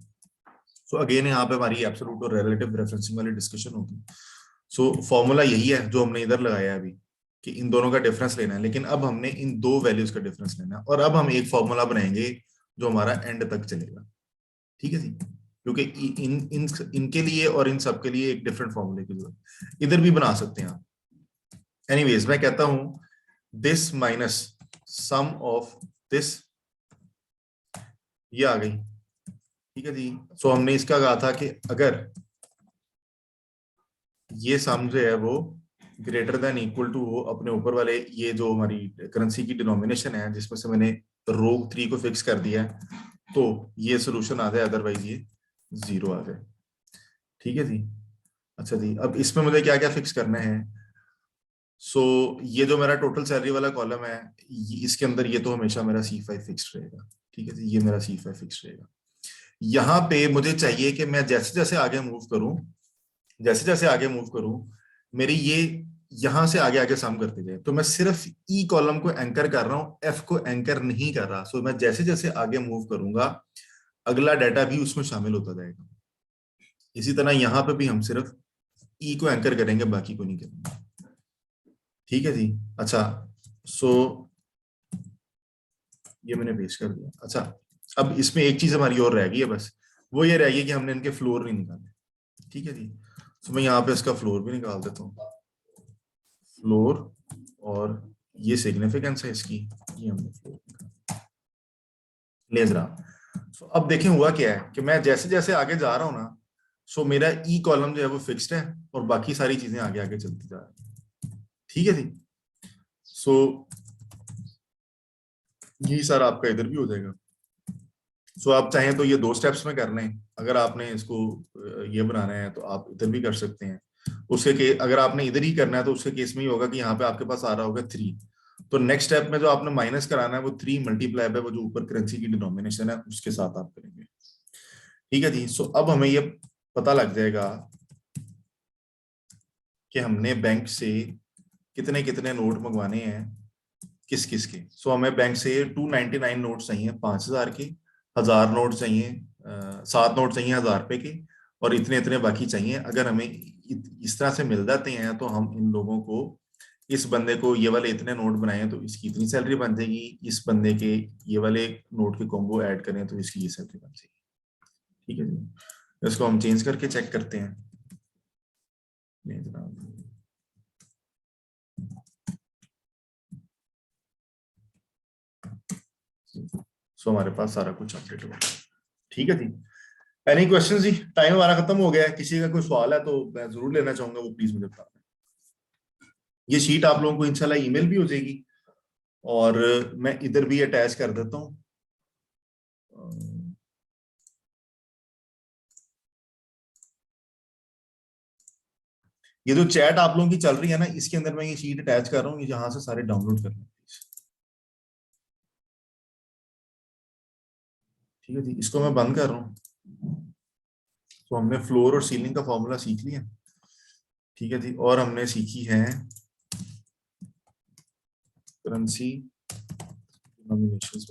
Speaker 1: सो अगेन यहाँ पे हमारी एब्सोल्यूट और रिलेटिव रेफरेंसिंग वाली डिस्कशन होगी। सो फॉर्मूला यही है जो हमने इधर लगाया है अभी, कि इन दोनों का डिफरेंस लेना है, लेकिन अब हमने इन दो वैल्यूज का डिफरेंस लेना है और अब हम एक फॉर्मूला बनाएंगे जो हमारा एंड तक चलेगा। ठीक है जी, क्योंकि इनके लिए और इन सब के लिए एक डिफरेंट फॉर्मूले की जरूरत, इधर भी बना सकते हैं आप। एनीवेज मैं कहता हूं this minus sum of this, ये आ गई। ठीक है जी, सो हमने इसका कहा था कि अगर ये सम जो है वो ग्रेटर देन इक्वल टू हो अपने ऊपर वाले, ये जो हमारी करेंसी की डिनोमिनेशन है जिसमें से मैंने रोग 3 को फिक्स कर दिया है, तो ये सोल्यूशन आ जाए, अदरवाइज ये 0 आ जाए। ठीक है जी। अच्छा जी, अब इसमें मुझे क्या क्या फिक्स करना है। सो ये जो मेरा टोटल सैलरी वाला कॉलम है, इसके अंदर ये तो हमेशा मेरा C5 फिक्स रहेगा। ठीक है जी, ये मेरा C5 फिक्स रहेगा। यहाँ पे मुझे चाहिए कि मैं जैसे जैसे आगे मूव करूं, जैसे जैसे आगे मूव करूं, मेरी ये यहां से आगे आगे सम करते जाए, तो मैं सिर्फ ई कॉलम को एंकर कर रहा हूं, एफ को एंकर नहीं कर रहा। सो मैं जैसे जैसे आगे मूव करूंगा अगला डाटा भी उसमें शामिल होता जाएगा। इसी तरह यहां पे भी हम सिर्फ ई को एंकर करेंगे, बाकी को नहीं करेंगे। ठीक है जी। अच्छा, सो ये मैंने पेश कर दिया। अच्छा, अब इसमें एक चीज हमारी और रह गई है, बस वो ये रह गई कि हमने इनके फ्लोर नहीं निकाले। ठीक है जी, तो मैं यहाँ पे इसका फ्लोर भी निकाल देता हूँ, फ्लोर, और ये सिग्निफिकेंस है इसकी, ये हमने फ्लोर निकाला। ले जरा, सो अब देखें हुआ क्या है कि मैं जैसे जैसे आगे जा रहा हूँ ना, सो मेरा ई कॉलम जो है वो फिक्स्ड है और बाकी सारी चीजें आगे आगे चलती जा रही है। ठीक है जी, सो यही सारा आपका इधर भी हो जाएगा। सो आप चाहें तो ये 2 स्टेप्स में कर लें, अगर आपने इसको ये बनाना है तो आप इधर भी कर सकते हैं। उसके के अगर आपने इधर ही करना है तो उसके केस में ही होगा कि यहाँ पे आपके पास आ रहा होगा 3, तो नेक्स्ट स्टेप में जो आपने माइनस कराना है वो 3 मल्टीप्लाई बाय वो जो ऊपर करेंसी की डिनोमिनेशन है उसके साथ आप करेंगे। ठीक है जी, सो अब हमें ये पता लग जाएगा कि हमने बैंक से कितने कितने नोट मंगवाने हैं, किस किस के। सो हमें बैंक से 299 नोट चाहिए 5,000 के, 1,000 नोट चाहिए, 7 नोट चाहिए 1,000 रुपए के, और इतने इतने बाकी चाहिए। अगर हमें इस तरह से मिल जाते हैं तो हम इन लोगों को, इस बंदे को ये वाले इतने नोट बनाए तो इसकी इतनी सैलरी बन जाएगी, इस बंदे के ये वाले नोट के कॉम्बो ऐड करें तो इसकी ये सैलरी बन जाएगी। ठीक है जी, इसको हम चेंज करके चेक करते हैं। नहीं जनाब, सो हमारे पास सारा कुछ अपडेट हो गया। ठीक है जी, एनी क्वेश्चन जी? टाइम हमारा खत्म हो गया है, किसी का कोई सवाल है तो मैं जरूर लेना चाहूंगा, वो प्लीज मुझे बता दें। ये शीट आप लोगों को इंशाल्लाह ईमेल भी हो जाएगी और मैं इधर भी अटैच कर देता हूँ। ये जो चैट आप लोगों की चल रही है ना, इसके अंदर मैं ये शीट अटैच कर रहा हूँ, यहाँ से सारे डाउनलोड कर लें। ठीक है जी, इसको मैं बंद कर रहा हूँ। तो हमने फ्लोर और सीलिंग का फॉर्मूला सीख लिया। ठीक है जी, और हमने सीखी है करेंसी डिनोमिनेशंस।